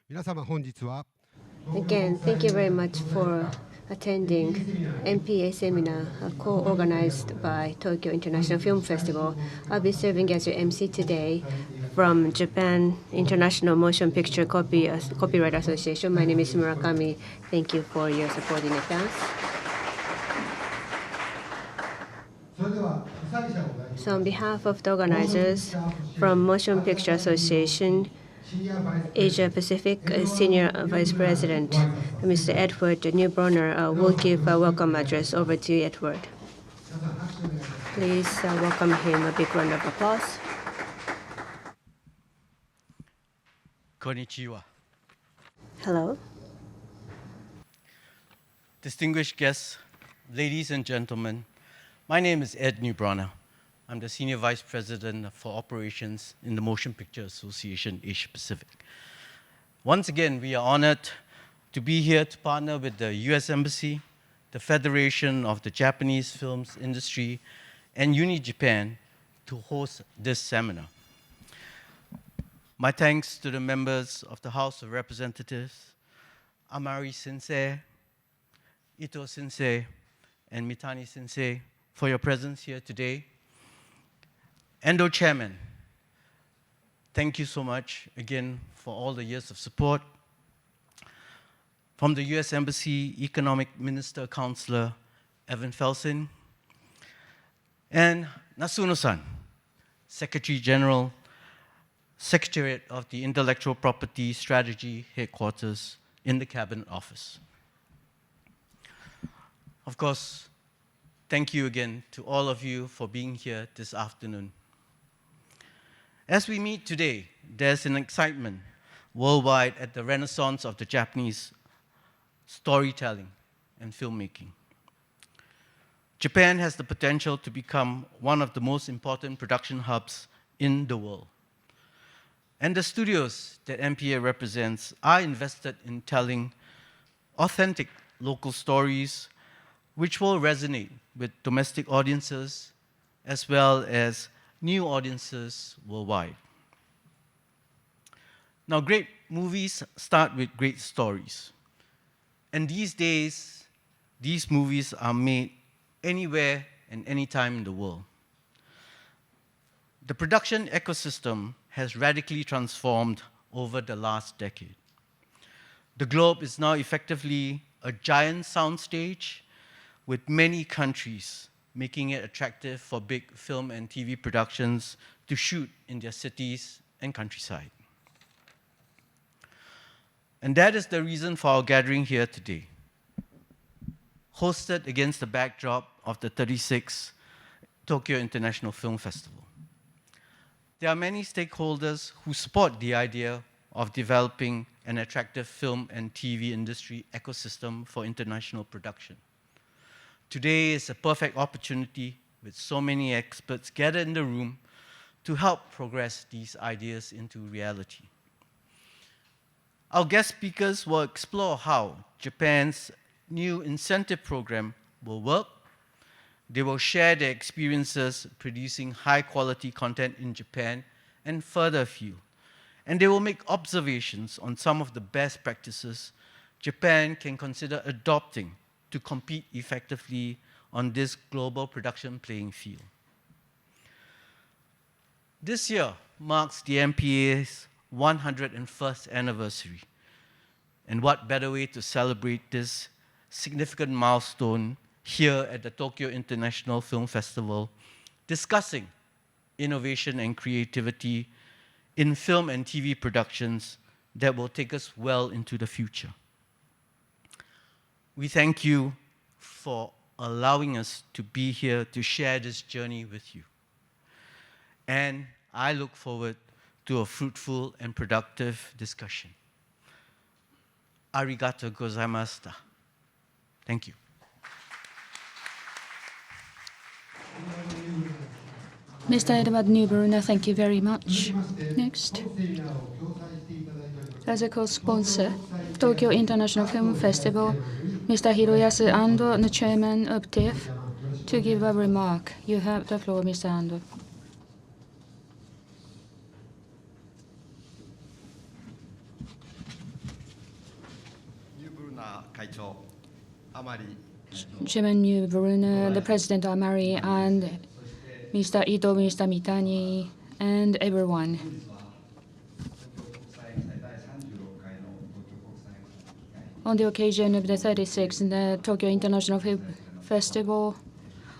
Again, thank you very much for attending MPA Seminar, co-organized by Tokyo International Film Festival. I'll be serving as your MC today from Japan International Motion Picture Copyright Association. My name is Murakami. Thank you for your support in advance. So on behalf of the organizers from Motion Picture Association, Asia Pacific Senior Vice President, Mr. Edward Neubronner, will give a welcome address. Over to you, Edward. Please welcome him. A big round of applause. Konnichiwa. Hello. Distinguished guests, ladies and gentlemen, my name is Ed Neubronner. I'm the Senior Vice President for Operations in the Motion Picture Association Asia Pacific. Once again, we are honored to be here to partner with the US Embassy, the Federation of the Japanese Films Industry, and Uni Japan to host this seminar. My thanks to the members of the House of Representatives, Amari Sensei, Ito Sensei, and Mitani Sensei for your presence here today. Endo Chairman, thank you so much again for all the years of support. From the US Embassy, Economic Minister Counselor Evan Felsin, and Nasuno-san, Secretary General, Secretariat of the Intellectual Property Strategy Headquarters in the Cabinet Office. Of course, thank you again to all of you for being here this afternoon. As we meet today, there's an excitement worldwide at the renaissance of the Japanese storytelling and filmmaking. Japan has the potential to become one of the most important production hubs in the world. And the studios that MPA represents are invested in telling authentic local stories which will resonate with domestic audiences as well as new audiences worldwide. Now, great movies start with great stories. And these days, these movies are made anywhere and anytime in the world. The production ecosystem has radically transformed over the last decade. The globe is now effectively a giant soundstage with many countries making it attractive for big film and TV productions to shoot in their cities and countryside. And that is the reason for our gathering here today. Hosted against the backdrop of the 36th Tokyo International Film Festival. There are many stakeholders who support the idea of developing an attractive film and TV industry ecosystem for international production. Today is a perfect opportunity with so many experts gathered in the room to help progress these ideas into reality. Our guest speakers will explore how Japan's new incentive program will work. They will share their experiences producing high-quality content in Japan and further afield. And they will make observations on some of the best practices Japan can consider adopting to compete effectively on this global production playing field. This year marks the MPA's 101st anniversary. And what better way to celebrate this significant milestone here at the Tokyo International Film Festival, discussing innovation and creativity in film and TV productions that will take us well into the future. We thank you for allowing us to be here to share this journey with you. And I look forward to a fruitful and productive discussion. Arigato gozaimashita. Thank you. Mr. Edward Neubronner, thank you very much. Next. As a co-sponsor, Tokyo International Film Festival, Mr. Hiroyasu Ando, the chairman of TIFF, to give a remark. You have the floor, Mr. Ando. Chairman Brunner, the President Amari, and Mr. Ito, Mr. Mitani, and everyone. On the occasion of the 36th Tokyo International Film Festival,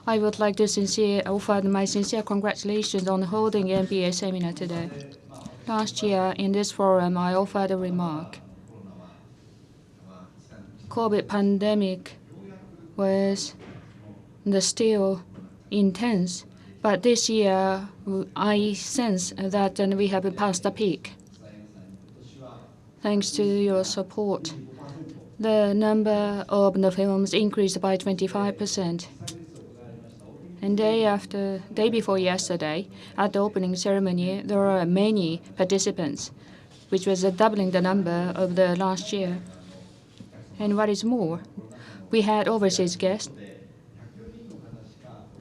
I would like to offer my sincere congratulations on holding MPA seminar today. Last year, in this forum, I offered a remark. COVID pandemic was still intense, but this year I sense that we have passed the peak. Thanks to your support, the number of the films increased by 25%. And day before yesterday, at the opening ceremony, there were many participants, which was doubling the number of the last year. And what is more, we had overseas guests.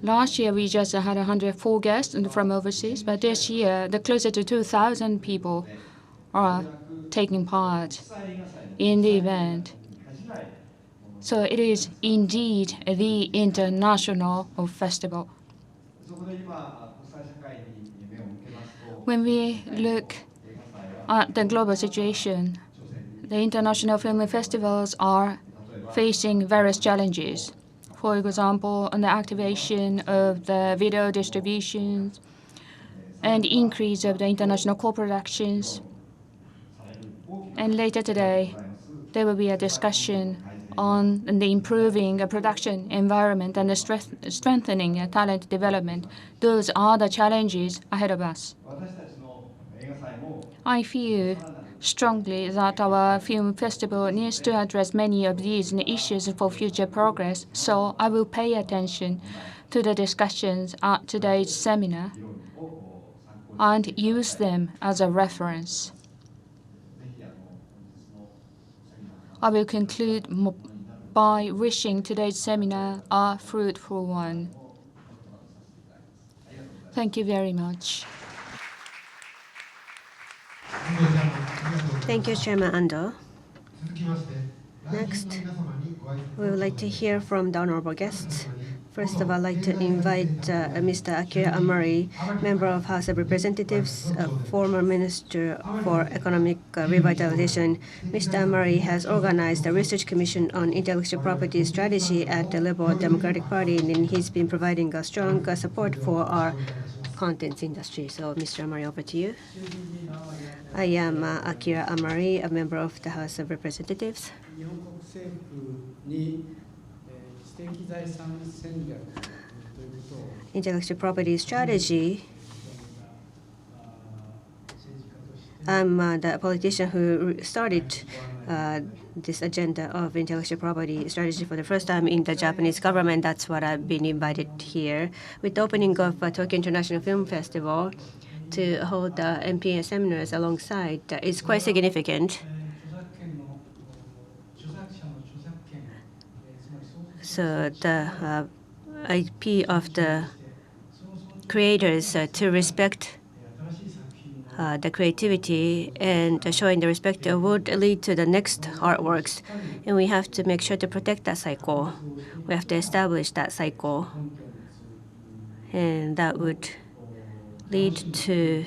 Last year, we just had 104 guests from overseas, but this year, closer to 2,000 people are taking part in the event. So it is indeed the international festival. When we look at the global situation, the international film festivals are facing various challenges. For example, on the activation of the video distributions and increase of the international co-productions. And later today, there will be a discussion on the improving production environment and the strengthening talent development. Those are the challenges ahead of us. I feel strongly that our film festival needs to address many of these issues for future progress, so I will pay attention to the discussions at today's seminar and use them as a reference. I will conclude by wishing today's seminar a fruitful one. Thank you very much. Thank you, Chairman Ando. Next, we would like to hear from the honorable guests. First of all, I'd like to invite Mr. Akira Amari, member of House of Representatives, former Minister for Economic Revitalization. Mr. Amari has organized a research commission on intellectual property strategy at the level of Democratic Party, and he's been providing a strong support for our contents industry. So, Mr. Amari, over to you. I am Akira Amari, a member of the House of Representatives. Intellectual property strategy. I'm the politician who started this agenda of intellectual property strategy for the first time in the Japanese government. That's what I've been invited here. With the opening of Tokyo International Film Festival to hold the MPA seminars alongside is quite significant. So the IP of the creators to respect the creativity and showing the respect would lead to the next artworks. And we have to make sure to protect that cycle. We have to establish that cycle. And that would lead to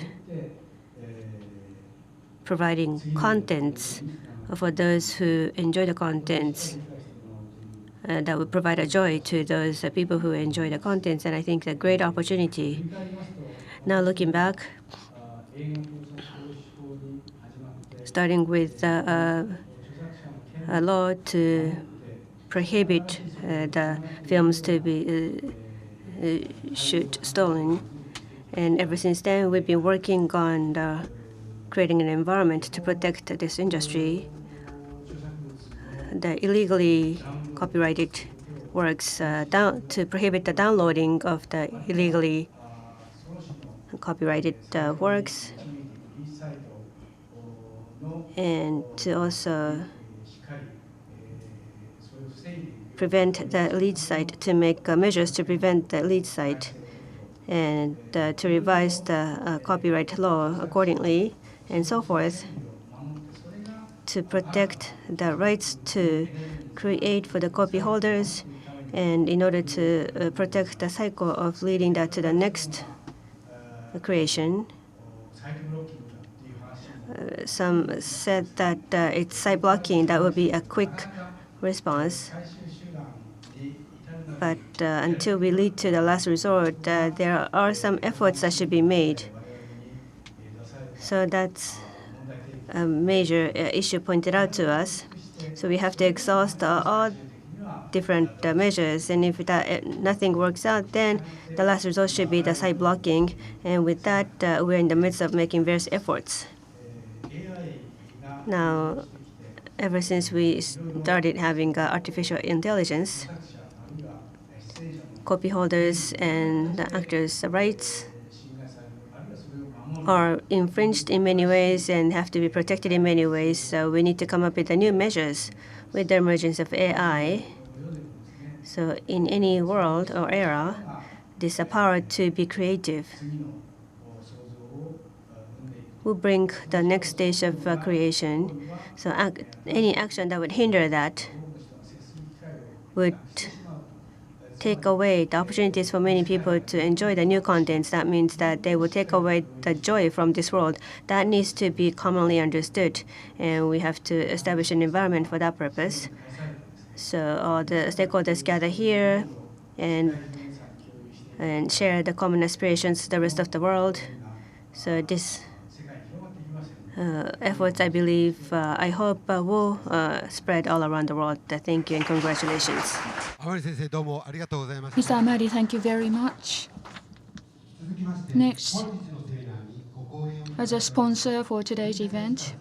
providing contents for those who enjoy the contents. That would provide a joy to those people who enjoy the contents, and I think a great opportunity. Now looking back, starting with a law to prohibit the films to be stolen, and ever since then we've been working on creating an environment to protect this industry. The illegally copyrighted works to prohibit the downloading of the illegally copyrighted works, and to also prevent the lead site, to make measures to prevent the lead site, and to revise the copyright law accordingly, and so forth, to protect the rights to create for the copy holders, and in order to protect the cycle of leading that to the next creation. Some said that it's side blocking that would be a quick response. But until we lead to the last resort, there are some efforts that should be made. So that's a major issue pointed out to us. So we have to exhaust all different measures, and if nothing works out, then the last result should be the side blocking. And with that, we're in the midst of making various efforts. Now, ever since we started having artificial intelligence, copy holders and the actors' rights are infringed in many ways and have to be protected in many ways. So we need to come up with the new measures with the emergence of AI. So in any world or era, this power to be creative will bring the next stage of creation. So any action that would hinder that would take away the opportunities for many people to enjoy the new contents. That means that they will take away the joy from this world. That needs to be commonly understood, and we have to establish an environment for that purpose. So all the stakeholders gather here and share the common aspirations to the rest of the world. So this efforts, I believe, I hope, will spread all around the world. Thank you and congratulations. Mr. Amari, thank you very much. Next, as a sponsor for today's event,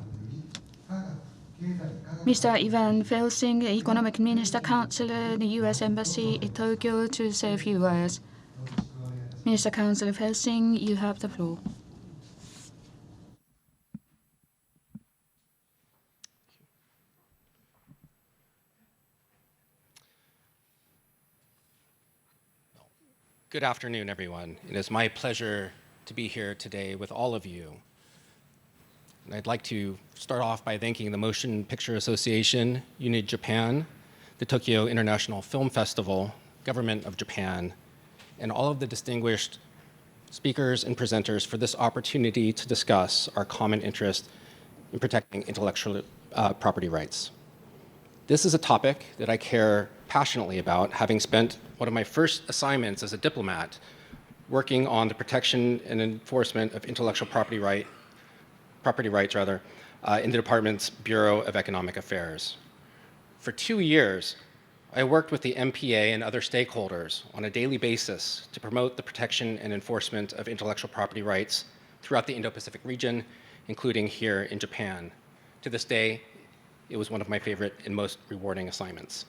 Mr. Ivan Felsing, Economic Minister Counselor in the U.S. Embassy in Tokyo, to say a few words. Minister Counselor Felsing, you have the floor. Good afternoon, everyone. It is my pleasure to be here today with all of you. And I'd like to start off by thanking the Motion Picture Association, UNID Japan, the Tokyo International Film Festival, Government of Japan, and all of the distinguished speakers and presenters for this opportunity to discuss our common interest in protecting intellectual property rights. This is a topic that I care passionately about, having spent one of my first assignments as a diplomat working on the protection and enforcement of intellectual property rights in the department's Bureau of Economic Affairs. For 2 years, I worked with the MPA and other stakeholders on a daily basis to promote the protection and enforcement of intellectual property rights throughout the Indo-Pacific region, including here in Japan. To this day, it was one of my favorite and most rewarding assignments.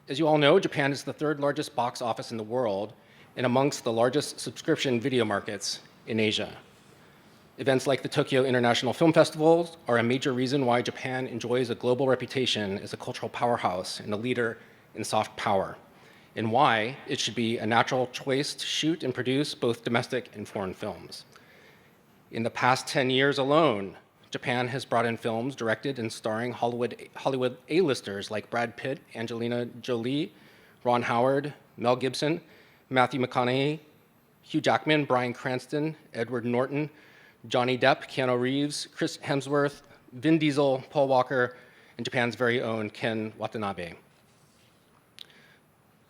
As you all know, Japan is the third largest box office in the world and amongst the largest subscription video markets in Asia. Events like the Tokyo International Film Festival are a major reason why Japan enjoys a global reputation as a cultural powerhouse and a leader in soft power, and why it should be a natural choice to shoot and produce both domestic and foreign films. In the past 10 years alone, Japan has brought in films directed and starring Hollywood A-listers like Brad Pitt, Angelina Jolie, Ron Howard, Mel Gibson, Matthew McConaughey, Hugh Jackman, Bryan Cranston, Edward Norton, Johnny Depp, Keanu Reeves, Chris Hemsworth, Vin Diesel, Paul Walker, and Japan's very own Ken Watanabe.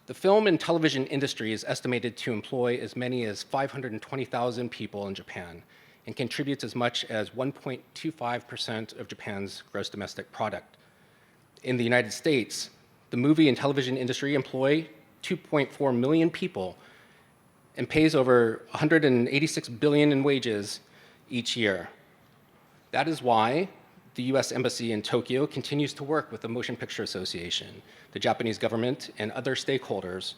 The film and television industry is estimated to employ as many as 520,000 people in Japan, and contributes as much as 1.25% of Japan's gross domestic product. In the United States, the movie and television industry employ 2.4 million people and pays over $186 billion in wages each year. That is why the US Embassy in Tokyo continues to work with the Motion Picture Association, the Japanese government, and other stakeholders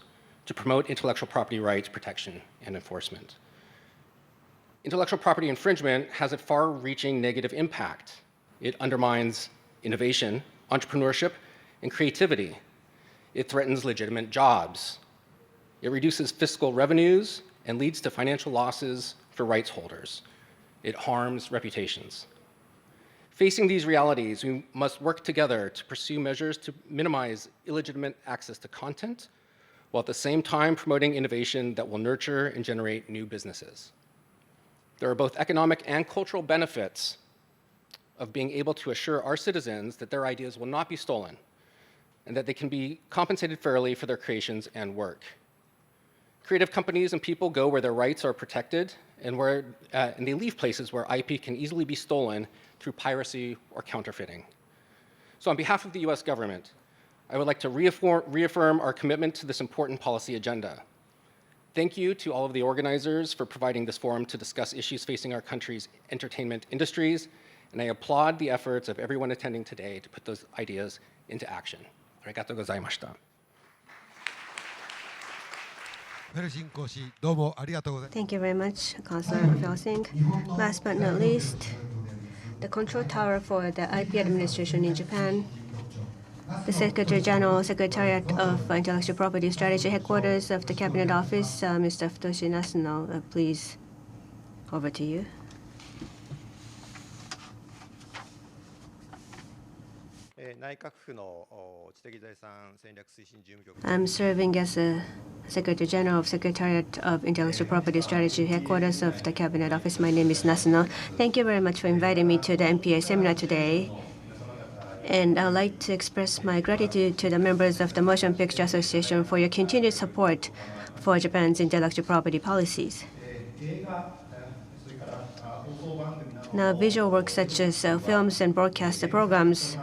to promote intellectual property rights protection and enforcement. Intellectual property infringement has a far-reaching negative impact. It undermines innovation, entrepreneurship, and creativity. It threatens legitimate jobs. It reduces fiscal revenues and leads to financial losses for rights holders. It harms reputations. Facing these realities, we must work together to pursue measures to minimize illegitimate access to content, while at the same time promoting innovation that will nurture and generate new businesses. There are both economic and cultural benefits of being able to assure our citizens that their ideas will not be stolen and that they can be compensated fairly for their creations and work. Creative companies and people go where their rights are protected and they leave places where IP can easily be stolen through piracy or counterfeiting. So on behalf of the US government, I would like to reaffirm our commitment to this important policy agenda. Thank you to all of the organizers for providing this forum to discuss issues facing our country's entertainment industries, and I applaud the efforts of everyone attending today to put those ideas into action. Arigatou gozaimashita. Thank you very much, Councillor Felsing. Last but not least, the control tower for the IP administration in Japan, the Secretary General, Secretariat of Intellectual Property Strategy Headquarters of the Cabinet Office, Mr. Futoshi Nasuno, please, over to you. I'm serving as a Secretary General of Secretariat of Intellectual Property Strategy Headquarters of the Cabinet Office. My name is Nasuno. Thank you very much for inviting me to the MPA seminar today. And I'd like to express my gratitude to the members of the Motion Picture Association for your continued support for Japan's intellectual property policies. Now, visual works such as films and broadcast programs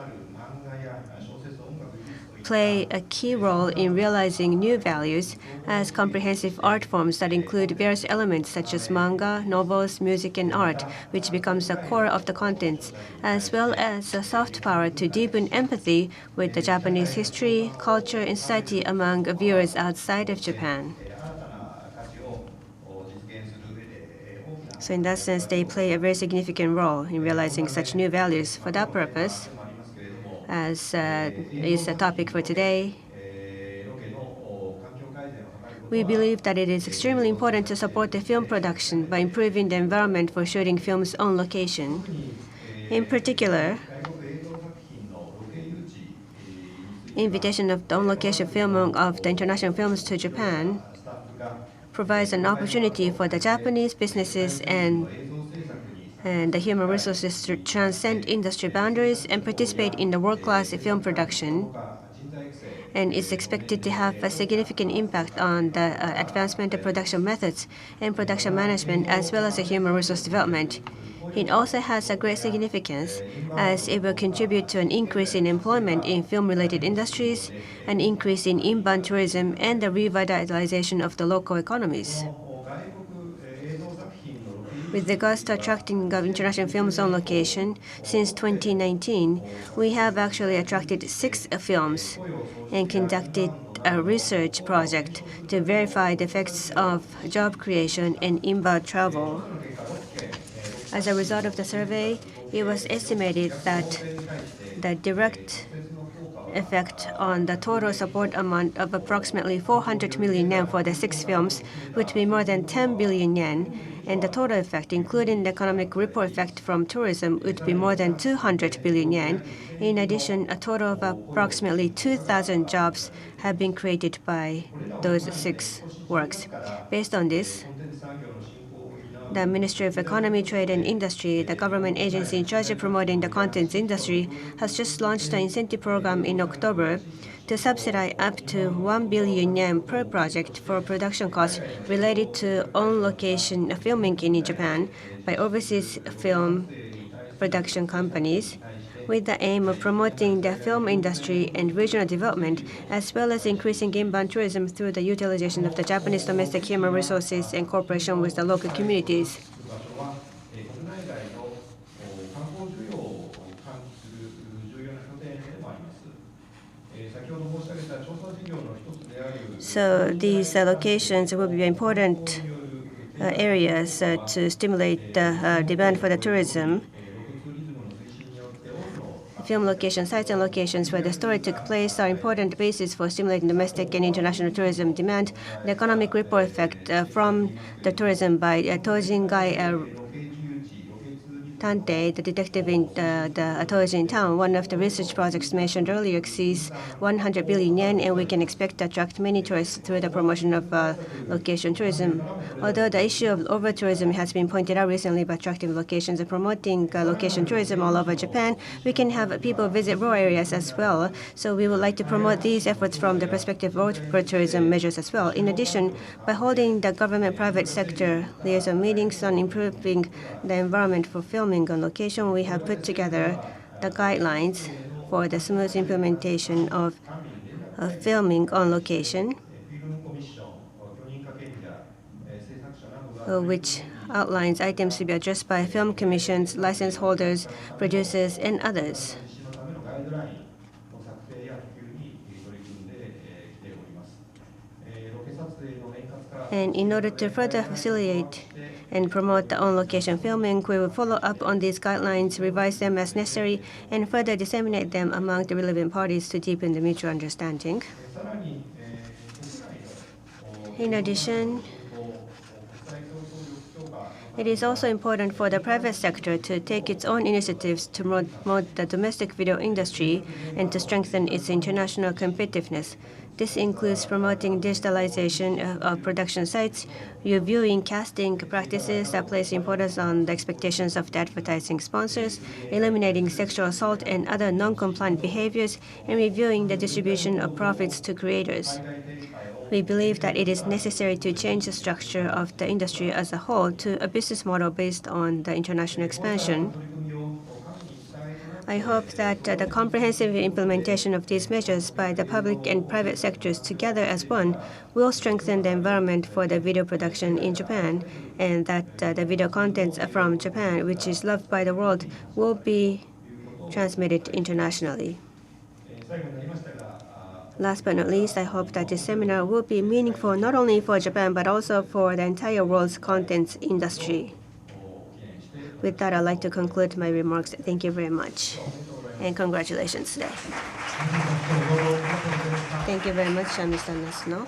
play a key role in realizing new values as comprehensive art forms that include various elements such as manga, novels, music, and art, which becomes the core of the contents, as well as a soft power to deepen empathy with the Japanese history, culture, and society among viewers outside of Japan. So in that sense, they play a very significant role in realizing such new values. For that purpose, as is the topic for today, we believe that it is extremely important to support the film production by improving the environment for shooting films on location. In particular, invitation of the on-location filming of the international films to Japan provides an opportunity for the Japanese businesses and the human resources to transcend industry boundaries and participate in the world-class film production. And it's expected to have a significant impact on the advancement of production methods and production management, as well as the human resource development. It also has a great significance as it will contribute to an increase in employment in film-related industries, an increase in inbound tourism, and the revitalization of the local economies. With regards to attracting international films on location, since 2019, we have actually attracted 6 films and conducted a research project to verify the effects of job creation and inbound travel. As a result of the survey, it was estimated that the direct effect on the total support amount of approximately 400 million yen for the 6 films would be more than 10 billion yen, and the total effect, including the economic ripple effect from tourism, would be more than 200 billion yen. In addition, a total of approximately 2,000 jobs have been created by those 6 works. Based on this, the Ministry of Economy, Trade and Industry, the government agency in charge of promoting the contents industry, has just launched an incentive program in October to subsidize up to 1 billion yen per project for production costs related to on-location filming in Japan by overseas film production companies, with the aim of promoting the film industry and regional development, as well as increasing inbound tourism through the utilization of the Japanese domestic human resources and cooperation with the local communities. So these locations will be important areas to stimulate the demand for the tourism. Film location sites and locations where the story took place are important bases for stimulating domestic and international tourism demand. The economic ripple effect from the tourism by Tojingai Tante, the detective in the Toijin town, one of the research projects mentioned earlier exceeds 100 billion yen, and we can expect to attract many tourists through the promotion of location tourism. Although the issue of over-tourism has been pointed out recently by attracting locations and promoting location tourism all over Japan, we can have people visit rural areas as well. So we would like to promote these efforts from the perspective of over-tourism measures as well. In addition, by holding the government-private sector liaison meetings on improving the environment for filming on location, we have put together the guidelines for the smooth implementation of filming on location, which outlines items to be addressed by film commissions, license holders, producers, and others. And in order to further facilitate and promote the on-location filming, we will follow up on these guidelines, revise them as necessary, and further disseminate them among the relevant parties to deepen the mutual understanding. In addition, it is also important for the private sector to take its own initiatives to promote the domestic video industry and to strengthen its international competitiveness. This includes promoting digitalization of production sites, reviewing casting practices that place importance on the expectations of the advertising sponsors, eliminating sexual assault and other non-compliant behaviors, and reviewing the distribution of profits to creators. We believe that it is necessary to change the structure of the industry as a whole to a business model based on the international expansion. I hope that the comprehensive implementation of these measures by the public and private sectors together as one will strengthen the environment for the video production in Japan, and that the video contents from Japan, which is loved by the world, will be transmitted internationally. Last but not least, I hope that this seminar will be meaningful not only for Japan but also for the entire world's contents industry. With that, I'd like to conclude my remarks. Thank you very much, and congratulations today. Thank you very much, Mr. Nasuno.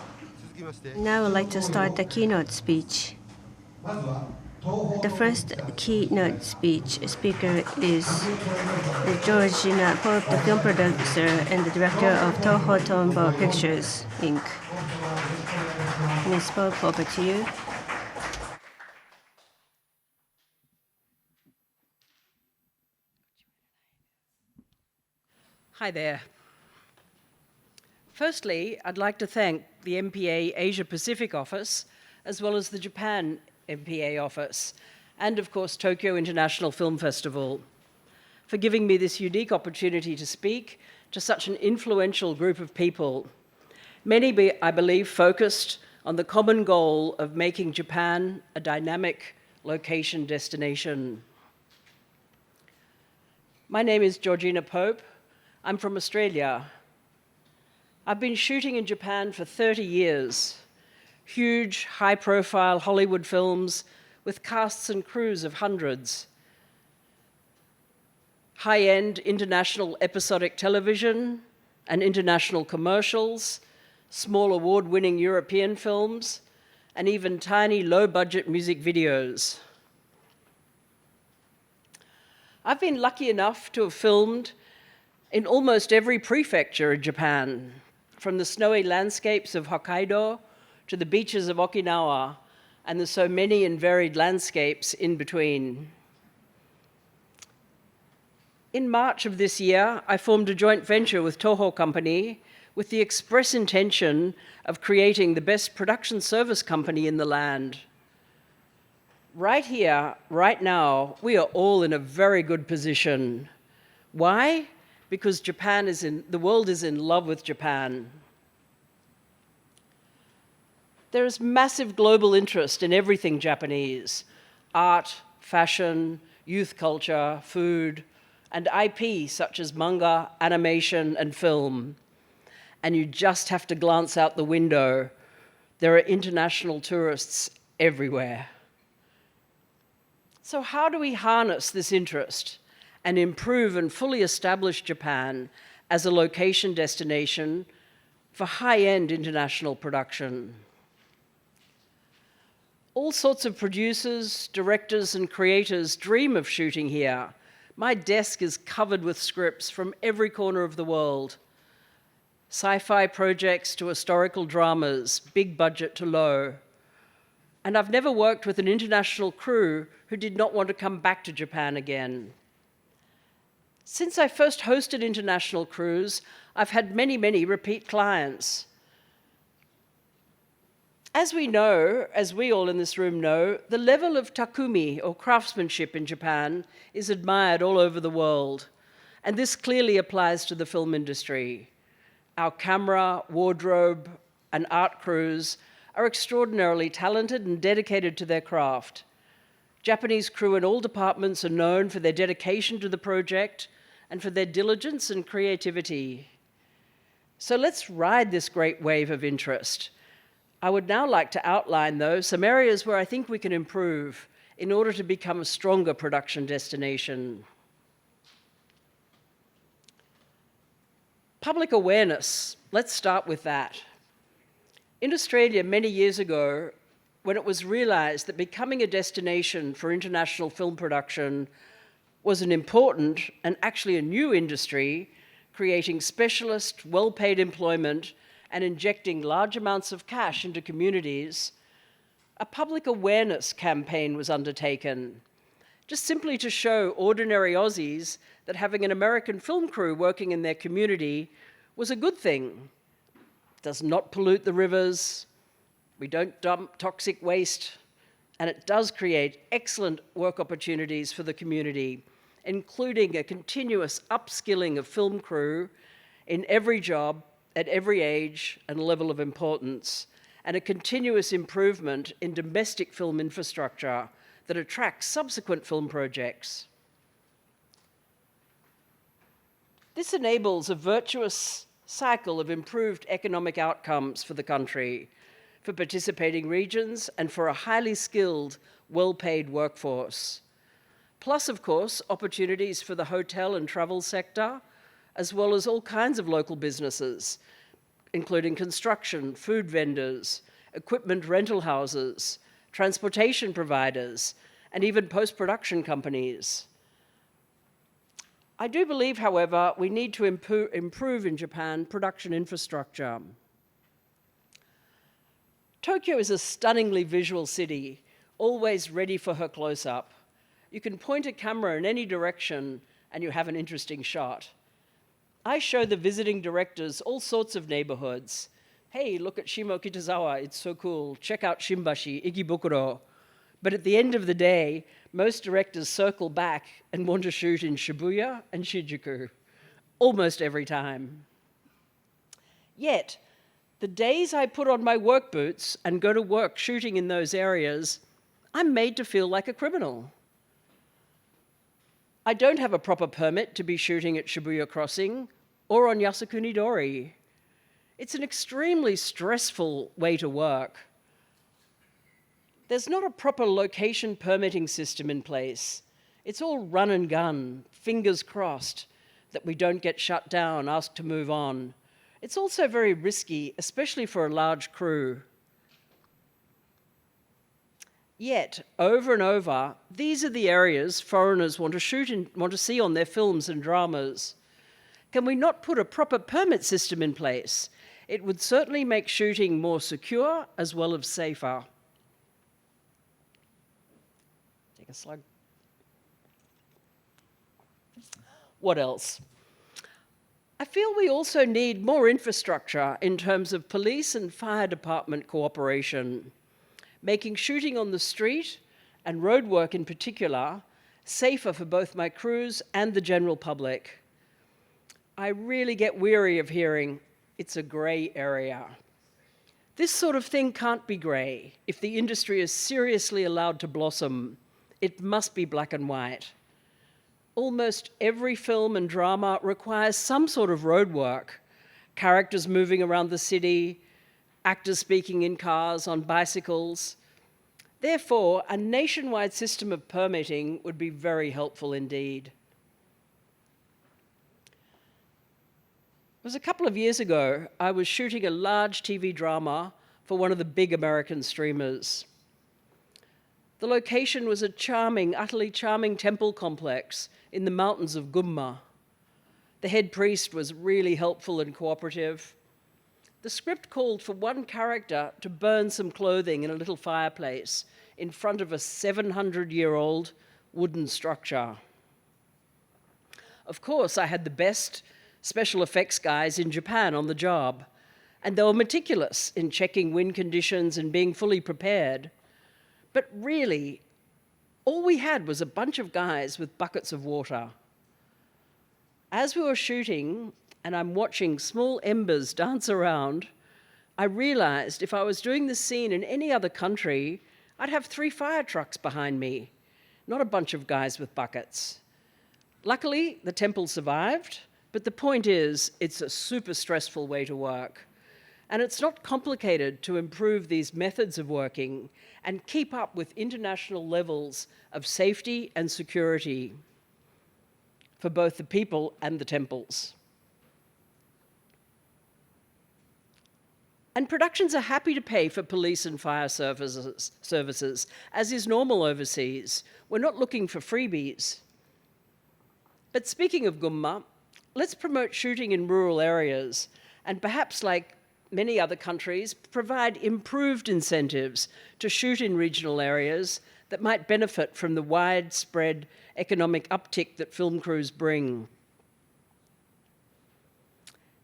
Now I'd like to start the keynote speech. The first keynote speaker is Georgina Pope, the film producer and the director of Toho Tombo Pictures, Inc. Ms. Pope, over to you. Hi there. Firstly, I'd like to thank the MPA Asia Pacific office, as well as the Japan MPA office, and of course Tokyo International Film Festival, for giving me this unique opportunity to speak to such an influential group of people, many, I believe, focused on the common goal of making Japan a dynamic location destination. My name is Georgina Pope. I'm from Australia. I've been shooting in Japan for 30 years. Huge, high-profile Hollywood films with casts and crews of hundreds. High-end international episodic television and international commercials, small award-winning European films, and even tiny low-budget music videos. I've been lucky enough to have filmed in almost every prefecture in Japan, from the snowy landscapes of Hokkaido to the beaches of Okinawa, and the so many and varied landscapes in between. In March of this year, I formed a joint venture with Toho Company with the express intention of creating the best production service company in the land. Right here, right now, we are all in a very good position. Why? Because the world is in love with Japan. There is massive global interest in everything Japanese: art, fashion, youth culture, food, and IP such as manga, animation, and film. And you just have to glance out the window. There are international tourists everywhere. So how do we harness this interest and improve and fully establish Japan as a location destination for high-end international production? All sorts of producers, directors, and creators dream of shooting here. My desk is covered with scripts from every corner of the world. Sci-fi projects to historical dramas, big budget to low. And I've never worked with an international crew who did not want to come back to Japan again. Since I first hosted international crews, I've had many, many repeat clients. As we know, as we all in this room know, the level of takumi, or craftsmanship in Japan, is admired all over the world. And this clearly applies to the film industry. Our camera, wardrobe, and art crews are extraordinarily talented and dedicated to their craft. Japanese crew in all departments are known for their dedication to the project and for their diligence and creativity. So let's ride this great wave of interest. I would now like to outline, though, some areas where I think we can improve in order to become a stronger production destination. Public awareness. Let's start with that. In Australia, many years ago, when it was realized that becoming a destination for international film production was an important and actually a new industry, creating specialist, well-paid employment and injecting large amounts of cash into communities, a public awareness campaign was undertaken, just simply to show ordinary Aussies that having an American film crew working in their community was a good thing. It does not pollute the rivers, we don't dump toxic waste, and it does create excellent work opportunities for the community, including a continuous upskilling of film crew in every job, at every age and level of importance, and a continuous improvement in domestic film infrastructure that attracts subsequent film projects. This enables a virtuous cycle of improved economic outcomes for the country, for participating regions, and for a highly skilled, well-paid workforce. Plus, of course, opportunities for the hotel and travel sector, as well as all kinds of local businesses, including construction, food vendors, equipment rental houses, transportation providers, and even post-production companies. I do believe, however, we need to improve in Japan production infrastructure. Tokyo is a stunningly visual city, always ready for her close-up. You can point a camera in any direction and you have an interesting shot. I show the visiting directors all sorts of neighborhoods. Hey, look at Shimo Kitazawa, it's so cool. Check out Shimbashi, Ikebukuro. But at the end of the day, most directors circle back and want to shoot in Shibuya and Shinjuku, almost every time. Yet, the days I put on my work boots and go to work shooting in those areas, I'm made to feel like a criminal. I don't have a proper permit to be shooting at Shibuya Crossing or on Yasukuni-dori. It's an extremely stressful way to work. There's not a proper location permitting system in place. It's all run and gun, fingers crossed that we don't get shut down, asked to move on. It's also very risky, especially for a large crew. Yet, over and over, these are the areas foreigners want to shoot and want to see on their films and dramas. Can we not put a proper permit system in place? It would certainly make shooting more secure as well as safer. Take a slug. What else? I feel we also need more infrastructure in terms of police and fire department cooperation, making shooting on the street, and road work in particular, safer for both my crews and the general public. I really get weary of hearing, it's a grey area. This sort of thing can't be grey. If the industry is seriously allowed to blossom, it must be black and white. Almost every film and drama requires some sort of road work, characters moving around the city, actors speaking in cars, on bicycles. Therefore, a nationwide system of permitting would be very helpful indeed. It was a couple of years ago, I was shooting a large TV drama for one of the big American streamers. The location was a charming, utterly charming temple complex in the mountains of Gunma. The head priest was really helpful and cooperative. The script called for one character to burn some clothing in a little fireplace in front of a 700-year-old wooden structure. Of course, I had the best special effects guys in Japan on the job, and they were meticulous in checking wind conditions and being fully prepared. But really, all we had was a bunch of guys with buckets of water. As we were shooting, and I'm watching small embers dance around, I realized if I was doing this scene in any other country, I'd have 3 fire trucks behind me, not a bunch of guys with buckets. Luckily, the temple survived, but the point is, it's a super stressful way to work. And it's not complicated to improve these methods of working and keep up with international levels of safety and security for both the people and the temples. And productions are happy to pay for police and fire services, as is normal overseas. We're not looking for freebies. But speaking of Gunma, let's promote shooting in rural areas, and perhaps, like many other countries, provide improved incentives to shoot in regional areas that might benefit from the widespread economic uptick that film crews bring.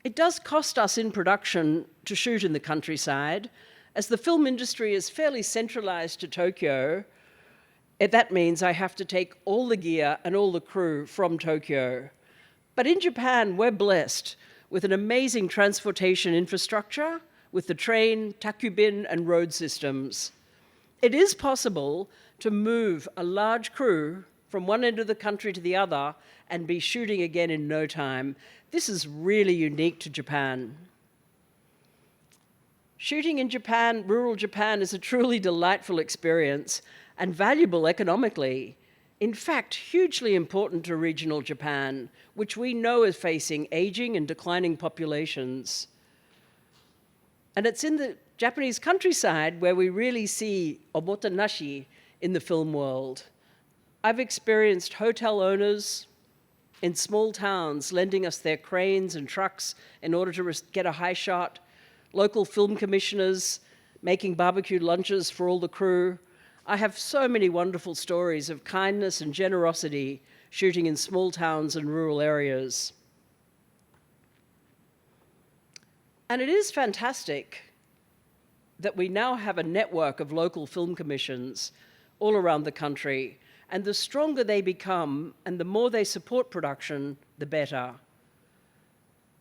It does cost us in production to shoot in the countryside, as the film industry is fairly centralized to Tokyo. That means I have to take all the gear and all the crew from Tokyo. But in Japan, we're blessed with an amazing transportation infrastructure with the train, takubin, and road systems. It is possible to move a large crew from one end of the country to the other and be shooting again in no time. This is really unique to Japan. Shooting in Japan, rural Japan, is a truly delightful experience and valuable economically. In fact, hugely important to regional Japan, which we know is facing aging and declining populations. And it's in the Japanese countryside where we really see omotanashi in the film world. I've experienced hotel owners in small towns lending us their cranes and trucks in order to get a high shot, local film commissioners making barbecue lunches for all the crew. I have so many wonderful stories of kindness and generosity shooting in small towns and rural areas. And it is fantastic that we now have a network of local film commissions all around the country, and the stronger they become and the more they support production, the better.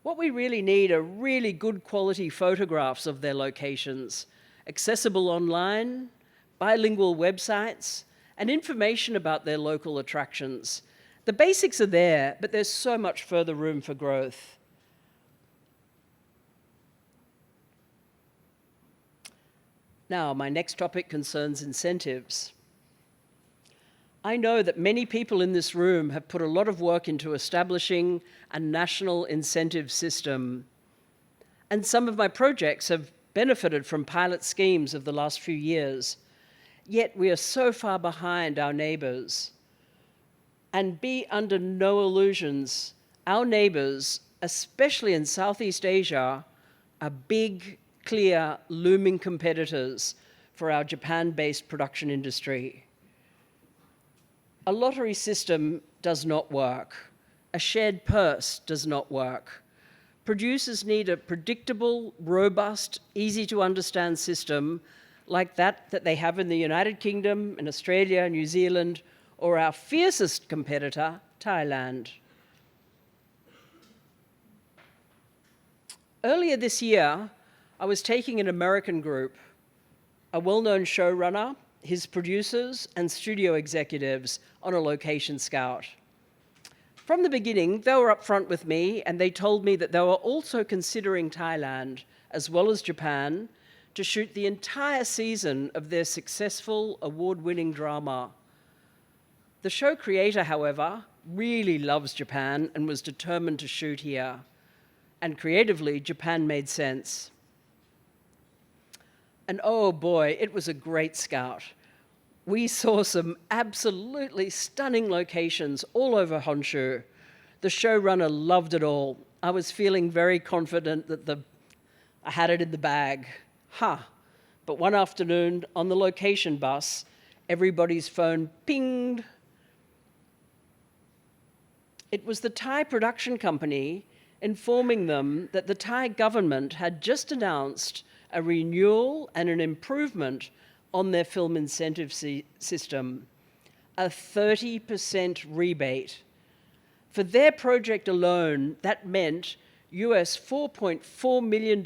What we really need are really good quality photographs of their locations, accessible online, bilingual websites, and information about their local attractions. The basics are there, but there's so much further room for growth. Now, my next topic concerns incentives. I know that many people in this room have put a lot of work into establishing a national incentive system, and some of my projects have benefited from pilot schemes of the last few years. Yet we are so far behind our neighbors. And be under no illusions, our neighbors, especially in Southeast Asia, are big, clear, looming competitors for our Japan-based production industry. A lottery system does not work. A shared purse does not work. Producers need a predictable, robust, easy-to-understand system like that they have in the United Kingdom, in Australia, New Zealand, or our fiercest competitor, Thailand. Earlier this year, I was taking an American group, a well-known showrunner, his producers, and studio executives on a location scout. From the beginning, they were upfront with me, and they told me that they were also considering Thailand, as well as Japan, to shoot the entire season of their successful award-winning drama. The show creator, however, really loves Japan and was determined to shoot here. And creatively, Japan made sense. And oh boy, it was a great scout. we saw some absolutely stunning locations all over Honshu. The showrunner loved it all. I was feeling very confident that I had it in the bag. But one afternoon on the location bus, everybody's phone pinged. It was the Thai production company informing them that the Thai government had just announced a renewal and an improvement on their film incentive system, a 30% rebate. For their project alone, that meant US $4.4 million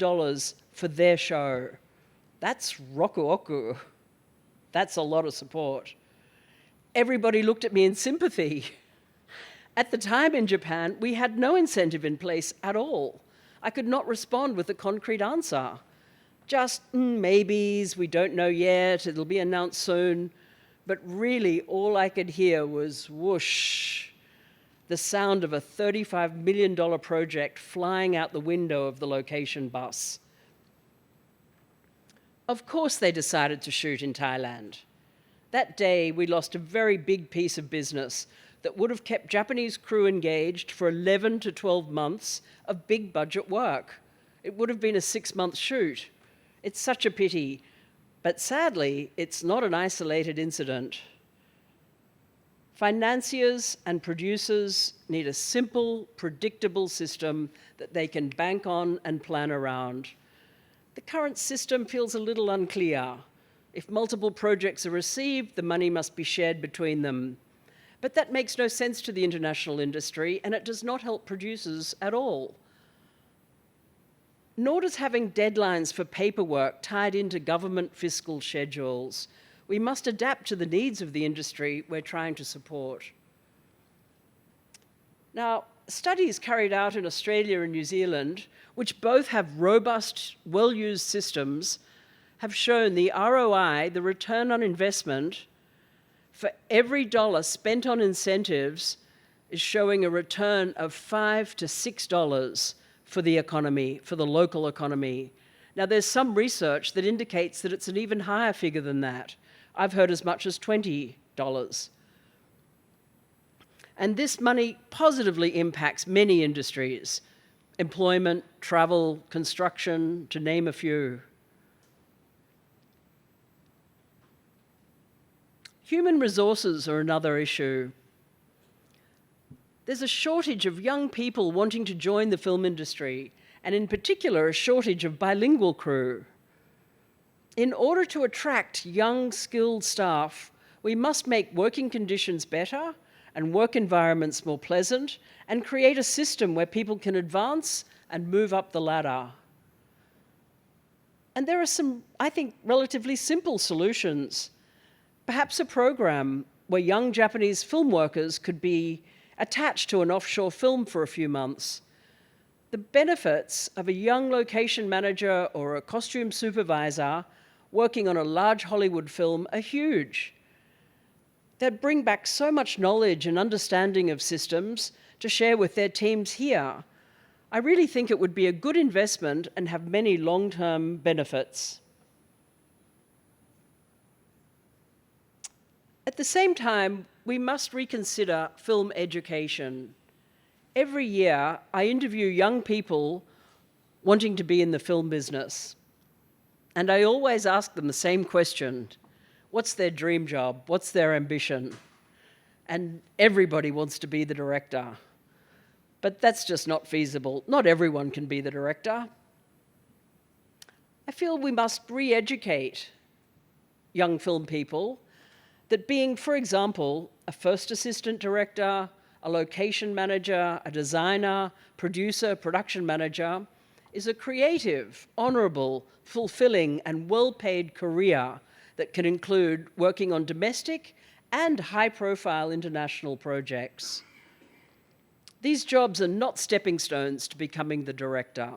for their show. That's roku oku. That's a lot of support. Everybody looked at me in sympathy. At the time in Japan, we had no incentive in place at all. I could not respond with a concrete answer. Just maybes, we don't know yet, it'll be announced soon. But really, all I could hear was whoosh, the sound of a $35 million project flying out the window of the location bus. Of course they decided to shoot in Thailand. That day, we lost a very big piece of business that would have kept Japanese crew engaged for 11 to 12 months of big budget work. It would have been a 6-month shoot. It's such a pity, but sadly, it's not an isolated incident. Financiers and producers need a simple, predictable system that they can bank on and plan around. The current system feels a little unclear. If multiple projects are received, the money must be shared between them. But that makes no sense to the international industry, and it does not help producers at all. Nor does having deadlines for paperwork tied into government fiscal schedules. We must adapt to the needs of the industry we're trying to support. Now, studies carried out in Australia and New Zealand, which both have robust, well-used systems, have shown the ROI, the return on investment, for every dollar spent on incentives is showing a return of $5 to $6 for the economy, for the local economy. Now, there's some research that indicates that it's an even higher figure than that. I've heard as much as $20. And this money positively impacts many industries: employment, travel, construction, to name a few. Human resources are another issue. There's a shortage of young people wanting to join the film industry, and in particular, a shortage of bilingual crew. In order to attract young, skilled staff, we must make working conditions better and work environments more pleasant, and create a system where people can advance and move up the ladder. And there are some, I think, relatively simple solutions. Perhaps a program where young Japanese film workers could be attached to an offshore film for a few months. The benefits of a young location manager or a costume supervisor working on a large Hollywood film are huge. They'd bring back so much knowledge and understanding of systems to share with their teams here. I really think it would be a good investment and have many long-term benefits. At the same time, we must reconsider film education. Every year, I interview young people wanting to be in the film business. And I always ask them the same question: what's their dream job? What's their ambition? And everybody wants to be the director. But that's just not feasible. Not everyone can be the director. I feel we must re-educate young film people that being, for example, a first assistant director, a location manager, a designer, producer, production manager, is a creative, honourable, fulfilling, and well-paid career that can include working on domestic and high-profile international projects. These jobs are not stepping stones to becoming the director.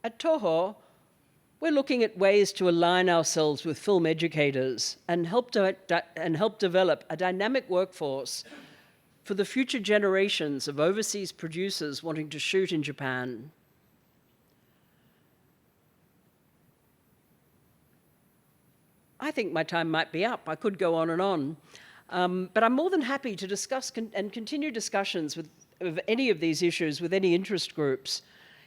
At Toho, we're looking at ways to align ourselves with film educators and help develop a dynamic workforce for the future generations of overseas producers wanting to shoot in Japan. I think my time might be up. I could go on and on. But I'm more than happy to discuss and continue discussions of any of these issues with any interest groups.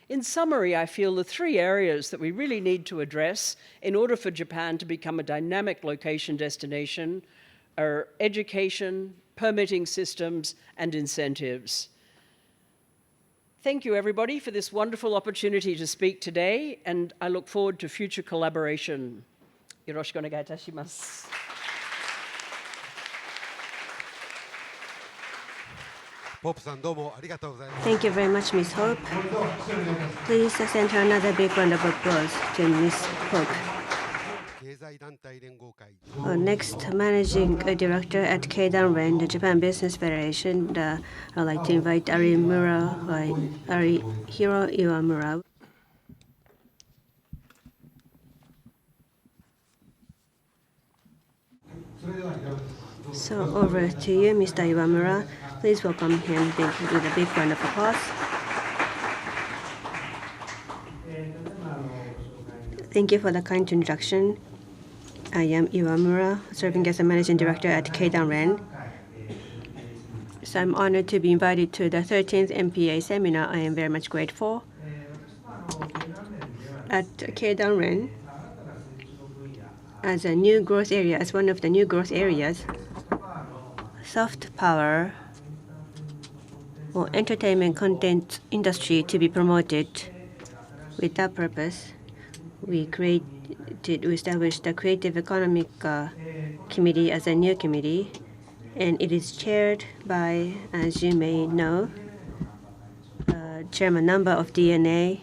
In summary, I feel the three areas that we really need to address in order for Japan to become a dynamic location destination are education, permitting systems, and incentives. Thank you, everybody, for this wonderful opportunity to speak today, and I look forward to future collaboration. Yoroshiku onegai itashimasu. Thank you very much, Ms. Hope. Please send her another big round of applause to Ms. Hope. Our next managing director at Keidanren, the Japan Business Federation, I'd like to invite Arihiro Iwamura. So over to you, Mr. Iwamura. Please welcome him with a big round of applause. Thank you for the kind introduction. I am Iwamura, serving as a managing director at Keidanren. So I'm honored to be invited to the 13th MPA seminar. I am very much grateful. At Keidanren, as a new growth area, as one of the new growth areas, soft power or entertainment content industry to be promoted. With that purpose, we established the Creative Economic Committee as a new committee, and it is chaired by, as you may know, Chairman Number of DNA,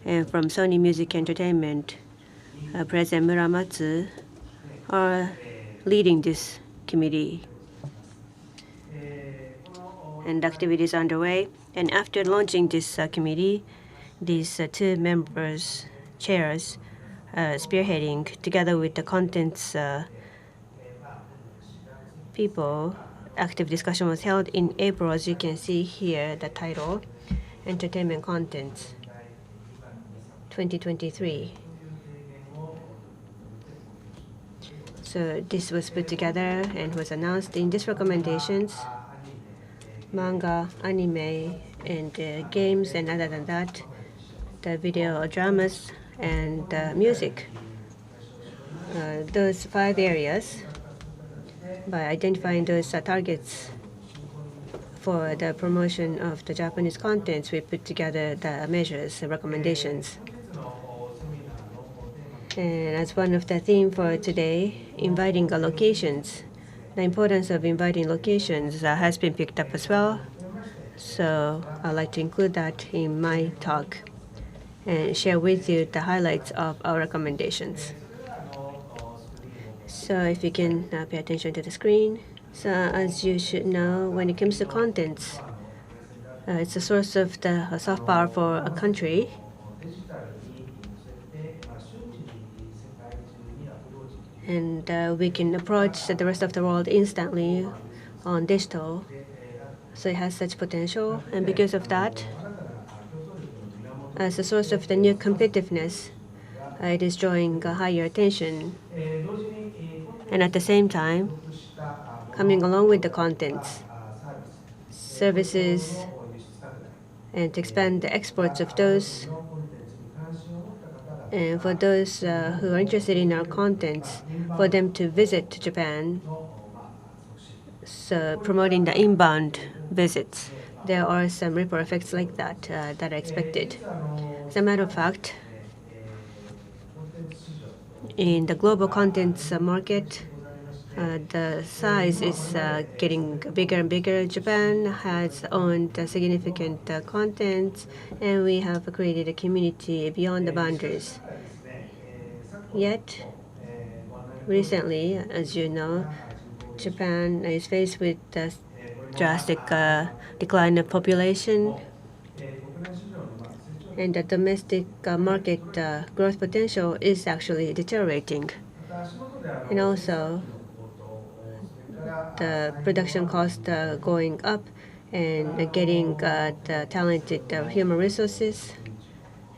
and from Sony Music Entertainment, President Muramatsu are leading this committee. And activities underway. And after launching this committee, these two members, chairs, spearheading together with the contents people, active discussion was held in April. As you can see here, the title, Entertainment Contents 2023. So this was put together and was announced in these recommendations. Manga, anime, and games, and other than that, the video dramas and music. Those 5 areas, by identifying those targets for the promotion of the Japanese contents, we put together the measures, the recommendations. And as one of the theme for today, inviting locations. The importance of inviting locations has been picked up as well. So I'd like to include that in my talk and share with you the highlights of our recommendations. So if you can pay attention to the screen. So as you should know, when it comes to contents, it's a source of the soft power for a country. And we can approach the rest of the world instantly on digital. So it has such potential. And because of that, as a source of the new competitiveness, it is drawing higher attention. And at the same time, coming along with the contents, services, and to expand the exports of those. And for those who are interested in our contents, for them to visit Japan, so promoting the inbound visits, there are some ripple effects like that that are expected. As a matter of fact, in the global contents market, the size is getting bigger and bigger. Japan has owned significant content, and we have created a community beyond the boundaries. Yet, recently, as you know, Japan is faced with the drastic decline of population, and the domestic market growth potential is actually deteriorating. And also, the production cost going up and getting the talented human resources.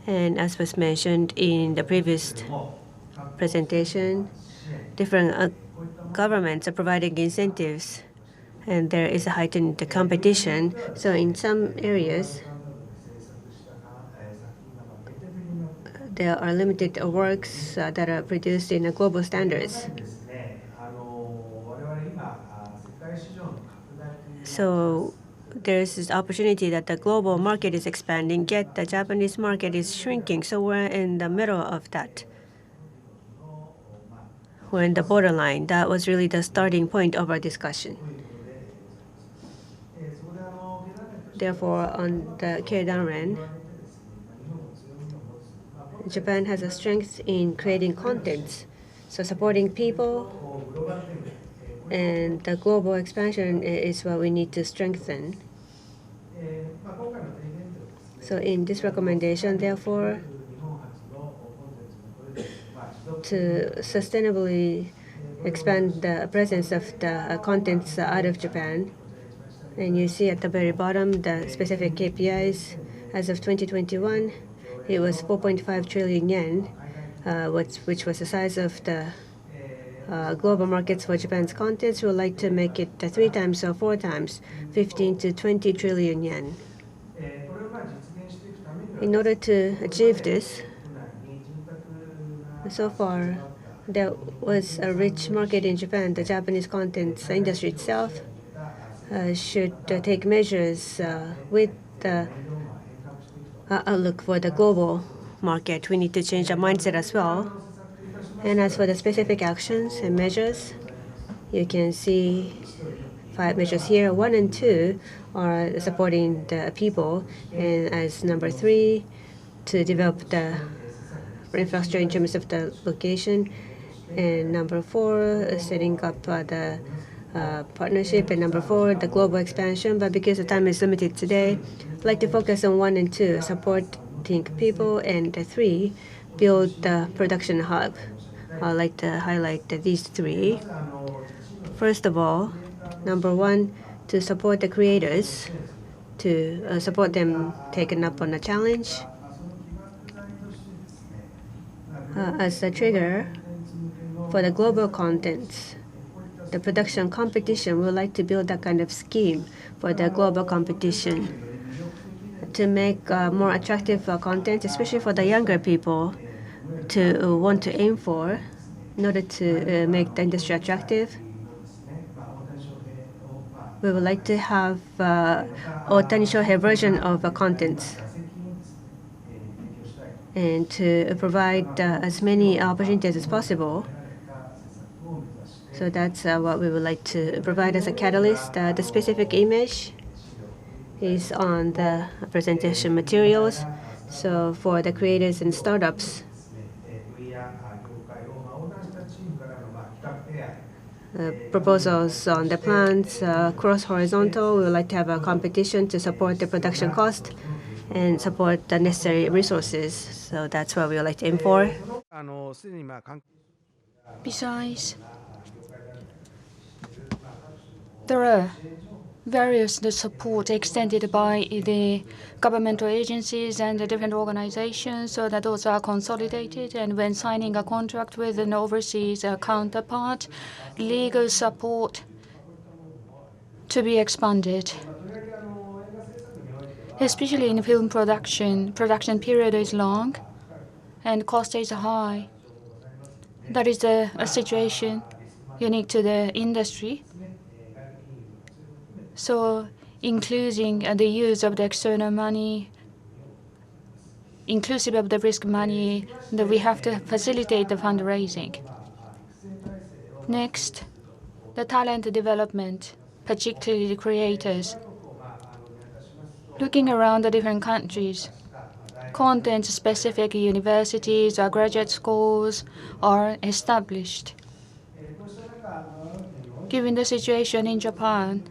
And as was mentioned in the previous presentation, different governments are providing incentives, and there is a heightened competition. So in some areas, there are limited works that are produced in global standards. So there's this opportunity that the global market is expanding, yet the Japanese market is shrinking. So we're in the middle of that. We're in the borderline. That was really the starting point of our discussion. Therefore, on the Keidanren, Japan has a strength in creating contents, so supporting people, and the global expansion is what we need to strengthen. So in this recommendation, therefore, to sustainably expand the presence of the contents out of Japan, and you see at the very bottom the specific KPIs. As of 2021, it was 4.5 trillion yen, which was the size of the global markets for Japan's contents. We would like to make it 3 times or 4 times, 15 to 20 trillion yen. In order to achieve this, so far there was a rich market in Japan. The Japanese contents industry itself should take measures with the outlook for the global market. We need to change our mindset as well. And as for the specific actions and measures, you can see 5 measures here. 1 and 2 are supporting the people, and as number 3, to develop the infrastructure in terms of the location, and number 4, setting up the partnership, and number 4, the global expansion. But because the time is limited today, I'd like to focus on 1 and 2, supporting people, and 3, build the production hub. I'd like to highlight these 3. First of all, number 1, to support the creators, to support them taken up on a challenge. As a trigger for the global contents, the production competition, we would like to build that kind of scheme for the global competition to make more attractive content, especially for the younger people to want to aim for in order to make the industry attractive. We would like to have Otani Shohei version of contents, and to provide as many opportunities as possible. So that's what we would like to provide as a catalyst. The specific image is on the presentation materials. So for the creators and startups, proposals on the plans, cross-horizontal, we would like to have a competition to support the production cost and support the necessary resources. So that's what we would like to aim for. Besides, there are various support extended by the governmental agencies and the different organizations, so that those are consolidated. And when signing a contract with an overseas counterpart, legal support to be expanded. Especially in film production period is long and cost is high. That is a situation unique to the industry. So including the use of the external money, inclusive of the risk money, that we have to facilitate the fundraising. Next, the talent development, particularly the creators. Looking around the different countries, content-specific universities or graduate schools are established. Given the situation in Japan,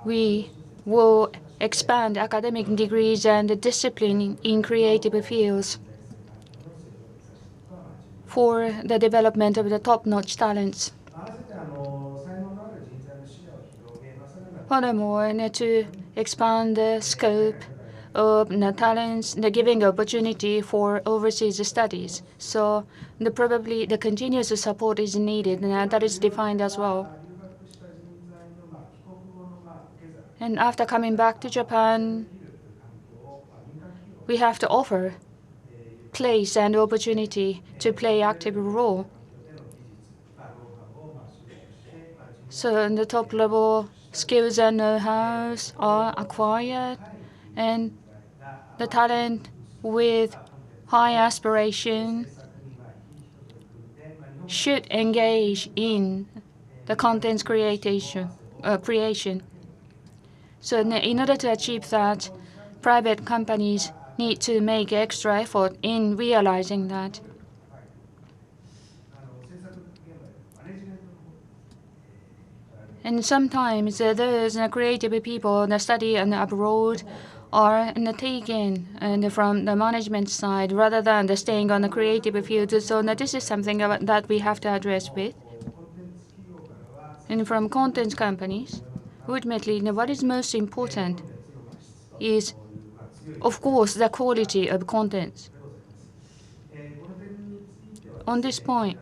we will expand academic degrees and discipline in creative fields for the development of the top-notch talents. Furthermore, to expand the scope of talents, giving opportunity for overseas studies. So probably the continuous support is needed, and that is defined as well. And after coming back to Japan, we have to offer place and opportunity to play active role. So the top level skills and know-hows are acquired, and the talent with high aspiration should engage in the content creation. So in order to achieve that, private companies need to make extra effort in realizing that. And sometimes those creative people that study abroad are taken from the management side rather than staying on the creative field. So this is something that we have to address with. And from content companies, ultimately, what is most important is, of course, the quality of content. On this point,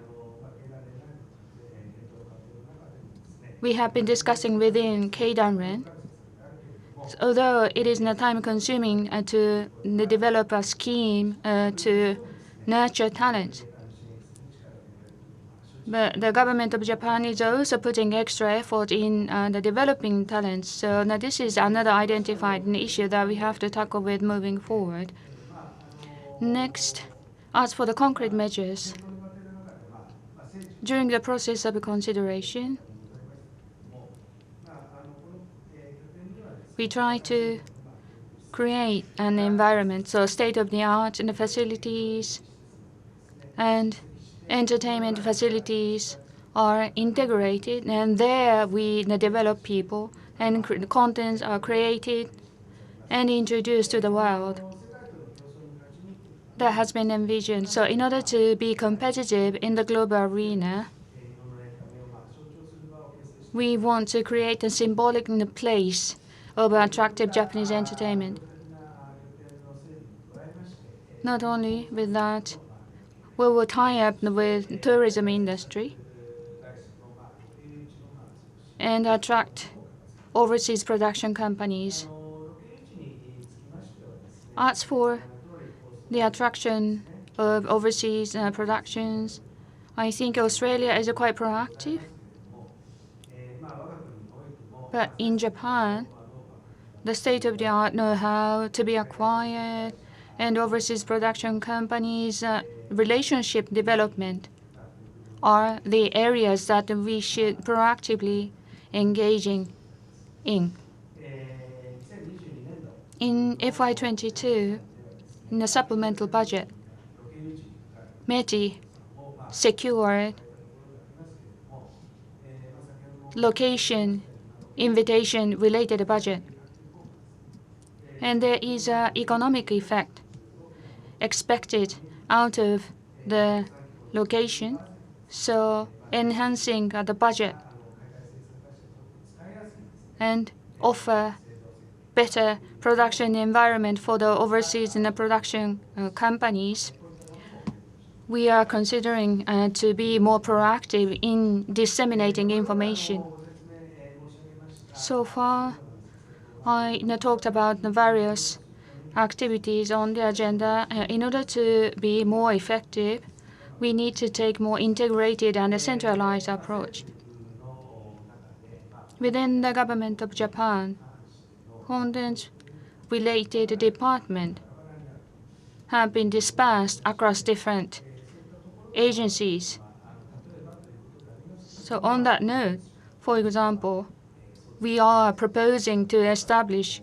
we have been discussing within Keidanren. Although it is time-consuming to develop a scheme to nurture talent, but the government of Japan is also putting extra effort in the developing talents. So now this is another identified issue that we have to tackle with moving forward. Next, as for the concrete measures, during the process of consideration, we try to create an environment, so state-of-the-art in the facilities and entertainment facilities are integrated, and there we develop people, and contents are created and introduced to the world. That has been envisioned. So in order to be competitive in the global arena, we want to create a symbolic place of attractive Japanese entertainment. Not only with that, we will tie up with tourism industry and attract overseas production companies. As for the attraction of overseas productions, I think Australia is quite proactive. But in Japan, the state-of-the-art know-how to be acquired and overseas production companies' relationship development are the areas that we should proactively engaging in. In FY22, in the supplemental budget, METI secured location invitation related budget. And there is an economic effect expected out of the location, so enhancing the budget and offer better production environment for the overseas production companies. We are considering to be more proactive in disseminating information. So far, I talked about the various activities on the agenda. In order to be more effective, we need to take more integrated and a centralized approach. Within the government of Japan, content-related departments have been dispersed across different agencies. So on that note, for example, we are proposing to establish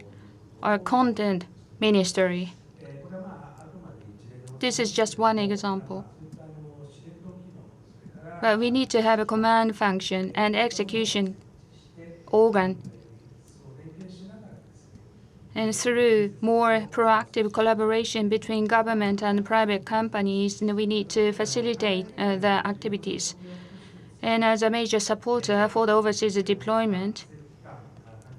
a content ministry. This is just one example. But we need to have a command function and execution organ. And through more proactive collaboration between government and private companies, we need to facilitate the activities. And as a major supporter for the overseas deployment,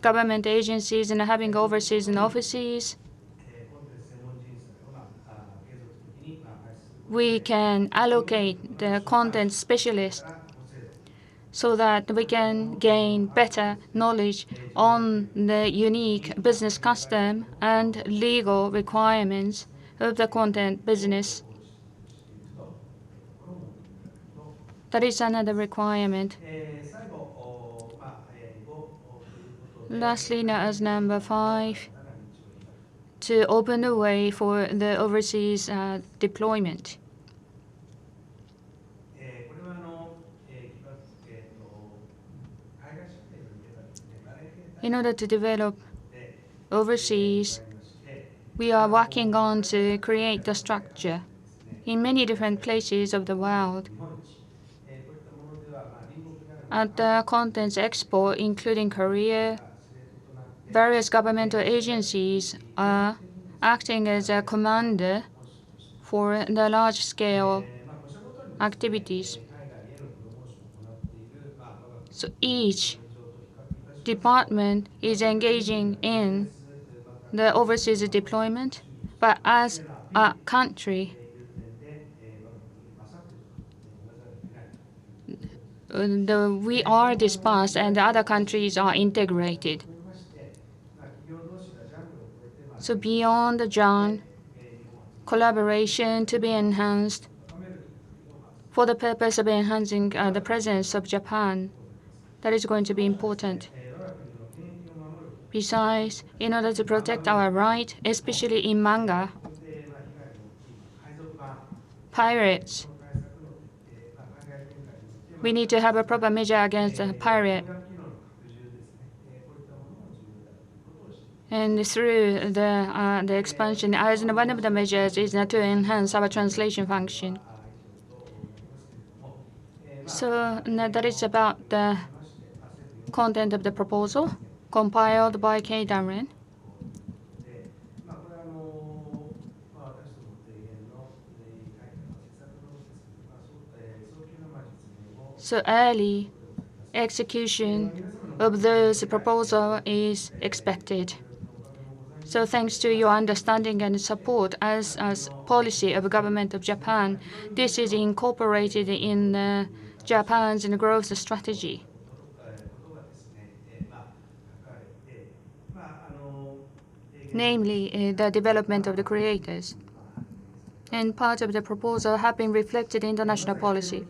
government agencies and having overseas offices we can allocate the content specialists so that we can gain better knowledge on the unique business custom and legal requirements of the content business. That is another requirement. Lastly, now as number 5, to open the way for the overseas deployment. In order to develop overseas, we are working on to create the structure in many different places of the world. At the Contents Expo, including Korea, various governmental agencies are acting as a commander for the large-scale activities. So each department is engaging in the overseas deployment, but as a country, we are dispersed and the other countries are integrated. So beyond the genre, collaboration to be enhanced for the purpose of enhancing the presence of Japan. That is going to be important. Besides, in order to protect our right, especially in manga, pirates, we need to have a proper measure against a pirate. And through the expansion, as one of the measures is to enhance our translation function. So that is about the content of the proposal compiled by K. Darren. So early execution of those proposal is expected. So thanks to your understanding and support as policy of the government of Japan, this is incorporated in Japan's growth strategy. Namely, the development of the creators. And part of the proposal have been reflected in international policy.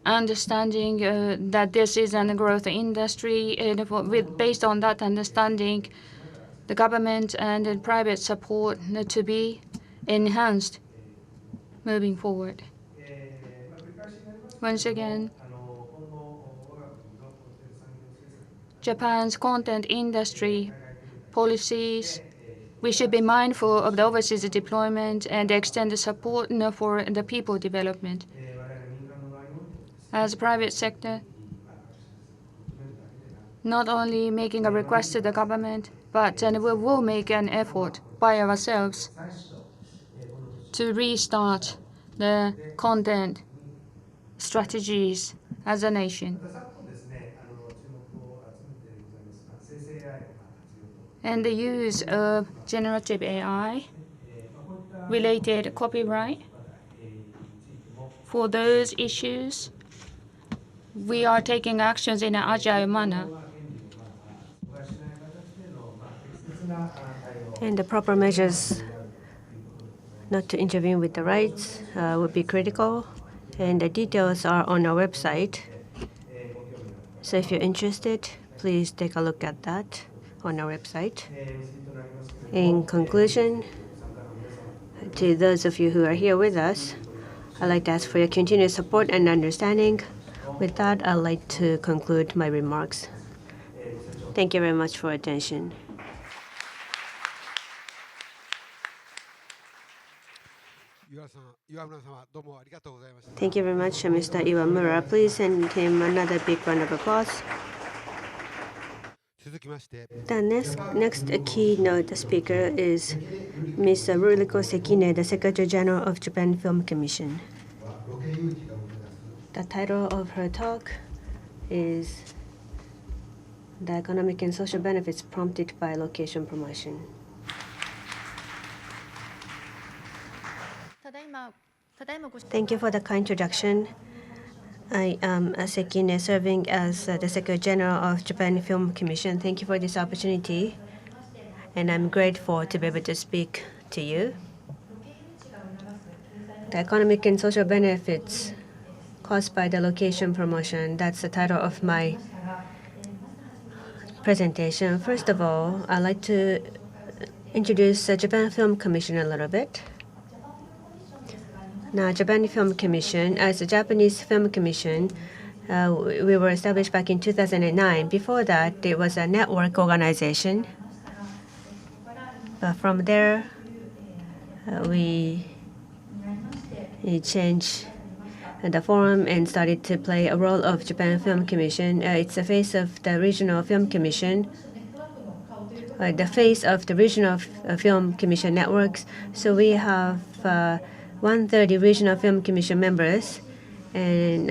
Understanding that this is a growth industry, and based on that understanding, the government and the private support to be enhanced moving forward. Once again, Japan's content industry policies, we should be mindful of the overseas deployment and extend the support for the people development. As a private sector, not only making a request to the government, but we will make an effort by ourselves to restart the content strategies as a nation. And the use of generative AI, related copyright, for those issues, we are taking actions in an agile manner. And the proper measures not to intervene with the rights would be critical. And the details are on our website. So if you're interested, please take a look at that on our website. In conclusion, to those of you who are here with us, I'd like to ask for your continued support and understanding. With that, I'd like to conclude my remarks. Thank you very much for attention. Thank you very much, Mr. Iwamura. Please send him another big round of applause. The next keynote speaker is Ms. Ruriko Sekine, the Secretary General of Japan Film Commission. The title of her talk is The Economic and Social Benefits Prompted by Location Promotion. Thank you for the kind introduction. I am Sekine, serving as the Secretary General of Japan Film Commission. Thank you for this opportunity, and I'm grateful to be able to speak to you. The economic and social benefits caused by the location promotion, that's the title of my presentation. First of all, I'd like to introduce the Japan Film Commission a little bit. Now, Japan Film Commission, as a Japanese Film Commission, we were established back in 2009. Before that, it was a network organization. From there, we changed the forum and started to play a role of Japan Film Commission. It's the face of the regional film commission, the face of the regional film commission networks. So we have 130 regional film commission members, and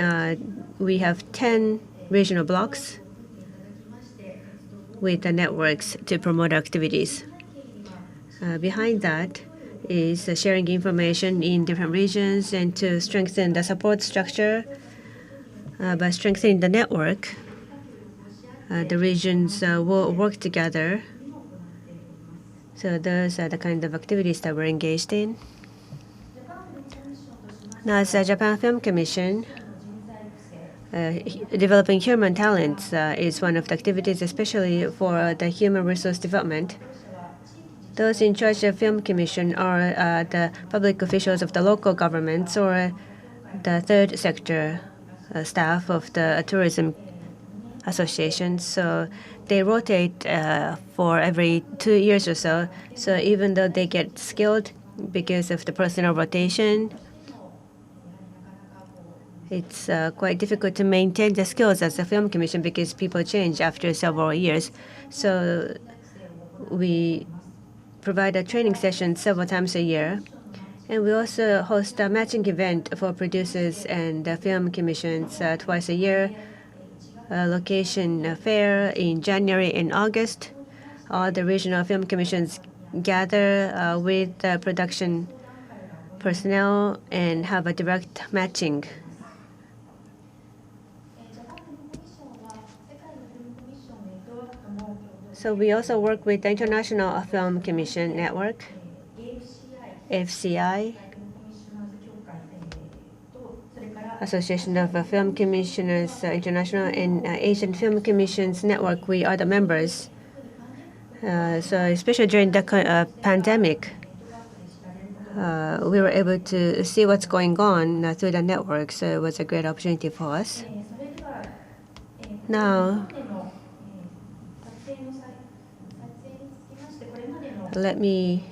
we have 10 regional blocks with the networks to promote activities. Behind that is sharing information in different regions and to strengthen the support structure. By strengthening the network, the regions will work together. So those are the kind of activities that we're engaged in. Now, as the Japan Film Commission, developing human talents is one of the activities, especially for the human resource development. Those in charge of Film Commission are the public officials of the local governments or the third sector staff of the tourism associations. So they rotate for every 2 years or so. So even though they get skilled because of the personal rotation, it's quite difficult to maintain the skills as a film commission because people change after several years. So we provide a training session several times a year. And we also host a matching event for producers and film commissions twice a year. Location fair in January and August. All the regional film commissions gather with the production personnel and have a direct matching. So we also work with the International Film Commission Network, FCI, Association of Film Commissioners International, and Asian Film Commissions Network. We are the members. So especially during the pandemic, we were able to see what's going on through the network. So it was a great opportunity for us. Now, let me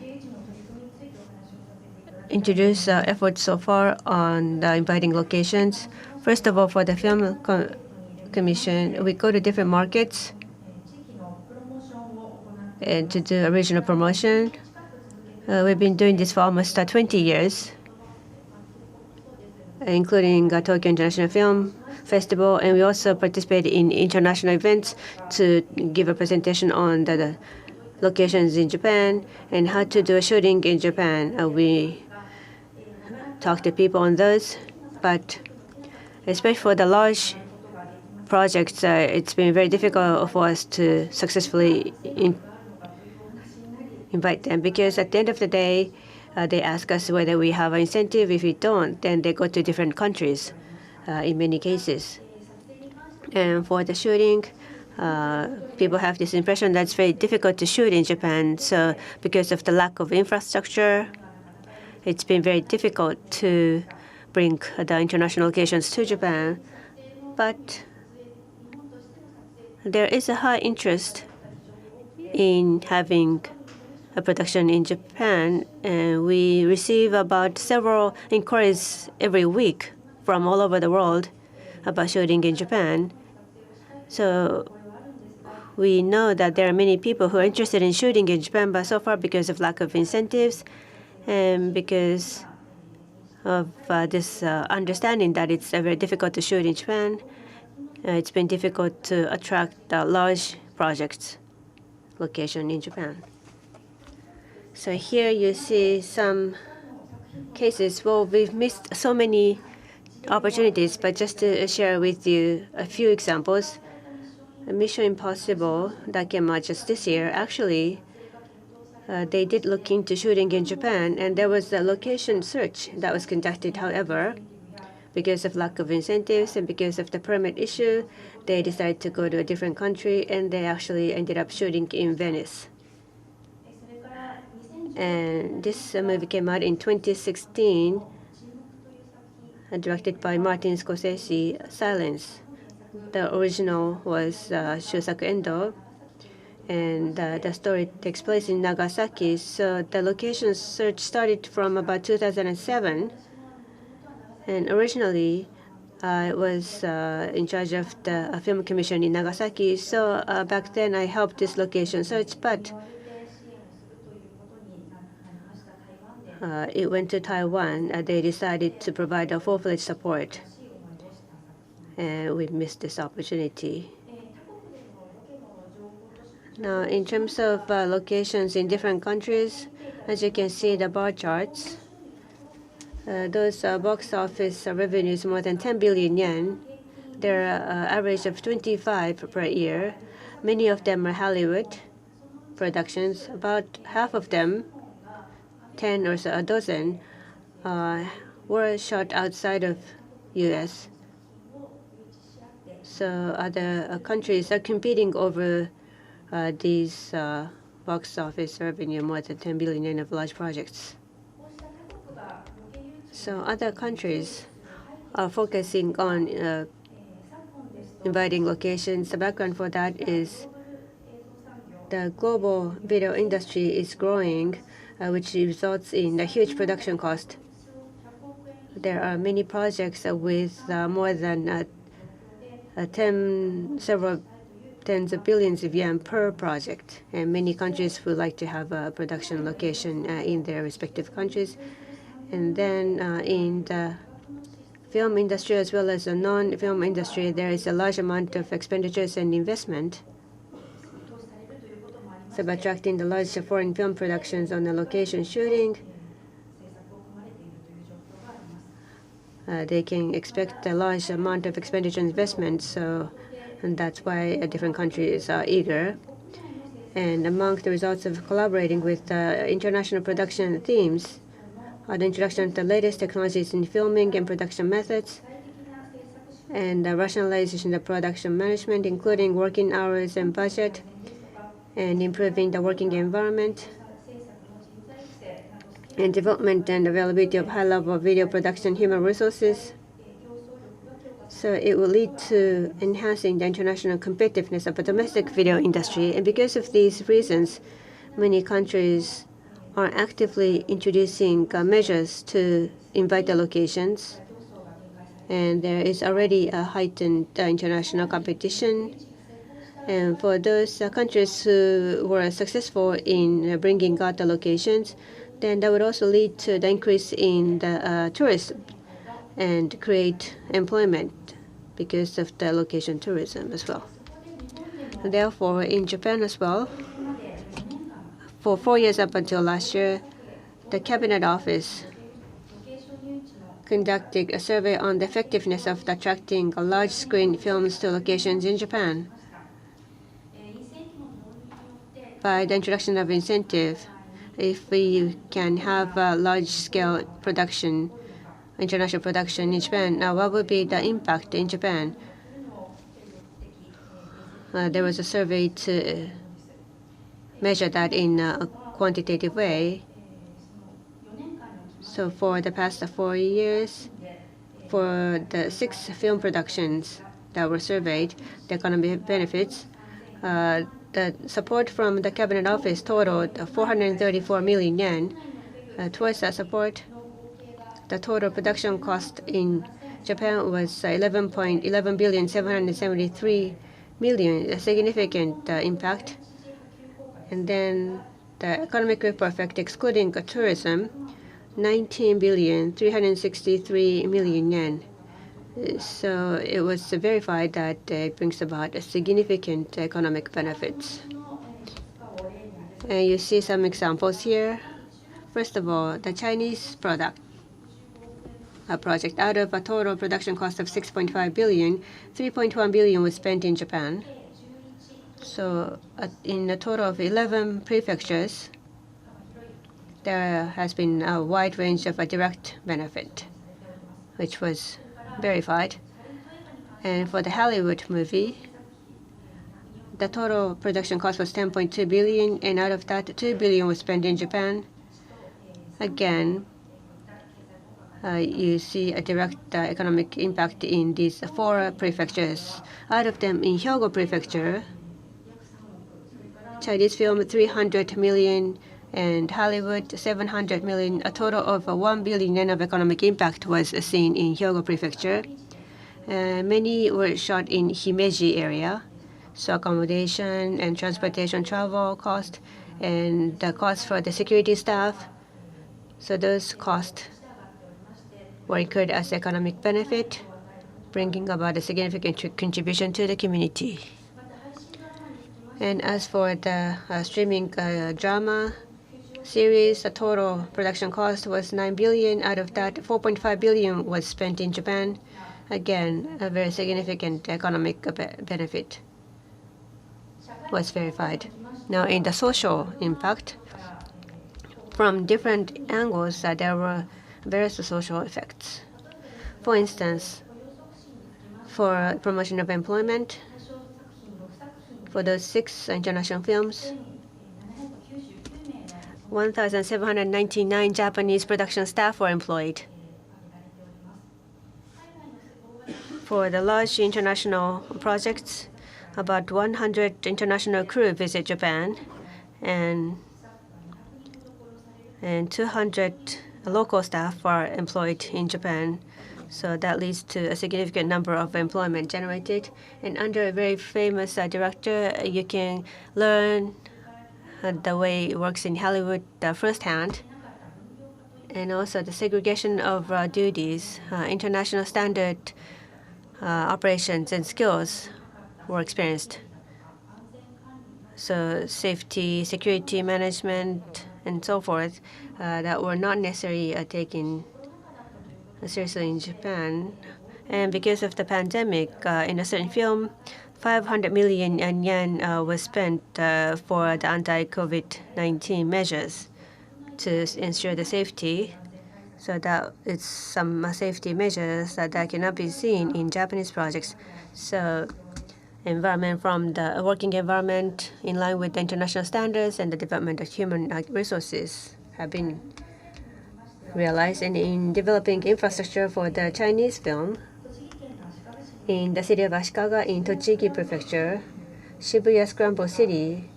introduce efforts so far on the inviting locations. First of all, for the Film Commission, we go to different markets and to do a regional promotion. We've been doing this for almost 20 years, including Tokyo International Film Festival, and we also participate in international events to give a presentation on the locations in Japan and how to do a shooting in Japan. We talk to people on those, but especially for the large projects, it's been very difficult for us to successfully invite them because at the end of the day, they ask us whether we have an incentive. If we don't, then they go to different countries in many cases. And for the shooting, people have this impression that it's very difficult to shoot in Japan. So because of the lack of infrastructure, it's been very difficult to bring the international locations to Japan. But there is a high interest in having a production in Japan, and we receive about several inquiries every week from all over the world about shooting in Japan. So we know that there are many people who are interested in shooting in Japan, but so far because of lack of incentives and because of this understanding that it's very difficult to shoot in Japan, it's been difficult to attract large projects location in Japan. So here you see some cases, well, we've missed so many opportunities, but just to share with you a few examples. Mission Impossible that came out just this year, actually, they did look into shooting in Japan, and there was a location search that was conducted. However, because of lack of incentives and because of the permit issue, they decided to go to a different country, and they actually ended up shooting in Venice. And this movie came out in 2016, directed by Martin Scorsese, Silence. The original was Shusaku Endo, and the story takes place in Nagasaki. So the location search started from about 2007, and originally I was in charge of the film commission in Nagasaki. So back then I helped this location search, but it went to Taiwan. They decided to provide a full-fledged support, and we missed this opportunity. Now, in terms of locations in different countries, as you can see the bar charts, those box office revenues more than 10 billion yen. They're average of 25 per year. Many of them are Hollywood productions. About half of them, 10 or so, a dozen, were shot outside of U.S. So other countries are competing over these box office revenue, more than 10 billion yen of large projects. So other countries are focusing on inviting locations. The background for that is the global video industry is growing, which results in a huge production cost. There are many projects with more than several tens of billions of yen per project, and many countries would like to have a production location in their respective countries. And then in the film industry as well as the non-film industry, there is a large amount of expenditures and investment. So by attracting the large foreign film productions on the location shooting, they can expect a large amount of expenditure and investment. And that's why different countries are eager. And among the results of collaborating with international production themes are the introduction of the latest technologies in filming and production methods, and the rationalization of production management, including working hours and budget, and improving the working environment, and development and availability of high-level video production human resources. So it will lead to enhancing the international competitiveness of the domestic video industry. And because of these reasons, many countries are actively introducing measures to invite the locations. And there is already a heightened international competition. And for those countries who were successful in bringing out the locations, then that would also lead to the increase in the tourism and create employment because of the location tourism as well. Therefore, in Japan as well, for 4 years up until last year, the Cabinet Office conducted a survey on the effectiveness of attracting large-screen films to locations in Japan. By the introduction of incentive, if we can have a large-scale production, international production in Japan, now what would be the impact in Japan? There was a survey to measure that in a quantitative way. So for the past 4 years, for the 6 film productions that were surveyed, the economic benefits, the support from the Cabinet Office totaled 434 million yen. Towards that support, the total production cost in Japan was 11,773 million, a significant impact. And then the economic ripple effect, excluding tourism, 19,363 million yen. So it was verified that it brings about a significant economic benefits. And you see some examples here. First of all, the Chinese product project. Out of a total production cost of 6.5 billion, 3.1 billion was spent in Japan. So in a total of 11 prefectures, there has been a wide range of a direct benefit, which was verified. And for the Hollywood movie, the total production cost was 10.2 billion, and out of that, 2 billion was spent in Japan. Again, you see a direct economic impact in these 4 prefectures. Out of them, in Hyogo Prefecture, Chinese film 300 million and Hollywood 700 million. A total of 1 billion yen of economic impact was seen in Hyogo Prefecture. Many were shot in Himeji area, so accommodation and transportation travel cost and the cost for the security staff. So those costs were incurred as economic benefit, bringing about a significant contribution to the community. And as for the streaming drama series, the total production cost was 9 billion. Out of that, 4.5 billion was spent in Japan. Again, a very significant economic benefit was verified. Now, in the social impact, from different angles, there were various social effects. For instance, for promotion of employment, for those 6 international films, 1,799 Japanese production staff were employed. For the large international projects, about 100 international crew visit Japan, and 200 local staff are employed in Japan. So that leads to a significant number of employment generated. And under a very famous director, you can learn the way it works in Hollywood firsthand. And also the segregation of duties, international standard operations and skills were experienced. So safety, security management, and so forth that were not necessarily taken seriously in Japan. And because of the pandemic, in a certain film, 500 million yen was spent for the anti-COVID-19 measures to ensure the safety. So that it's some safety measures that cannot be seen in Japanese projects. So environment from the working environment in line with the international standards and the development of human resources have been realized. And in developing infrastructure for the Chinese film, in the city of Ashikaga in Tochigi Prefecture, Shibuya Scramble City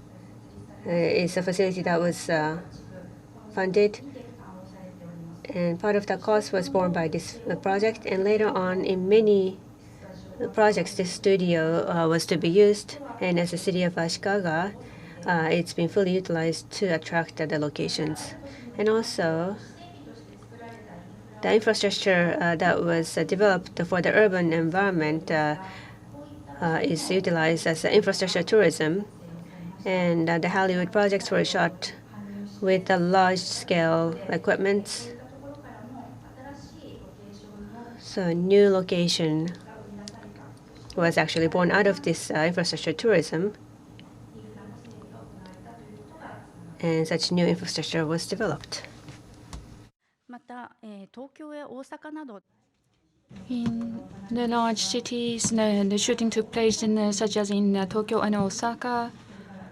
is a facility that was funded, and part of the cost was borne by this project. And later on, in many projects, this studio was to be used, and as the city of Ashikaga, it's been fully utilized to attract the locations. And also, the infrastructure that was developed for the urban environment is utilized as infrastructure tourism. And the Hollywood projects were shot with the large-scale equipment. So a new location was actually born out of this infrastructure tourism. And such new infrastructure was developed. In the large cities, the shooting took place in such as in Tokyo and Osaka.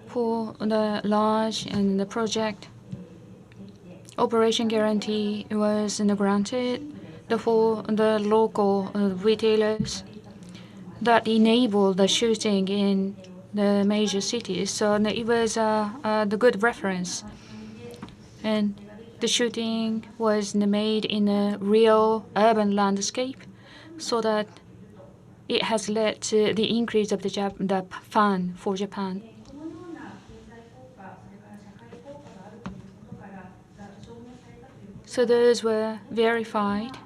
For the large and the project, operation guarantee was granted for the local retailers that enable the shooting in the major cities. So it was the good reference. And the shooting was made in a real urban landscape, so that it has led to the increase of the fan for Japan. So those were verified.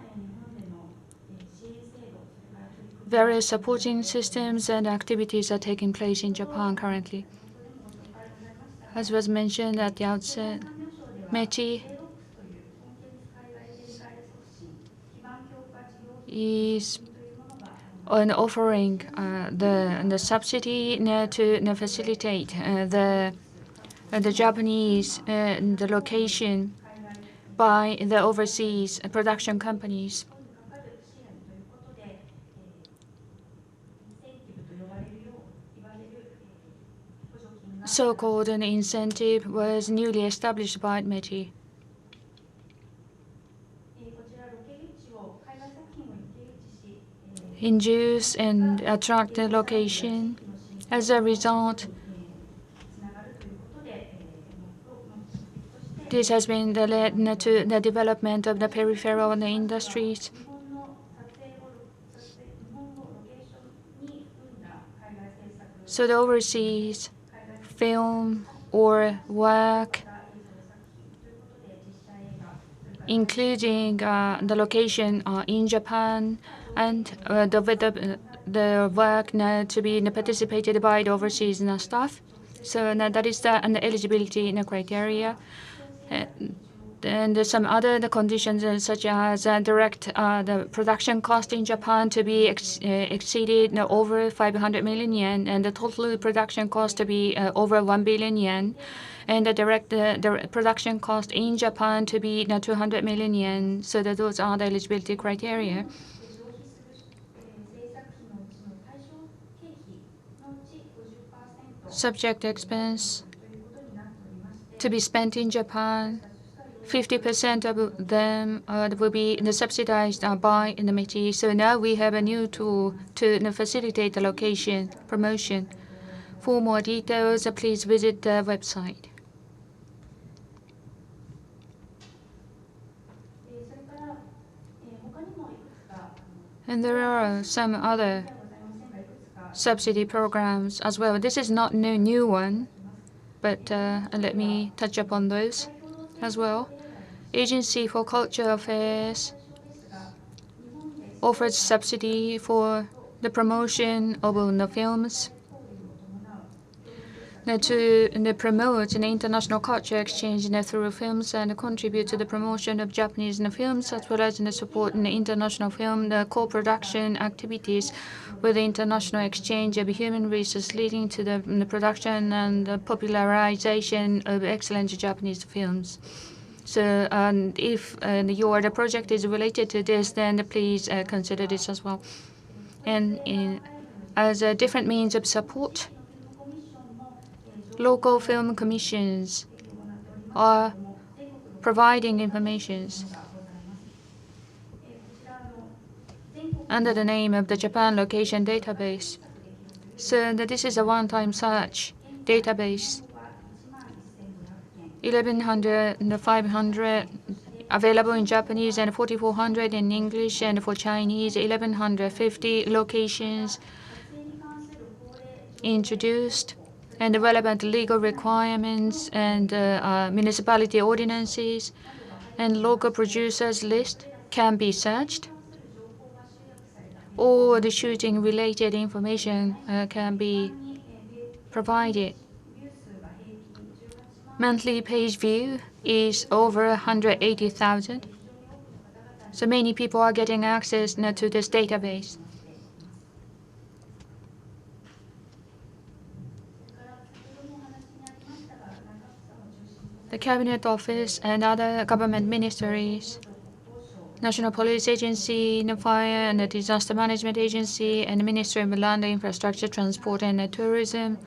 Various supporting systems and activities are taking place in Japan currently. As was mentioned at the outset, METI is on offering the subsidy to facilitate the Japanese the location by the overseas production companies. So-called an incentive was newly established by METI. Induce and attract the location. As a result, this has been led to the development of the peripheral industries. So the overseas film or work, including the location in Japan, and the work to be participated by the overseas staff. So that is the eligibility criteria. And some other conditions such as direct the production cost in Japan to be exceeded over 500 million yen, and the total production cost to be over 1 billion yen, and the direct production cost in Japan to be 200 million yen. So that those are the eligibility criteria. Subject expense to be spent in Japan, 50% of them will be subsidized by the METI. So now we have a new tool to facilitate the location promotion. For more details, please visit the website. And there are some other subsidy programs as well. This is not a new one, but let me touch upon those as well. Agency for Cultural Affairs offers subsidy for the promotion of the films to promote an international culture exchange through films and contribute to the promotion of Japanese films, as well as support international film co-production activities with the international exchange of human resources, leading to the production and the popularization of excellent Japanese films. So if the project is related to this, then please consider this as well. And as a different means of support, local film commissions are providing information under the name of the Japan Location Database. So this is a one-time search database. 1,100 and 500 available in Japanese and 4,400 in English, and for Chinese 1,150 locations introduced, and the relevant legal requirements and municipality ordinances and local producers list can be searched, or the shooting related information can be provided. Monthly page view is over 180,000. So many people are getting access to this database. The Cabinet Office and other government ministries, National Police Agency, the Fire and the Disaster Management Agency, and the Ministry of Land, Infrastructure, Transport and Tourism,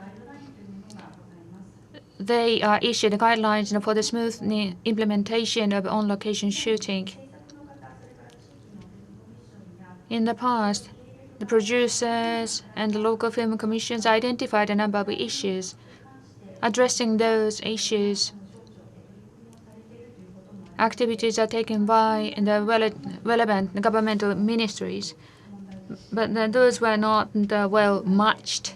they issued guidelines for the smooth implementation of on-location shooting. In the past, the producers and the local film commissions identified a number of issues. Addressing those issues, activities are taken by the relevant governmental ministries, but those were not well matched.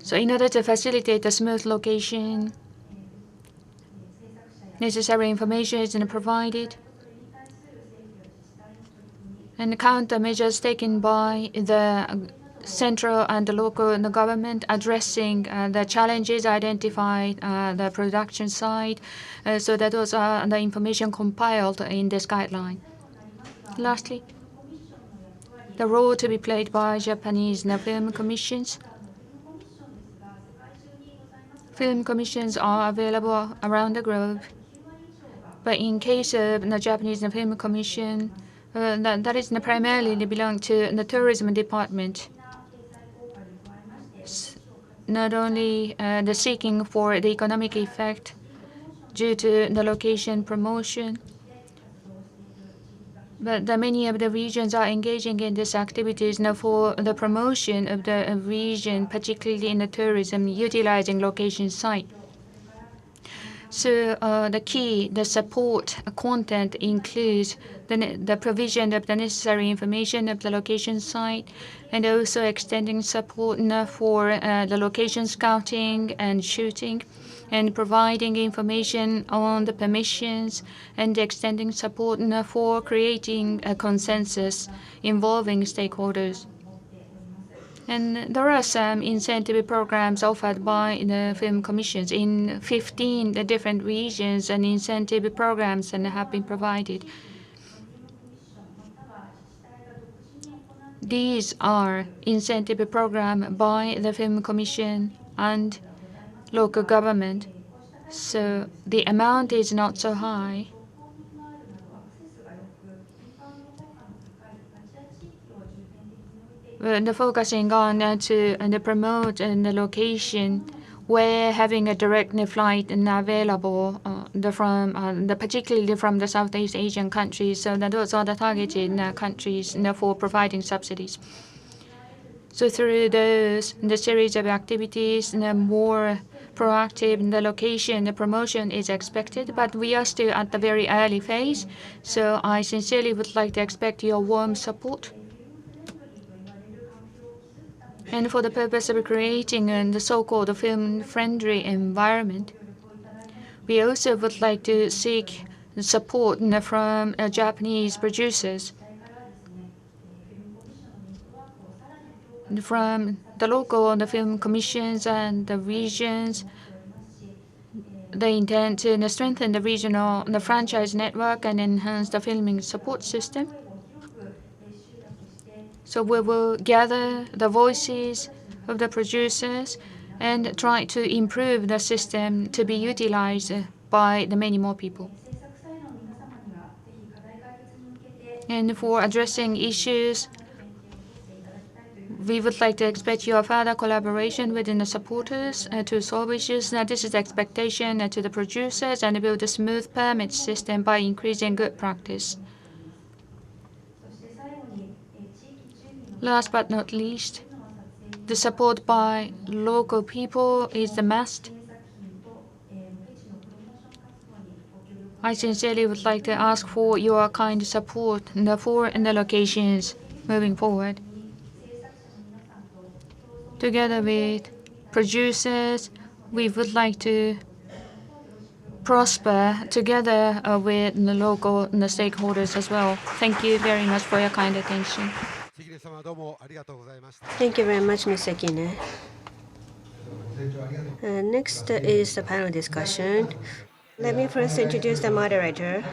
So in order to facilitate the smooth location, necessary information is provided, and countermeasures taken by the central and the local government addressing the challenges identified the production side, so that those are the information compiled in this guideline. Lastly, the role to be played by Japanese film commissions. Film commissions are available around the globe, but in case of the Japanese film commission, that is primarily belong to the tourism department. Not only the seeking for the economic effect due to the location promotion, but many of the regions are engaging in these activities now for the promotion of the region, particularly in the tourism, utilizing location site. So the support content includes the provision of the necessary information of the location site, and also extending support for the location scouting and shooting, and providing information on the permissions, and extending support for creating a consensus involving stakeholders. And there are some incentive programs offered by the film commissions in 15 different regions, and incentive programs have been provided. These are incentive programs by the film commission and local government, so the amount is not so high. The focusing on to promote the location where having a direct flight available particularly from the Southeast Asian countries, so that those are the targeted countries for providing subsidies. So through those, the series of activities, more proactive, the location, the promotion is expected, but we are still at the very early phase. So I sincerely would like to expect your warm support. And for the purpose of creating the so-called film-friendly environment, we also would like to seek support from Japanese producers. From the local film commissions and the regions, they intend to strengthen the regional franchise network and enhance the filming support system. So we will gather the voices of the producers and try to improve the system to be utilized by the many more people. And for addressing issues, we would like to expect your further collaboration within the supporters to solve issues. This is the expectation to the producers, and build a smooth permit system by increasing good practice. Last but not least, the support by local people is the must. I sincerely would like to ask for your kind support for the locations moving forward. Together with producers, we would like to prosper together with the local stakeholders as well. Thank you very much for your kind attention. Thank you very much, Ms. Sekine. Next is the panel discussion. Let me first introduce the moderator,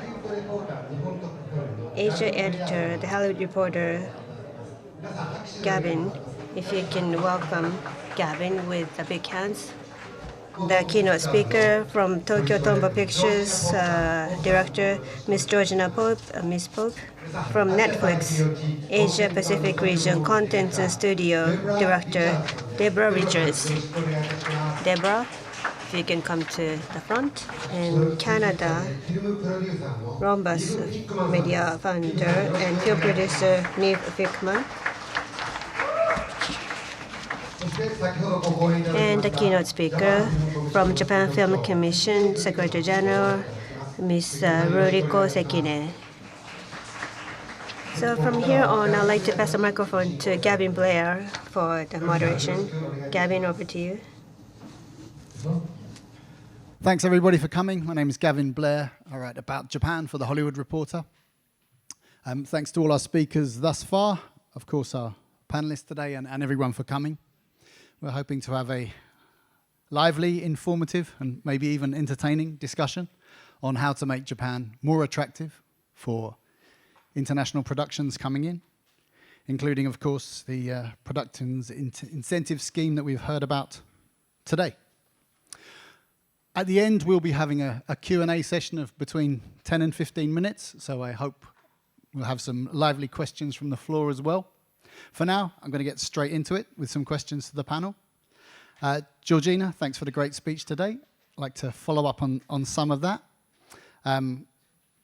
Asia editor, the Hollywood reporter, Gavin. If you can welcome Gavin with the big hands. The keynote speaker from Tokyo Tombo Pictures, director Ms. Georgina Pope, Ms. Pope. From Netflix, Asia Pacific Region Contents and Studio, director Deborah Richards. Deborah, if you can come to the front. And Canada, Rhombus Media founder and film producer Neve Fickman. And the keynote speaker from Japan Film Commission, Secretary General, Ms. Ruriko Sekine. So from here on, I'd like to pass the microphone to Gavin Blair for the moderation. Gavin, over to you. Thanks everybody for coming. My name is Gavin Blair. I write about Japan for The Hollywood Reporter. Thanks to all our speakers thus far, of course our panelists today, and everyone for coming. We're hoping to have a lively, informative, and maybe even entertaining discussion on how to make Japan more attractive for international productions coming in, including, of course, the Productions Incentive Scheme that we've heard about today. At the end, we'll be having a Q&A session of between 10 and 15 minutes, so I hope we'll have some lively questions from the floor as well. For now, I'm going to get straight into it with some questions to the panel. Georgina, thanks for the great speech today. I'd like to follow up on some of that.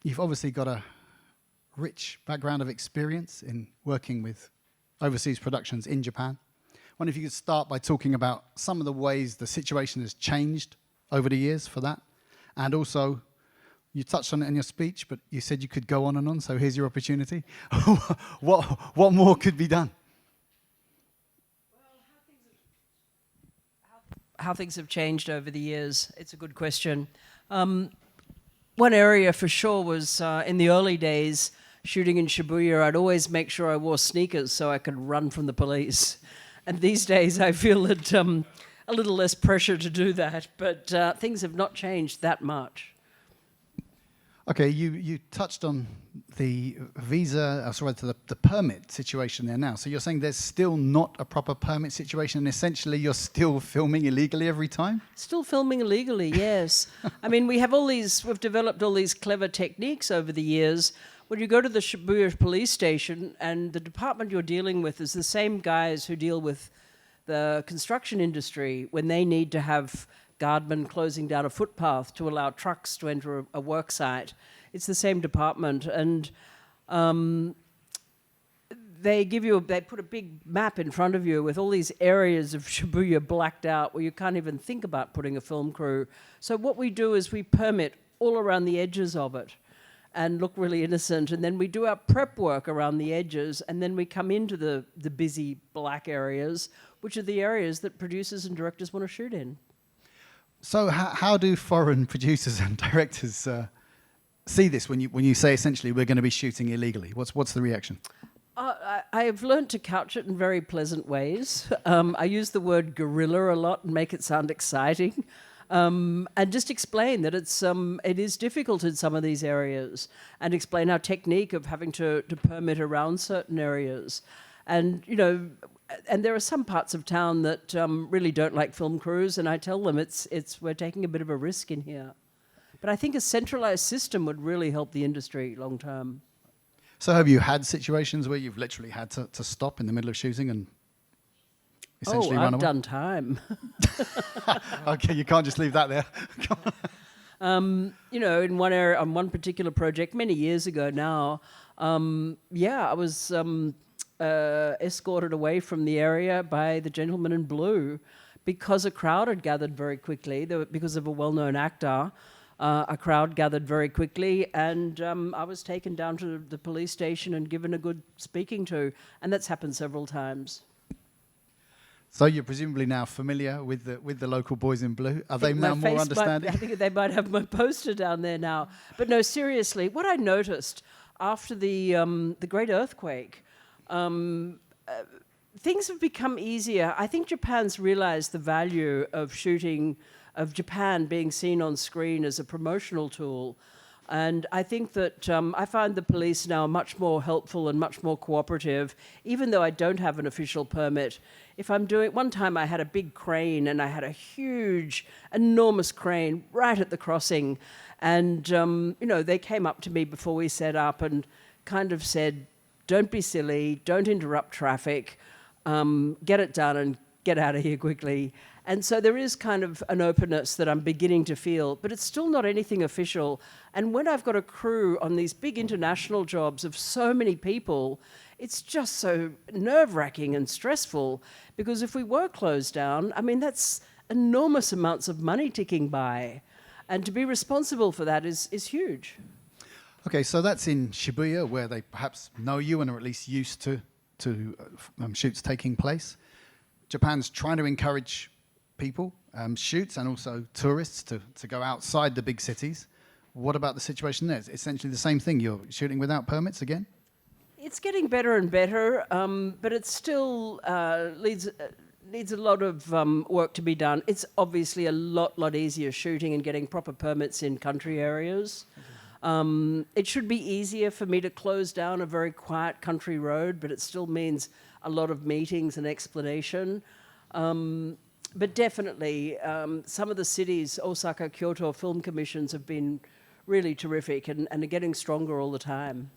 You've obviously got a rich background of experience in working with overseas productions in Japan. I wonder if you could start by talking about some of the ways the situation has changed over the years for that. And also, you touched on it in your speech, but you said you could go on and on, so here's your opportunity. What more could be done? How things have changed over the years, it's a good question. One area for sure was in the early days, shooting in Shibuya, I'd always make sure I wore sneakers so I could run from the police. And these days I feel that a little less pressure to do that, but things have not changed that much. Okay, you touched on the visa, the permit situation there now. So you're saying there's still not a proper permit situation, and essentially you're still filming illegally every time? Still filming illegally, yes. I mean, we've developed all these clever techniques over the years. When you go to the Shibuya police station and the department you're dealing with is the same guys who deal with the construction industry when they need to have guardmen closing down a footpath to allow trucks to enter a work site. It's the same department, and they put a big map in front of you with all these areas of Shibuya blacked out where you can't even think about putting a film crew. So what we do is we permit all around the edges of it and look really innocent, and then we do our prep work around the edges, and then we come into the busy black areas, which are the areas that producers and directors want to shoot in. So how do foreign producers and directors see this when you say essentially we're going to be shooting illegally? What's the reaction? I have learned to couch it in very pleasant ways. I use the word guerrilla a lot and make it sound exciting. And just explain that it is difficult in some of these areas, and explain our technique of having to permit around certain areas. And, and there are some parts of town that really don't like film crews, and I tell them we're taking a bit of a risk in here. But I think a centralized system would really help the industry long term. So have you had situations where you've literally had to stop in the middle of shooting and essentially run away? I've done time. Okay, you can't just leave that there. In one area, on one particular project many years ago now, I was escorted away from the area by the gentleman in blue because a crowd had gathered very quickly. Because of a well-known actor, a crowd gathered very quickly, and I was taken down to the police station and given a good speaking to, and that's happened several times. So you're presumably now familiar with the local boys in blue. Are they now more understanding? I think they might have my poster down there now. But no, seriously, what I noticed after the great earthquake, things have become easier. I think Japan's realized the value of shooting, of Japan being seen on screen as a promotional tool. And I think that I find the police now much more helpful and much more cooperative, even though I don't have an official permit. If I'm doing, one time I had a big crane, and I had a huge, enormous crane right at the crossing. And, they came up to me before we set up and kind of said, don't be silly, don't interrupt traffic, get it done and get out of here quickly. And so there is kind of an openness that I'm beginning to feel, but it's still not anything official. And when I've got a crew on these big international jobs of so many people, it's just so nerve-wracking and stressful, because if we were closed down, I mean, that's enormous amounts of money ticking by. And to be responsible for that is huge. Okay, so that's in Shibuya, where they perhaps know you and are at least used to shoots taking place. Japan's trying to encourage people, shoots, and also tourists to go outside the big cities. What about the situation there? It's essentially the same thing. You're shooting without permits again? It's getting better and better, but it still needs a lot of work to be done. It's obviously a lot easier shooting and getting proper permits in country areas. It should be easier for me to close down a very quiet country road, but it still means a lot of meetings and explanation. But definitely, some of the cities, Osaka, Kyoto film commissions have been really terrific and are getting stronger all the time.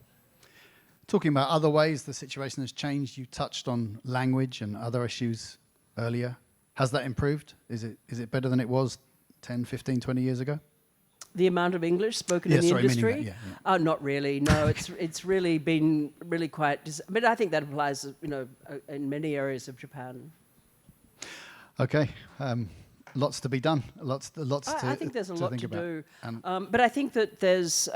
Talking about other ways the situation has changed, you touched on language and other issues earlier. Has that improved? Is it better than it was 10, 15, 20 years ago? The amount of English spoken in the meaning industry? that, yeah. Not really. No, it's really been really quite. But I think that applies, in many areas of Japan. Okay, lots to be done. Lots to I think there's a lot to do. And but I think that there's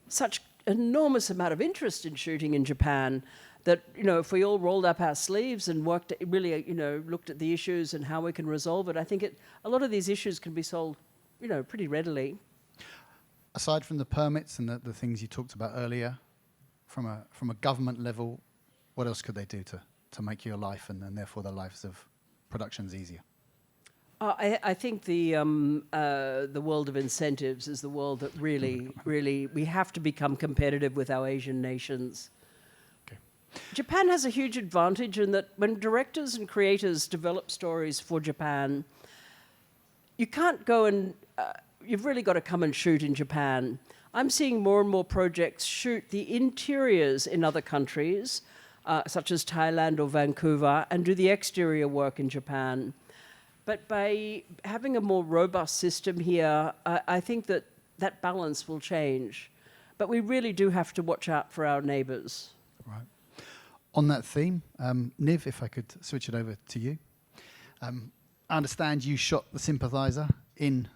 such enormous amount of interest in shooting in Japan that, if we all rolled up our sleeves and worked, really, looked at the issues and how we can resolve it, I think a lot of these issues can be solved, pretty readily. aside from the permits and the things you talked about earlier, from a government level, what else could they do to make your life and therefore the lives of productions easier? I think the world of incentives is the world that really, we have to become competitive with our Asian nations. Okay. Japan has a huge advantage in that when directors and creators develop stories for Japan, you can't go and, you've really got to come and shoot in Japan. I'm seeing more and more projects shoot the interiors in other countries, such as Thailand or Vancouver, and do the exterior work in Japan. But by having a more robust system here, I think that balance will change. But we really do have to watch out for our neighbours. Right. On that theme, Niv, if I could switch it over to you. I understand you shot The Sympathizer in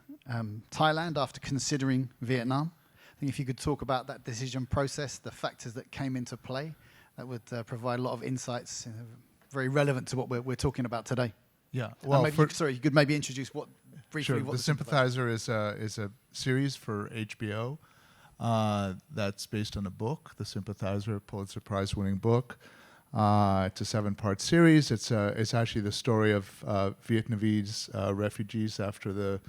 Thailand after considering Vietnam. I think if you could talk about that decision process, the factors that came into play, that would provide a lot of insights, very relevant to what we're talking about today. Yeah. Well, you could maybe introduce briefly sure. what The Sympathizer is a series for HBO that's based on a book, The Sympathizer, Pulitzer Prize-winning book. It's a 7-part series. It's actually the story of Vietnamese refugees after the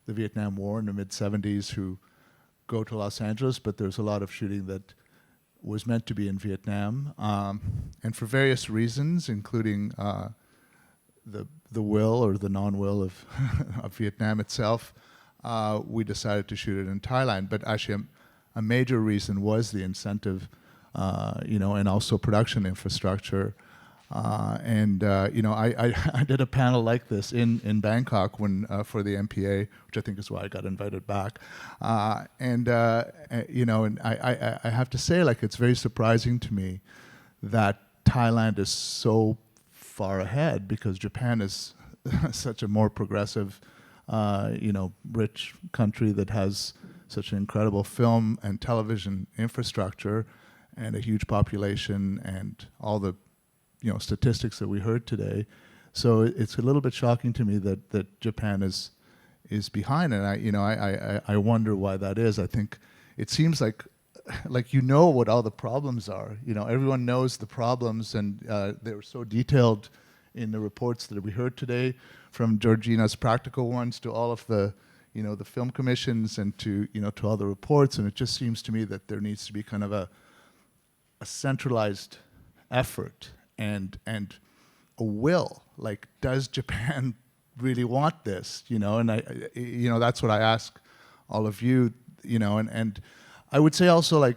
Vietnam War in the mid-'70s who go to Los Angeles, but there's a lot of shooting that was meant to be in Vietnam, and for various reasons, including the will or the non-will of of Vietnam itself, we decided to shoot it in Thailand. But actually, a major reason was the incentive, and also production infrastructure. I did a panel like this in Bangkok for the MPA, which I think is why I got invited back. I have to say, it's very surprising to me that Thailand is so far ahead, because Japan is such a more progressive, rich country that has such an incredible film and television infrastructure and a huge population and all the statistics that we heard today. So it's a little bit shocking to me that Japan is behind, and I wonder why that is. I think it seems like what all the problems are. Everyone knows the problems, and they were so detailed in the reports that we heard today, from Georgina's practical ones to all of the the film commissions and to all the reports. And it just seems to me that there needs to be kind of a centralized effort and a will. Does Japan really want this? And that's what I ask all of you. And I would say also,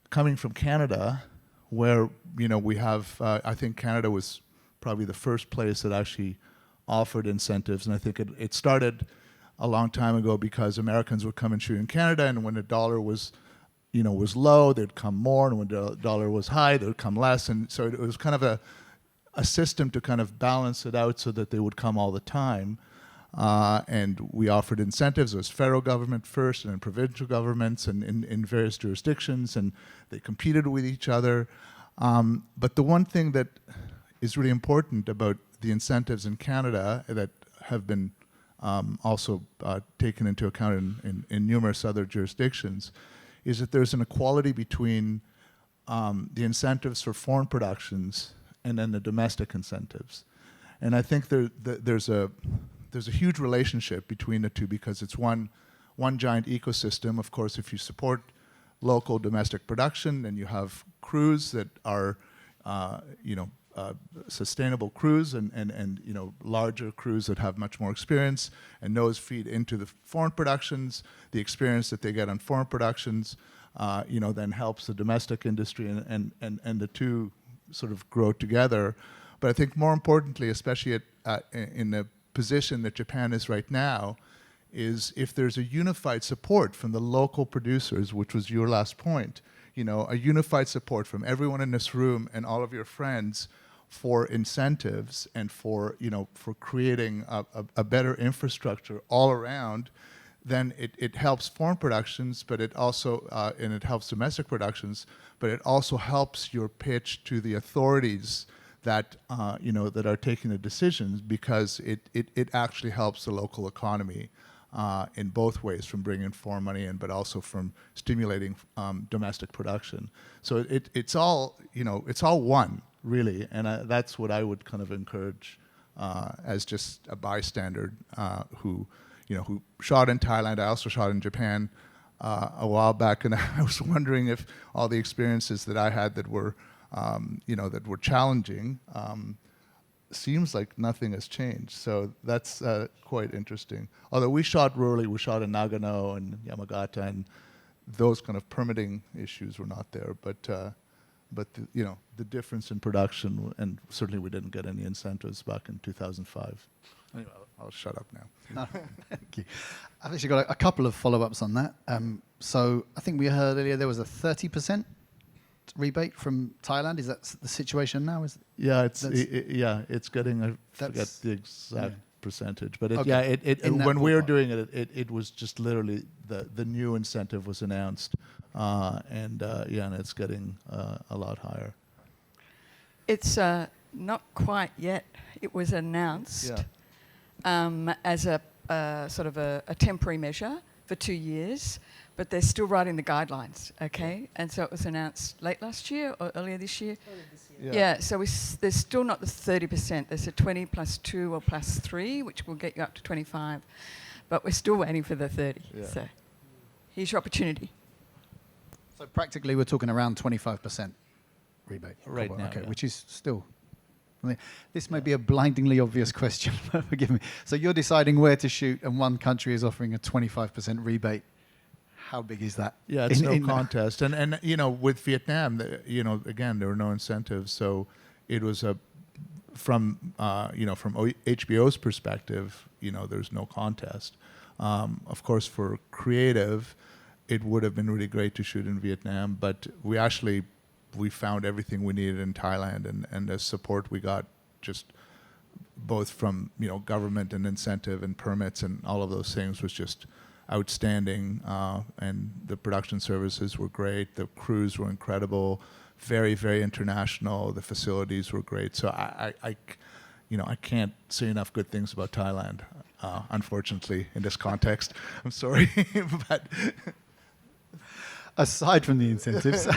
coming from Canada, where we have, I think Canada was probably the first place that actually offered incentives, and I think it started a long time ago because Americans would come and shoot in Canada, and when the dollar was low, they'd come more, and when the dollar was high, they'd come less. And so it was kind of a system to kind of balance it out so that they would come all the time. And we offered incentives. It was federal government first, and then provincial governments, and in various jurisdictions, and they competed with each other. But the one thing that is really important about the incentives in Canada that have been also taken into account in numerous other jurisdictions is that there's an equality between the incentives for foreign productions and then the domestic incentives. And I think there's a huge relationship between the two, because it's one one giant ecosystem. Of course, if you support local domestic production, then you have crews that are, sustainable crews and larger crews that have much more experience, and those feed into the foreign productions. The experience that they get on foreign productions, then helps the domestic industry, and the two sort of grow together. But I think more importantly, especially in the position that Japan is right now, is if there's a unified support from the local producers, which was your last point, a unified support from everyone in this room and all of your friends for incentives and for creating a better infrastructure all around, then it helps foreign productions, but it also and it helps domestic productions, but it also helps your pitch to the authorities that that are taking the decisions, because it actually helps the local economy in both ways, from bringing foreign money in, but also from stimulating domestic production. So it's all one, really, and that's what I would kind of encourage as just a bystander who shot in Thailand. I also shot in Japan a while back, and I was wondering if all the experiences that I had that were that were challenging, seems like nothing has changed. So that's quite interesting. Although we shot rurally, we shot in Nagano and Yamagata, and those kind of permitting issues were not there. But the difference in production, and certainly we didn't get any incentives back in 2005. Anyway, I'll shut up now. Thank you. I've actually got a couple of follow-ups on that. So I think we heard earlier there was a 30% rebate from Thailand. Is that the situation now? Yeah, it's getting, I forget the exact percentage, but when we were doing it was just literally the new incentive was announced, and it's getting a lot higher. It's not quite yet. It was announced as a sort of a temporary measure for 2 years, but they're still writing the guidelines, okay? And so it was announced late last year or earlier this year? Earlier this year. Yeah, so there's still not the 30%. There's a 20 plus 2 or plus 3, which will get you up to 25. But we're still waiting for the 30. Yeah. So here's your opportunity. So practically we're talking around 25% rebate. Right now, okay, which is still... I mean, this may be a blindingly obvious question, but forgive me. So you're deciding where to shoot, and one country is offering a 25% rebate. How big is that? Yeah, it's no contest. And with Vietnam, again, there were no incentives. So it was from HBO's perspective, there's no contest. Of course, for creative, it would have been really great to shoot in Vietnam, but we found everything we needed in Thailand, and the support we got, just both from government and incentive and permits and all of those things, was just outstanding. And the production services were great. The crews were incredible, very, very international. The facilities were great. So I can't say enough good things about Thailand, unfortunately, in this context. I'm sorry, but. Aside from the incentives,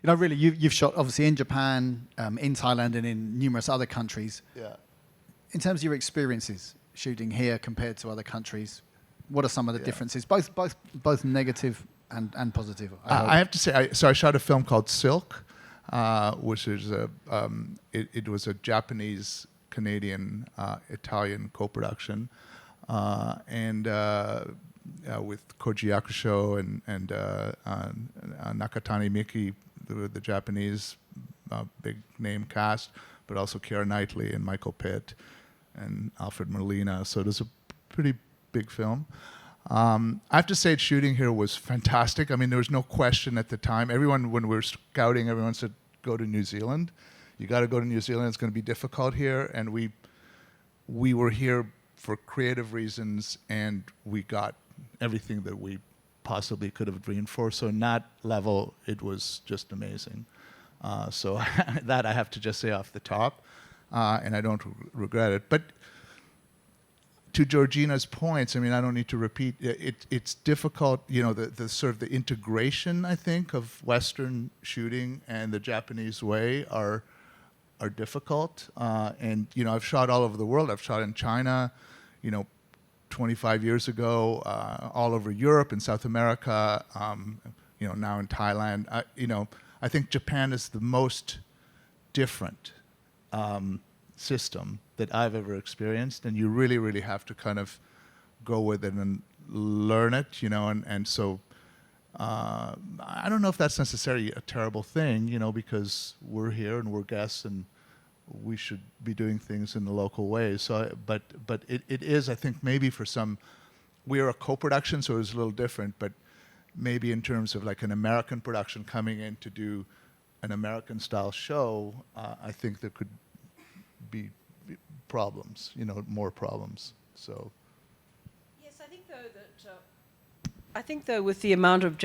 really, you've shot obviously in Japan, in Thailand, and in numerous other countries. Yeah. In terms of your experiences shooting here compared to other countries, what are some of the differences, both negative and positive? I have to say, I shot a film called Silk, which is it was a Japanese, Canadian, Italian co-production, and. With Koji Yakusho and Nakatani Miki, the Japanese big name cast, but also Keira Knightley and Michael Pitt and Alfred Molina. So it was a pretty big film. I have to say, shooting here was fantastic. I mean, there was no question at the time. Everyone, when we were scouting, everyone said, go to New Zealand. You got to go to New Zealand. It's going to be difficult here. And we were here for creative reasons, and we got everything that we possibly could have dreamed for. So in that level, it was just amazing. So that I have to just say off the top, and I don't regret it. But to Georgina's points, I mean, I don't need to repeat. It's difficult, the sort of the integration, I think, of Western shooting and the Japanese way are difficult. And I've shot all over the world. I've shot in China, 25 years ago, all over Europe and South America, now in Thailand. I think Japan is the most different system that I've ever experienced, and you really, really have to kind of go with it and learn it, and so I don't know if that's necessarily a terrible thing, because we're here and we're guests and we should be doing things in the local ways. So, but it is, I think, maybe for some, we are a co-production, so it's a little different, but maybe in terms of like an American production coming in to do an American-style show, I think there could be problems, more problems. So. Yes, I think though with the amount of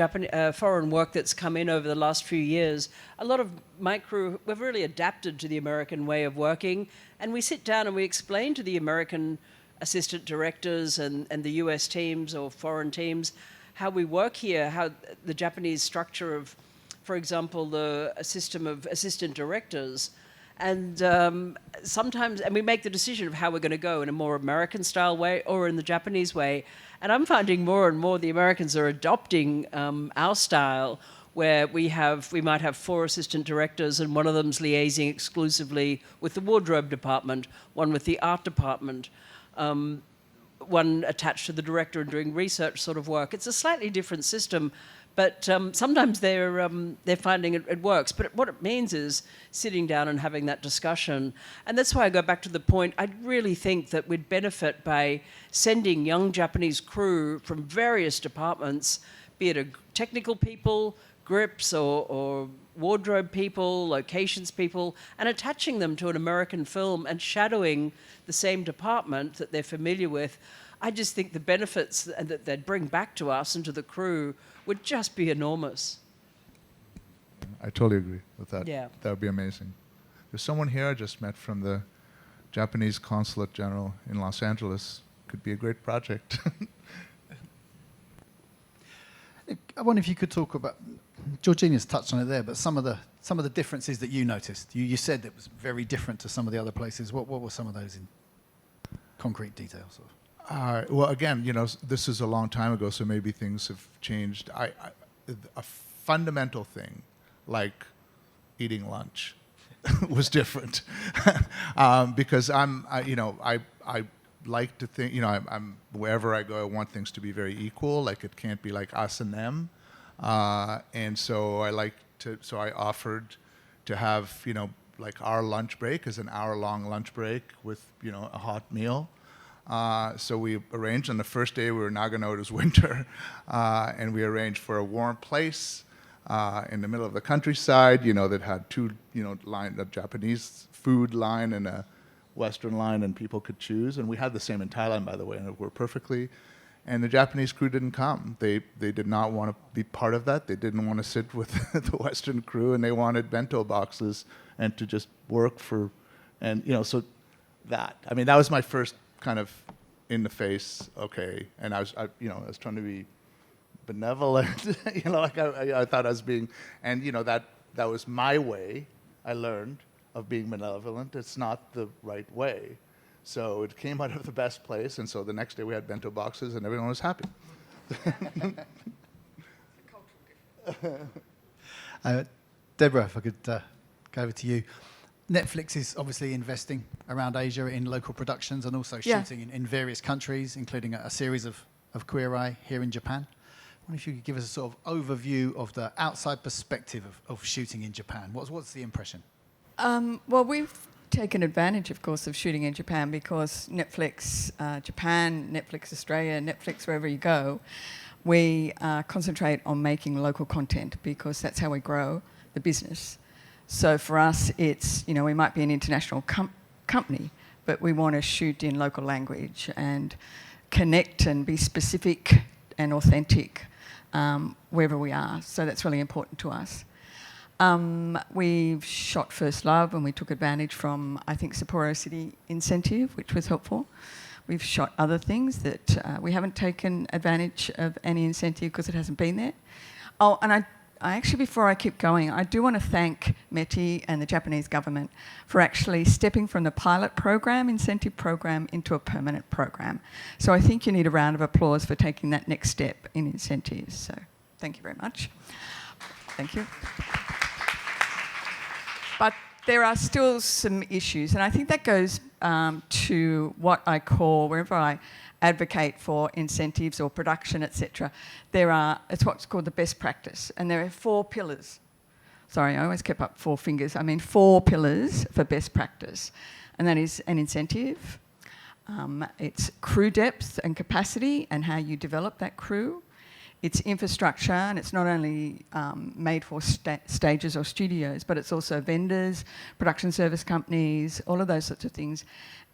foreign work that's come in over the last few years, a lot of my crew, we've really adapted to the American way of working, and we sit down and we explain to the American assistant directors and the US teams or foreign teams how we work here, how the Japanese structure of, for example, a system of assistant directors. And sometimes, and we make the decision of how we're going to go in a more American-style way or in the Japanese way. And I'm finding more and more the Americans are adopting our style, where we might have 4 assistant directors, and one of them's liaising exclusively with the wardrobe department, one with the art department, one attached to the director and doing research sort of work. It's a slightly different system. But sometimes they're finding it works. But what it means is sitting down and having that discussion. And that's why I go back to the point, I really think that we'd benefit by sending young Japanese crew from various departments, be it technical people, grips or wardrobe people, locations people, and attaching them to an American film and shadowing the same department that they're familiar with. I just think the benefits that they'd bring back to us and to the crew would just be enormous. I totally agree with that. Yeah. That would be amazing. There's someone here I just met from the Japanese Consulate General in Los Angeles. Could be a great project. I wonder if you could talk about, Georgina's touched on it there, but some of the differences that you noticed. You said it was very different to some of the other places. What were some of those in concrete details? Well, again, this is a long time ago, so maybe things have changed. A fundamental thing, like eating lunch, was different, because I like to think, I'm wherever I go, I want things to be very equal. Like it can't be like us and them, and so I offered to have, like our lunch break is an hour-long lunch break with, a hot meal. So we arranged on the first day we were in Nagano, it was winter, and we arranged for a warm place in the middle of the countryside, that had 2, a Japanese food line and a Western line, and people could choose. And we had the same in Thailand, by the way, and it worked perfectly. And the Japanese crew didn't come. They did not want to be part of that. They didn't want to sit with the Western crew, and they wanted bento boxes and to just work for, and so that. I mean, that was my first kind of in the face, okay, and I was trying to be benevolent, like I thought I was being, and that was my way. I learned of being benevolent. It's not the right way, so it came out of the best place, and so the next day we had bento boxes, and everyone was happy. Deborah, if I could go over to you. Netflix is obviously investing around Asia in local productions and also shooting in various countries, including a series of Queer Eye here in Japan. I wonder if you could give us a sort of overview of the outside perspective of shooting in Japan. What's the impression? Well, we've taken advantage, of course, of shooting in Japan because Netflix Japan, Netflix Australia, Netflix wherever you go, we concentrate on making local content because that's how we grow the business. So for us, it's, we might be an international company, but we want to shoot in local language and connect and be specific and authentic wherever we are. So that's really important to us. We've shot First Love and we took advantage from, I think, Sapporo City incentive, which was helpful. We've shot other things that we haven't taken advantage of any incentive because it hasn't been there. Oh, and before I keep going, I do want to thank METI and the Japanese government for actually stepping from the pilot program, incentive program, into a permanent program. So I think you need a round of applause for taking that next step in incentives. So thank you very much. Thank you. But there are still some issues, and I think that goes to what I call, wherever I advocate for incentives or production, etc., it's what's called the best practice, and there are 4 pillars. Sorry, I always kept up 4 fingers. I mean 4 pillars for best practice, and that is an incentive, it's crew depth and capacity and how you develop that crew, it's infrastructure, and it's not only made for stages or studios, but it's also vendors, production service companies, all of those sorts of things,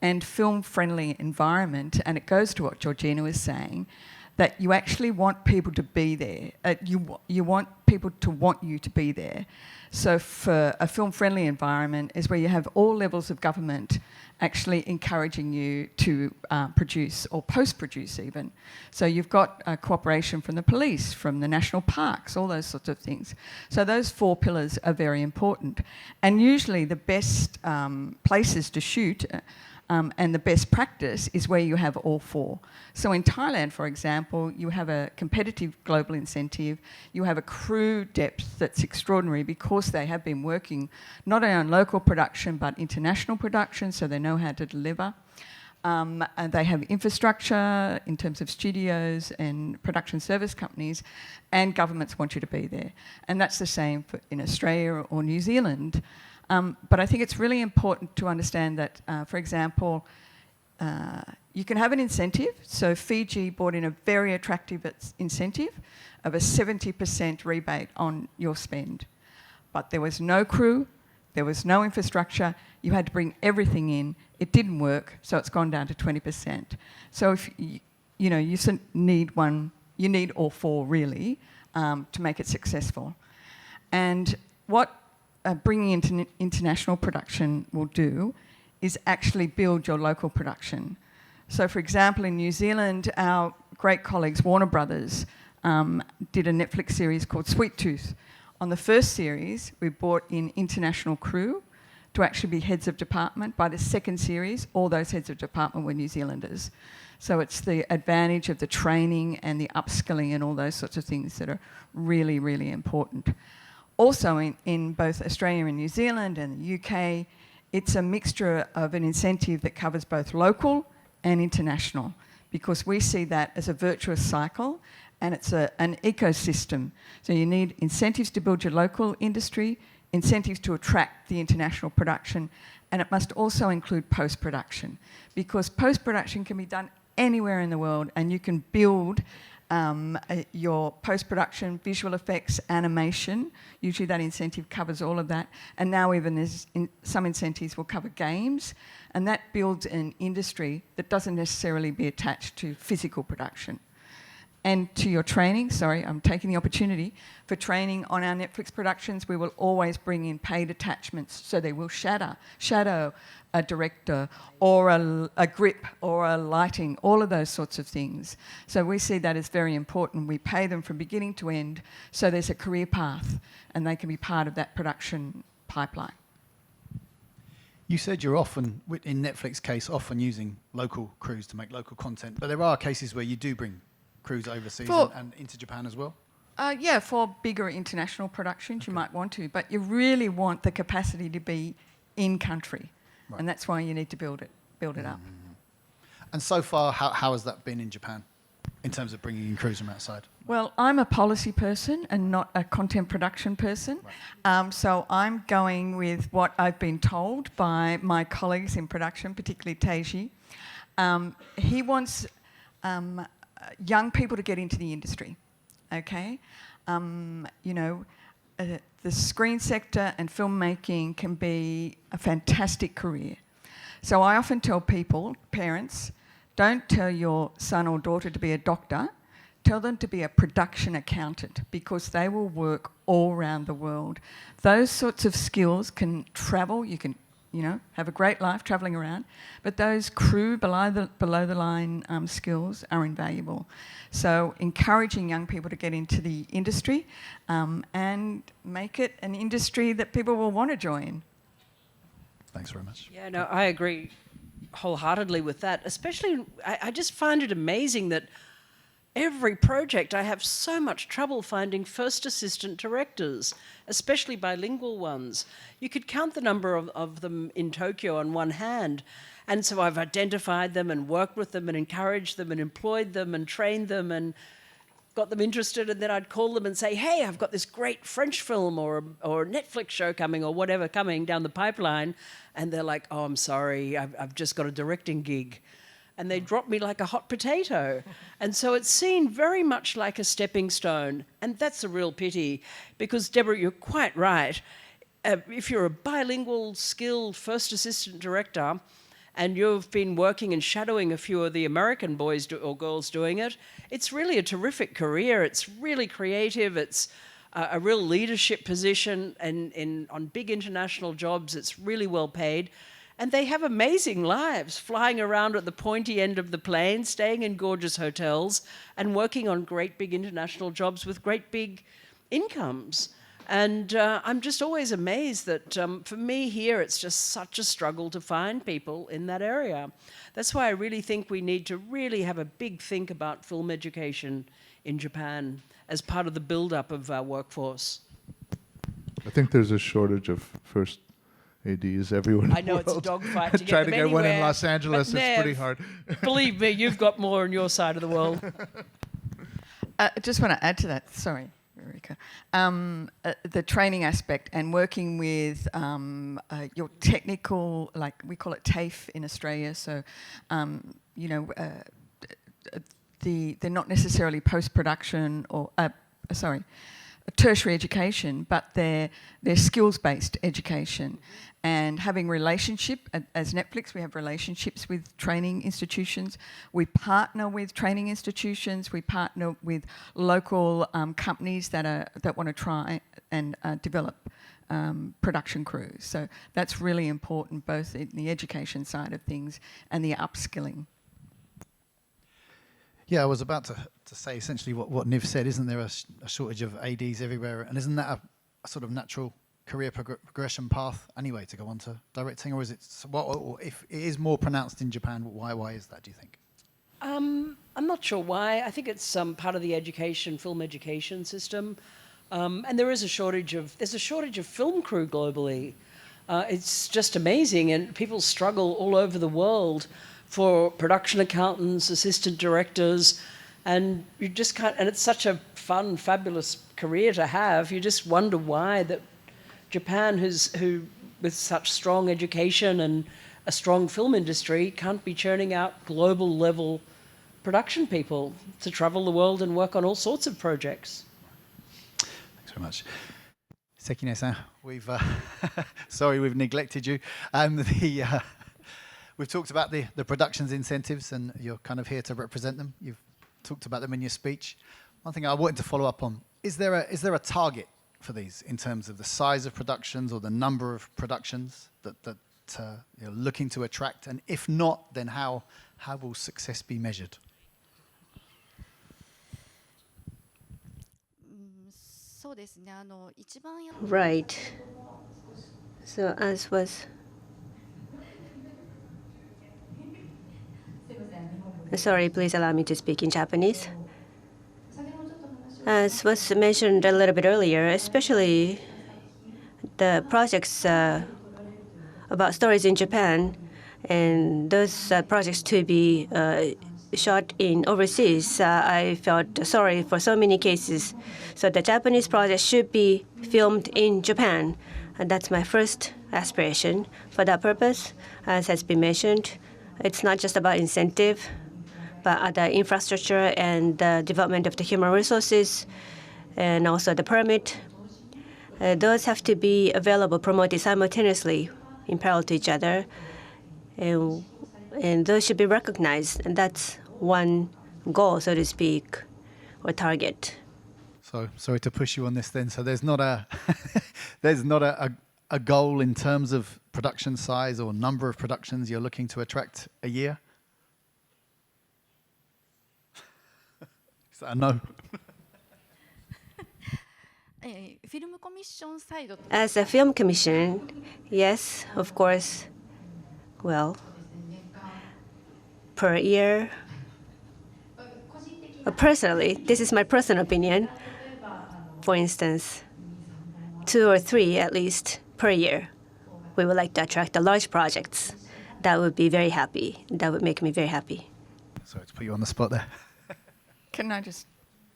and film-friendly environment. And it goes to what Georgina was saying, that you actually want people to be there. You want people to want you to be there. So for a film-friendly environment is where you have all levels of government actually encouraging you to produce or post-produce even. So you've got cooperation from the police, from the national parks, all those sorts of things. So those 4 pillars are very important. And usually the best places to shoot and the best practice is where you have all 4. So in Thailand, for example, you have a competitive global incentive, you have a crew depth that's extraordinary because they have been working not only on local production but international production, so they know how to deliver. And they have infrastructure in terms of studios and production service companies, and governments want you to be there. And that's the same in Australia or New Zealand. But I think it's really important to understand that, for example, you can have an incentive. So Fiji brought in a very attractive incentive of a 70% rebate on your spend. But there was no crew, there was no infrastructure, you had to bring everything in. It didn't work, so it's gone down to 20%. So if you need all 4 really to make it successful. And what bringing into international production will do is actually build your local production. So for example, in New Zealand, our great colleagues, Warner Brothers, did a Netflix series called Sweet Tooth. On the first series, we brought in international crew to actually be heads of department. By the second series, all those heads of department were New Zealanders. So it's the advantage of the training and the upskilling and all those sorts of things that are really, really important. Also in both Australia and New Zealand and the UK, it's a mixture of an incentive that covers both local and international, because we see that as a virtuous cycle, and it's an ecosystem. So you need incentives to build your local industry, incentives to attract the international production, and it must also include post-production, because post-production can be done anywhere in the world, and you can build your post-production, visual effects, animation. Usually that incentive covers all of that. And now even some incentives will cover games, and that builds an industry that doesn't necessarily be attached to physical production. And to your training, sorry, I'm taking the opportunity, for training on our Netflix productions, we will always bring in paid attachments, so they will shadow a director or a grip or a lighting, all of those sorts of things. So we see that as very important. We pay them from beginning to end, so there's a career path and they can be part of that production pipeline. You said you're often, in Netflix case, often using local crews to make local content, but there are cases where you do bring crews overseas and into Japan as well? Yeah, for bigger international productions you might want to, but you really want the capacity to be in country, right. And that's why you need to build it up. And so far, how has that been in Japan in terms of bringing in crews from outside? Well, I'm a policy person and not a content production person, right. So I'm going with what I've been told by my colleagues in production, particularly Teiji. He wants young people to get into the industry, okay? The screen sector and filmmaking can be a fantastic career. So I often tell people, parents, don't tell your son or daughter to be a doctor, tell them to be a production accountant, because they will work all around the world. Those sorts of skills can travel, you can have a great life travelling around, but those crew below the line skills are invaluable. So encouraging young people to get into the industry and make it an industry that people will want to join. Thanks very much. Yeah, no, I agree wholeheartedly with that. Especially, I just find it amazing that every project I have so much trouble finding first assistant directors, especially bilingual ones. You could count the number of them in Tokyo on one hand. And so I've identified them and worked with them and encouraged them and employed them and trained them and got them interested, and then I'd call them and say, hey, I've got this great French film or a Netflix show coming or whatever coming down the pipeline. And they're like, oh, I'm sorry, I've just got a directing gig. And they drop me like a hot potato. And so it's seen very much like a stepping stone. And that's a real pity because, Deborah, you're quite right. If you're a bilingual, skilled first assistant director and you've been working and shadowing a few of the American boys or girls doing it, it's really a terrific career. It's really creative. It's a real leadership position, and on big international jobs, it's really well paid. And they have amazing lives, flying around at the pointy end of the plane, staying in gorgeous hotels, and working on great big international jobs with great big incomes. And I'm just always amazed that for me here, it's just such a struggle to find people in that area. That's why I really think we need to really have a big think about film education in Japan as part of the build-up of our workforce. I think there's a shortage of first ADs everywhere in I know the world. it's a dogfight to get Trying them to get one in anywhere, Los Angeles, but it's pretty Nev, hard. Believe me, you've got more on your side of the world. I just want to add to that, sorry, Eureka. The training aspect and working with your technical, like we call it TAFE in Australia, so, they're not necessarily post-production or, tertiary education, but they're skills-based education. And having relationship, as Netflix, we have relationships with training institutions. We partner with training institutions. We partner with local companies that want to try and develop production crews. So that's really important, both in the education side of things and the upskilling. Yeah, I was about to say essentially what Niv said. Isn't there a shortage of ADs everywhere? And isn't that a sort of natural career progression path anyway to go on to directing? Or is it, or if it is more pronounced in Japan, why is that, do you think? I'm not sure why. I think it's part of the film education system. And there's a shortage of film crew globally. It's just amazing, and people struggle all over the world for production accountants, assistant directors, and you just can't, and it's such a fun, fabulous career to have. You just wonder why that Japan, who with such strong education and a strong film industry, can't be churning out global level production people to travel the world and work on all sorts of projects. Thanks very much. Sekine-san, we've neglected you. We've talked about the production's incentives, and you're kind of here to represent them. You've talked about them in your speech. One thing I wanted to follow up on, is there a target for these in terms of the size of productions or the number of productions that you're looking to attract? And if not, then how will success be measured? Right. So as was... Sorry, please allow me to speak in Japanese. As was mentioned a little bit earlier, especially the projects about stories in Japan, and those projects to be shot in overseas, I felt sorry for so many cases. So the Japanese project should be filmed in Japan, and that's my first aspiration. For that purpose, as has been mentioned, it's not just about incentive, but the infrastructure and the development of the human resources, and also the permit. Those have to be available, promoted simultaneously in parallel to each other, and those should be recognized. And that's one goal, so to speak, or target. So sorry to push you on this then. So there's not a goal in terms of production size or number of productions you're looking to attract a year? Is that a no? As a film commission, yes, of course. Well, per year. Personally, this is my personal opinion. For instance, 2 or 3 at least per year. We would like to attract the large projects. That would be very happy. That would make me very happy. Sorry to put you on the spot there. Can I just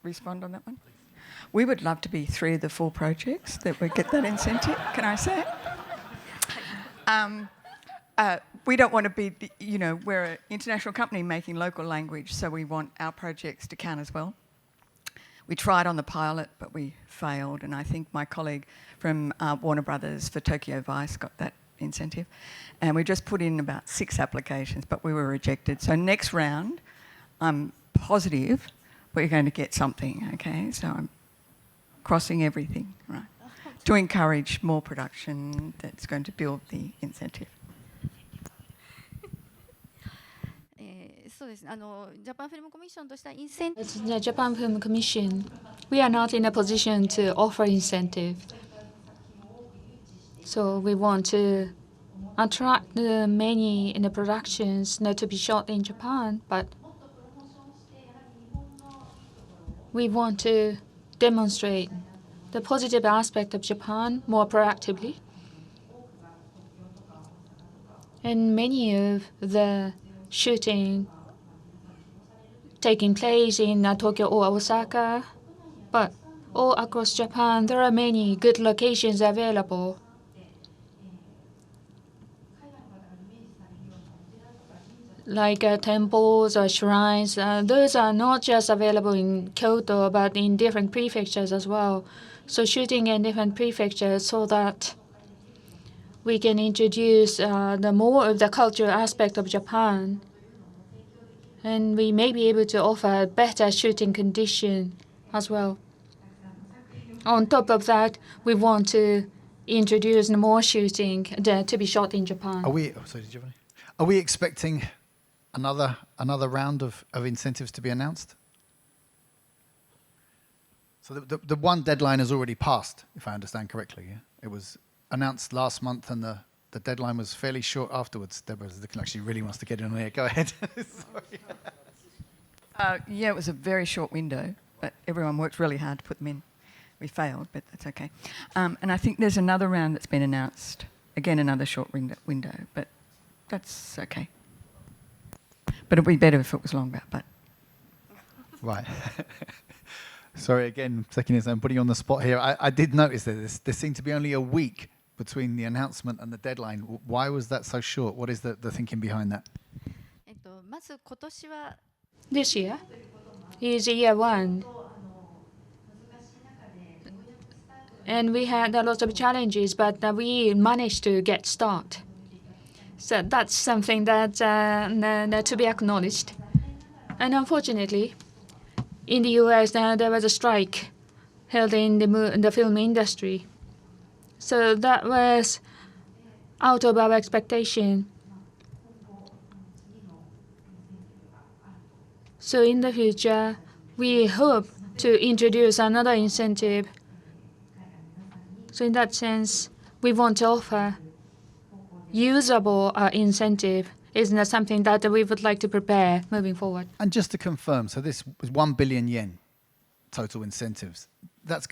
respond on that one? We would love to be 3 of the 4 projects that would get that incentive. Can I say it? We don't want to be, we're an international company making local language, so we want our projects to count as well. We tried on the pilot, but we failed, and I think my colleague from Warner Brothers for Tokyo Vice got that incentive. And we just put in about 6 applications, but we were rejected. So next round, I'm positive we're going to get something, okay? So I'm crossing everything, right? To encourage more production that's going to build the incentive. As the Japan Film Commission, we are not in a position to offer incentive. So we want to attract many in the productions not to be shot in Japan, but we want to demonstrate the positive aspect of Japan more proactively. And many of the shooting taking place in Tokyo or Osaka, but all across Japan, there are many good locations available. Like temples or shrines, those are not just available in Kyoto, but in different prefectures as well. So shooting in different prefectures so that we can introduce the more of the cultural aspect of Japan. And we may be able to offer better shooting condition as well. On top of that, we want to introduce more shooting to be shot in Japan. Are we expecting another round of incentives to be announced? So the one deadline has already passed, if I understand correctly. Yeah? It was announced last month, and the deadline was fairly short afterwards. Deborah's looking like she really wants to get in on it. Go ahead. Yeah, it was a very short window, but everyone worked really hard to put them in. We failed, but that's okay. And I think there's another round that's been announced. Again, another short window, but that's okay. But it'd be better if it was longer, but... Right. Sorry again, I'm putting you on the spot here. I did notice that there seemed to be only a week between the announcement and the deadline. Why was that so short? What is the thinking behind that? This year is year 1. And we had a lot of challenges, but we managed to get started. So that's something that to be acknowledged. And unfortunately, in the US, there was a strike held in the film industry. So that was out of our expectation. So in the future, we hope to introduce another incentive. So in that sense, we want to offer usable incentive. Isn't that something that we would like to prepare moving forward? And just to confirm, so this was 1 billion yen total incentives. That's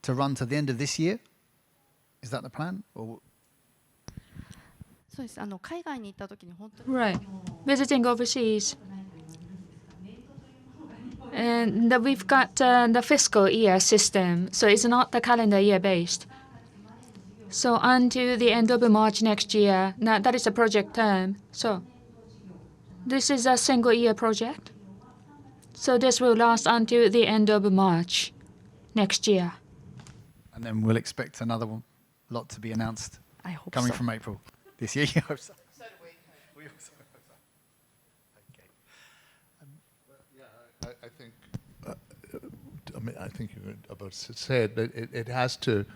to run to the end of this year? Is that the plan? Or? Right. Visiting overseas. And we've got the fiscal year system, so it's not the calendar year based. So until the end of March next year, now that is a project term. So this is a single year project. So this will last until the end of March next year. And then we'll expect another lot to be announced coming from April this year. You hope so. So do we. We also hope so. Okay. I think you're about to say it, but it has to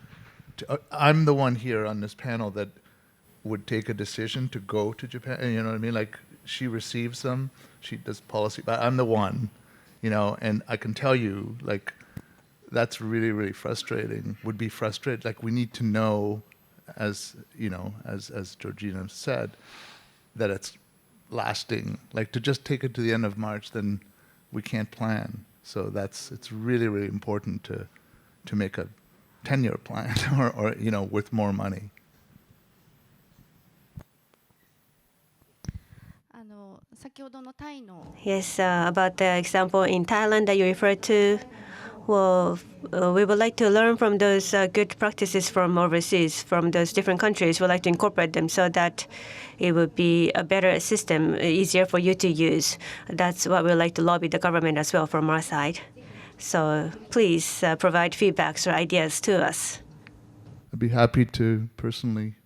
I'm the one here on this panel that would take a decision to go to Japan. You know what I mean? Like, she receives them, she does policy, but I'm the one, you know, and I can tell you, like, that's really, really frustrating, would be frustrating. Like, we need to know, as, you know, as Georgina said, that it's lasting. Like, to just take it to the end of March, then we can't plan. So it's really, really important to make a 10-year plan or, you know, with more money. Yes, about the example in Thailand that you referred to. Well, we would like to learn from those good practices from overseas, from those different countries. We'd like to incorporate them so that it would be a better system, easier for you to use. That's what we'd like to lobby the government as well from our side. So please provide feedbacks or ideas to us. I'd be happy to personally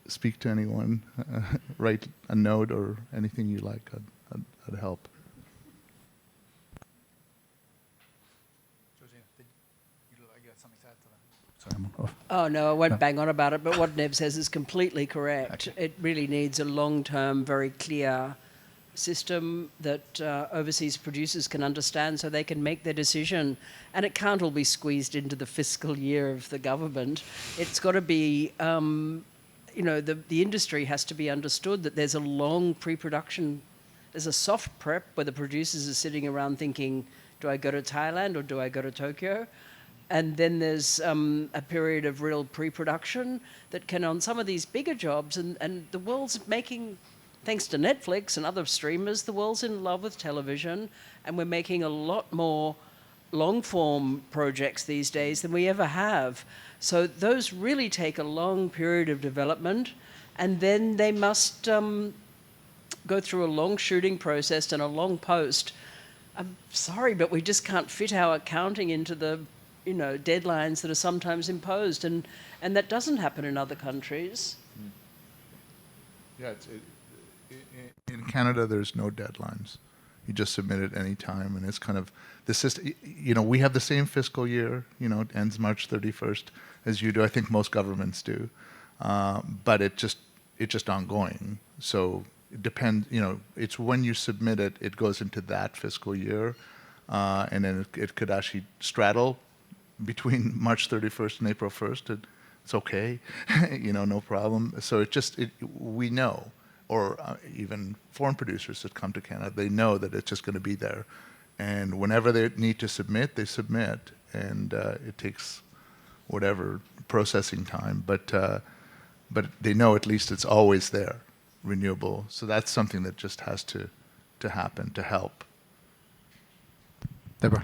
speak to anyone, write a note or anything you like. I'd help. Oh, no, I won't bang on about it, but what Nev says is completely correct. Okay. It really needs a long-term, very clear system that overseas producers can understand so they can make their decision. And it can't all be squeezed into the fiscal year of the government. It's got to be, you know, the industry has to be understood that there's a long pre-production, there's a soft prep where the producers are sitting around thinking, do I go to Thailand or do I go to Tokyo? And then there's a period of real pre-production that can, on some of these bigger jobs, and the world's making, thanks to Netflix and other streamers, the world's in love with television, and we're making a lot more long-form projects these days than we ever have. So those really take a long period of development, and then they must go through a long shooting process and a long post. I'm sorry, but we just can't fit our accounting into the, you know, deadlines that are sometimes imposed, and that doesn't happen in other countries. Yeah, in Canada, there's no deadlines. You just submit it any time, and it's kind of the system. You know, we have the same fiscal year. You know, it ends March 31st as you do. I think most governments do, but it's just ongoing. So it depends. You know, it's when you submit it, it goes into that fiscal year, and then it could actually straddle between March 31st and April 1st. It's okay, you know, no problem. So we know, or even foreign producers that come to Canada, they know that it's just going to be there. And whenever they need to submit, they submit. And it takes whatever processing time, but they know at least it's always there, renewable. So that's something that just has to happen to help. Deborah?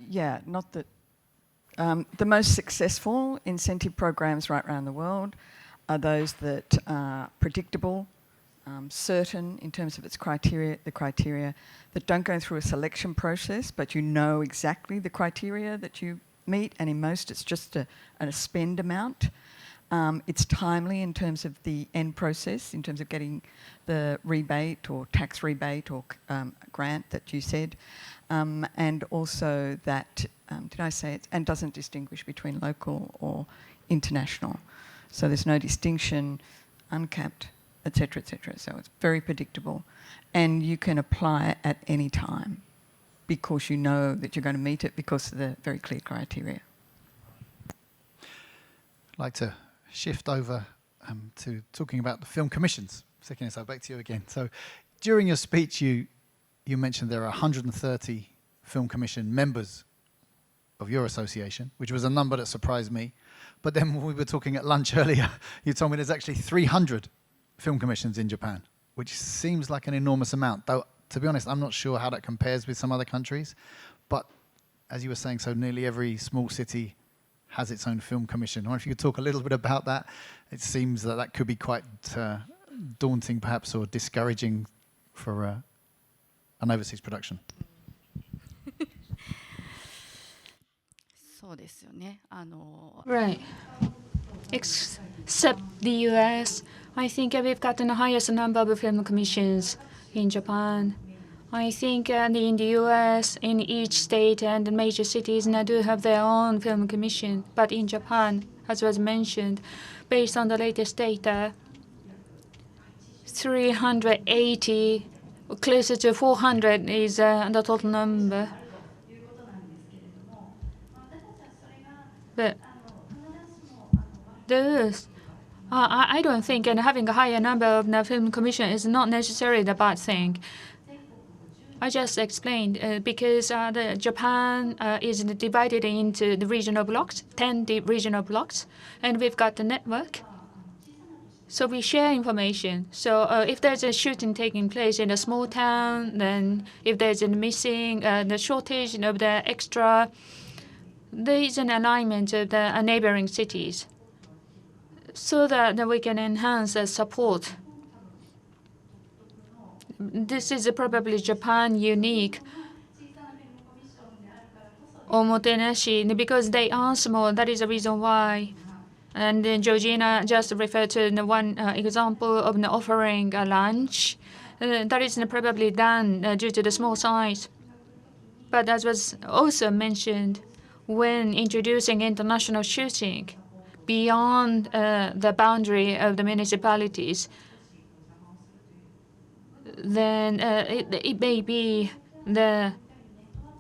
Yeah, not that. The most successful incentive programs right around the world are those that are predictable, certain in terms of its criteria, that don't go through a selection process, but you know exactly the criteria that you meet, and in most it's just a spend amount. It's timely in terms of the end process, in terms of getting the rebate or tax rebate or grant that you said, and also that, did I say it, and doesn't distinguish between local or international. So there's no distinction, uncapped, etc., etc. So it's very predictable, and you can apply it at any time because you know that you're going to meet it because of the very clear criteria. I'd like to shift over to talking about the film commissions. Sekine, so back to you again. So during your speech, you mentioned there are 130 film commission members of your association, which was a number that surprised me. But then when we were talking at lunch earlier, you told me there's actually 300 film commissions in Japan, which seems like an enormous amount. Though, to be honest, I'm not sure how that compares with some other countries. But as you were saying, so nearly every small city has its own film commission. I wonder if you could talk a little bit about that. It seems that could be quite daunting, perhaps, or discouraging for an overseas production. Right. Except the US, I think we've gotten the highest number of film commissions in Japan. I think in the US, in each state and the major cities now do have their own film commission. But in Japan, as was mentioned, based on the latest data, 380, closer to 400 is the total number. But those, I don't think, and having a higher number of the film commission is not necessarily the bad thing. I just explained because Japan is divided into the regional blocks, 10 regional blocks, and we've got the network. So we share information. So if there's a shooting taking place in a small town, then if there's a missing, the shortage of the extra, there is an alignment of the neighboring cities so that we can enhance the support. This is probably Japan unique omotenashi because they are small. That is the reason why. And then Georgina just referred to the one example of offering a lunch. That is probably done due to the small size. But as was also mentioned, when introducing international shooting beyond the boundary of the municipalities, then it may be the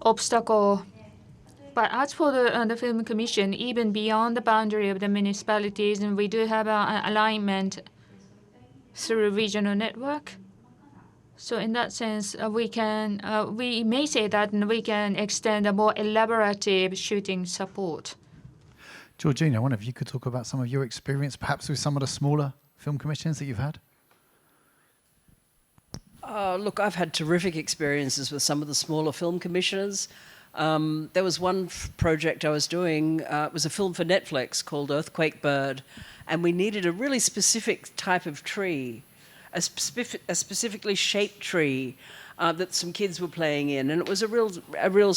obstacle. But as for the Film Commission, even beyond the boundary of the municipalities, and we do have an alignment through regional network. So in that sense, we may say that we can extend a more elaborative shooting support. Georgina, I wonder if you could talk about some of your experience, perhaps with some of the smaller film commissions that you've had? Look, I've had terrific experiences with some of the smaller film commissioners. There was one project I was doing, it was a film for Netflix called Earthquake Bird, and we needed a really specific type of tree, a specifically shaped tree that some kids were playing in, and it was a real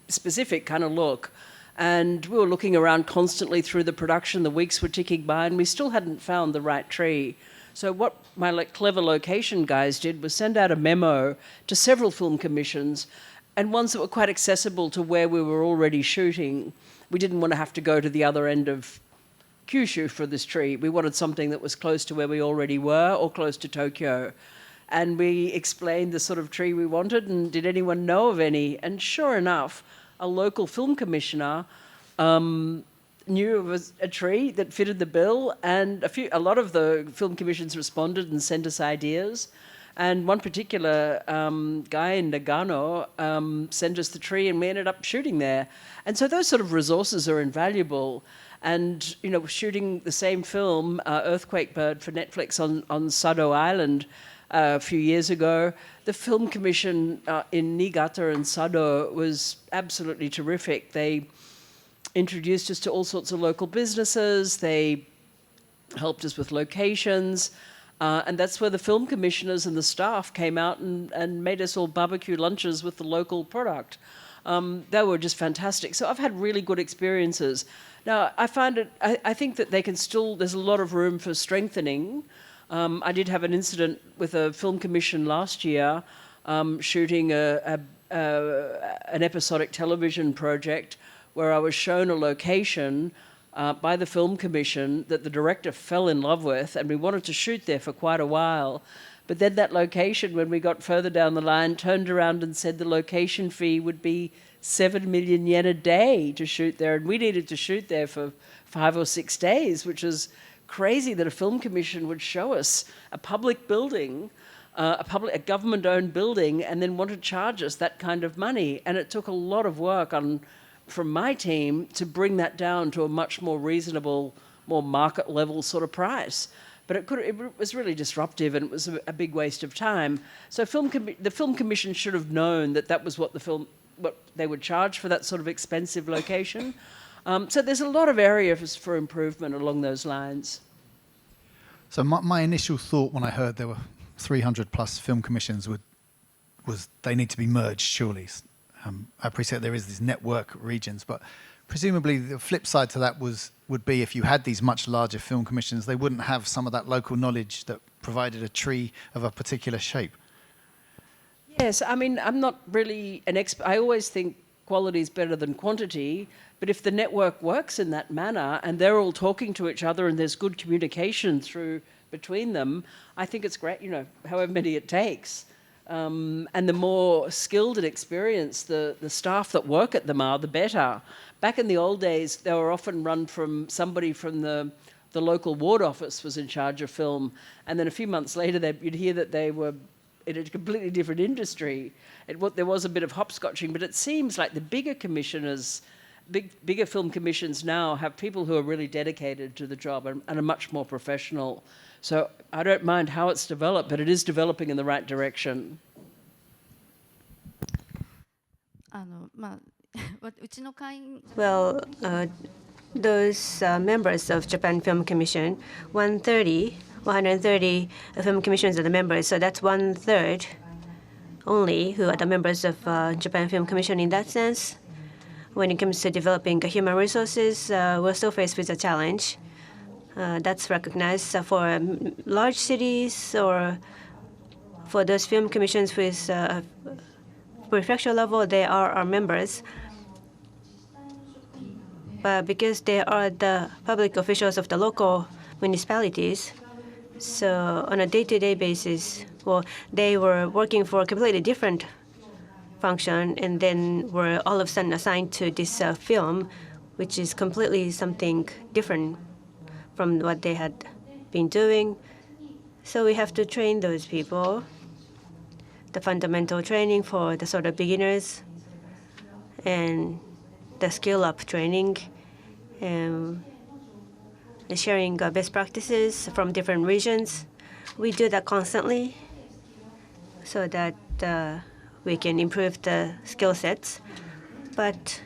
specific kind of look. And we were looking around constantly through the production, the weeks were ticking by, and we still hadn't found the right tree. So what my clever location guys did was send out a memo to several film commissions, and ones that were quite accessible to where we were already shooting. We didn't want to have to go to the other end of Kyushu for this tree. We wanted something that was close to where we already were or close to Tokyo. And we explained the sort of tree we wanted, and did anyone know of any? And sure enough, a local film commissioner knew it was a tree that fitted the bill, and a lot of the film commissions responded and sent us ideas. And one particular guy in Nagano sent us the tree, and we ended up shooting there. And so those sort of resources are invaluable. And, you know, shooting the same film, Earthquake Bird, for Netflix on Sado Island a few years ago, the film commission in Niigata and Sado was absolutely terrific. They introduced us to all sorts of local businesses. They helped us with locations. And that's where the film commissioners and the staff came out and made us all barbecue lunches with the local product. They were just fantastic. So I've had really good experiences. Now, I think that they can still, there's a lot of room for strengthening. I did have an incident with a film commission last year, shooting an episodic television project where I was shown a location by the film commission that the director fell in love with, and we wanted to shoot there for quite a while. But then that location, when we got further down the line, turned around and said the location fee would be 7 million yen a day to shoot there, and we needed to shoot there for 5 or 6 days, which is crazy that a film commission would show us a public building, a government-owned building, and then want to charge us that kind of money. And it took a lot of work from my team to bring that down to a much more reasonable, more market-level sort of price. But it was really disruptive, and it was a big waste of time. So the film commission should have known that was what they would charge for that sort of expensive location. So there's a lot of areas for improvement along those lines. So my initial thought when I heard there were 300 plus film commissions was they need to be merged, surely. I appreciate there is these network regions, but presumably the flip side to that would be if you had these much larger film commissions, they wouldn't have some of that local knowledge that provided a tree of a particular shape. Yes, I mean, I'm not really an expert. I always think quality is better than quantity, but if the network works in that manner and they're all talking to each other and there's good communication between them, I think it's great, however many it takes. And the more skilled and experienced the staff that work at them are, the better. Back in the old days, they were often run from somebody from the local ward office was in charge of film, and then a few months later you'd hear that they were in a completely different industry. There was a bit of hopscotching, but it seems like the bigger commissioners, bigger film commissions now have people who are really dedicated to the job and are much more professional. So I don't mind how it's developed, but it is developing in the right direction. Well, those members of Japan Film Commission, 130 film commissions are the members, so that's 1/3 only who are the members of Japan Film Commission. In that sense, when it comes to developing human resources, we're still faced with a challenge. That's recognized for large cities or for those film commissions with prefecture level, they are our members. But because they are the public officials of the local municipalities, so on a day-to-day basis, they were working for a completely different function and then were all of a sudden assigned to this film, which is completely something different from what they had been doing. So we have to train those people, the fundamental training for the sort of beginners and the skill-up training, and sharing best practices from different regions. We do that constantly so that we can improve the skill sets. But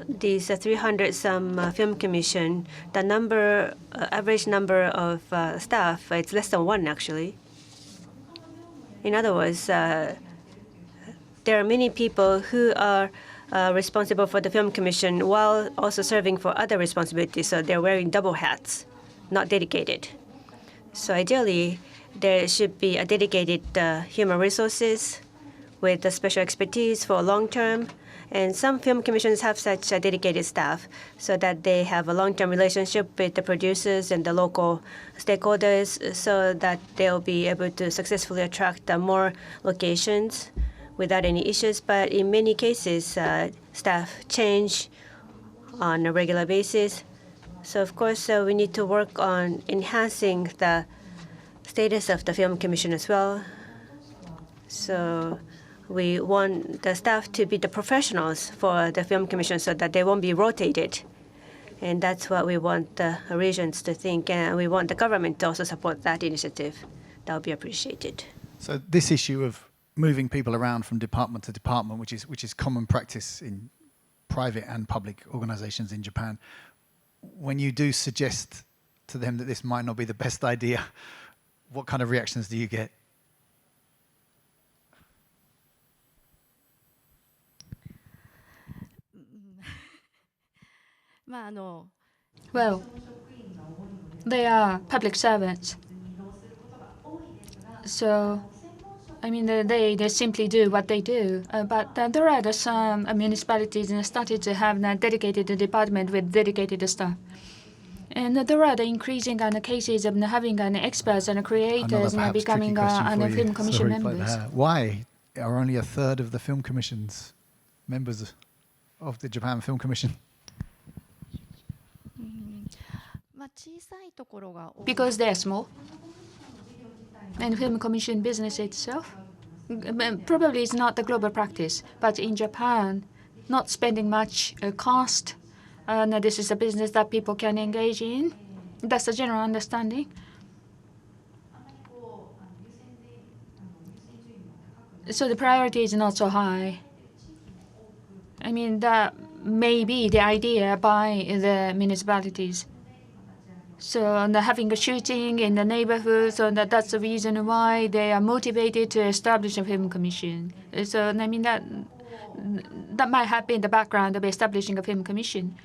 these 300-some film commission, the average number of staff, it's less than 1 actually. In other words, there are many people who are responsible for the film commission while also serving for other responsibilities. So they're wearing double hats, not dedicated. So ideally, there should be a dedicated human resources with a special expertise for long term. And some film commissions have such a dedicated staff so that they have a long-term relationship with the producers and the local stakeholders so that they'll be able to successfully attract more locations without any issues. But in many cases, staff change on a regular basis. So of course, we need to work on enhancing the status of the film commission as well. So we want the staff to be the professionals for the film commission so that they won't be rotated. And that's what we want the regions to think. And we want the government to also support that initiative. That would be appreciated. So this issue of moving people around from department to department, which is common practice in private and public organizations in Japan, when you do suggest to them that this might not be the best idea, what kind of reactions do you get? Well, they are public servants. So, I mean, they simply do what they do. But there are some municipalities that started to have a dedicated department with dedicated staff. And there are the increasing cases of having experts and creators becoming film commission members. Why are only 1/3 of the film commissions members of the Japan Film Commission? Because they are small. And film commission business itself probably is not the global practice. But in Japan, not spending much cost, this is a business that people can engage in. That's the general understanding. So the priority is not so high. I mean, that may be the idea by the municipalities. So having a shooting in the neighborhood, so that's the reason why they are motivated to establish a film commission. So I mean, that might have been the background of establishing a film commission.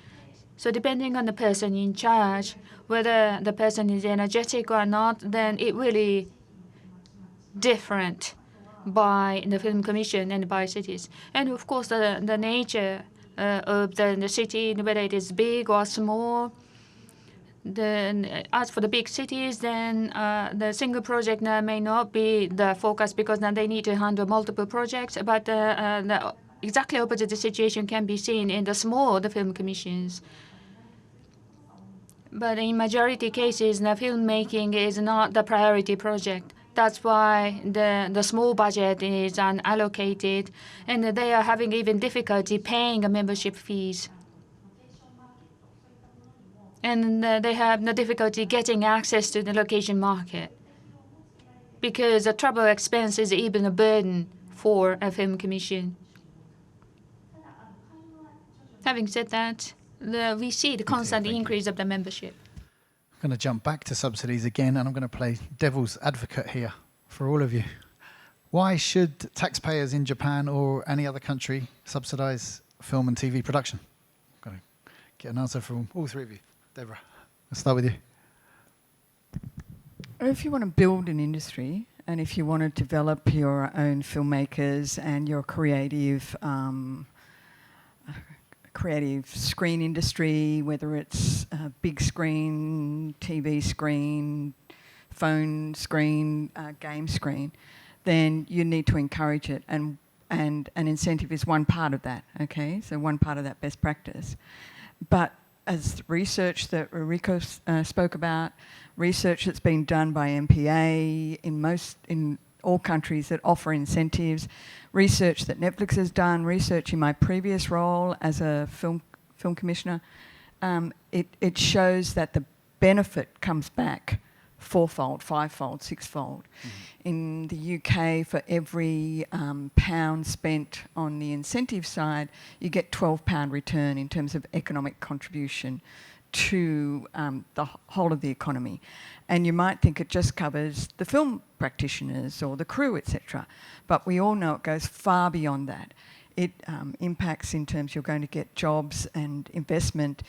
So depending on the person in charge, whether the person is energetic or not, then it really different. by the Film Commission and by cities. And of course, the nature of the city, whether it is big or small. Then, as for the big cities, then the single project may not be the focus because now they need to handle multiple projects. But the exactly opposite situation can be seen in the small film commissions. But in majority cases, the filmmaking is not the priority project. That's why the small budget is unallocated, and they are having even difficulty paying membership fees. And they have the difficulty getting access to the location market because the travel expense is even a burden for a film commission. Having said that, we see the constant increase of the membership. I'm going to jump back to subsidies again, and I'm going to play devil's advocate here for all of you. Why should taxpayers in Japan or any other country subsidize film and TV production? I'm going to get an answer from all three of you. Deborah, let's start with you. If you want to build an industry and if you want to develop your own filmmakers and your creative screen industry, whether it's big screen, TV screen, phone screen, game screen, then you need to encourage it. And an incentive is one part of that, okay? So one part of that best practice. But as research that Riko spoke about, research that's been done by MPA in all countries that offer incentives, research that Netflix has done, research in my previous role as a film commissioner, it shows that the benefit comes back fourfold, fivefold, sixfold. In the UK, for every pound spent on the incentive side, you get £12 return in terms of economic contribution to the whole of the economy. And you might think it just covers the film practitioners or the crew, etc. But we all know it goes far beyond that. It impacts in terms you're going to get jobs and investment,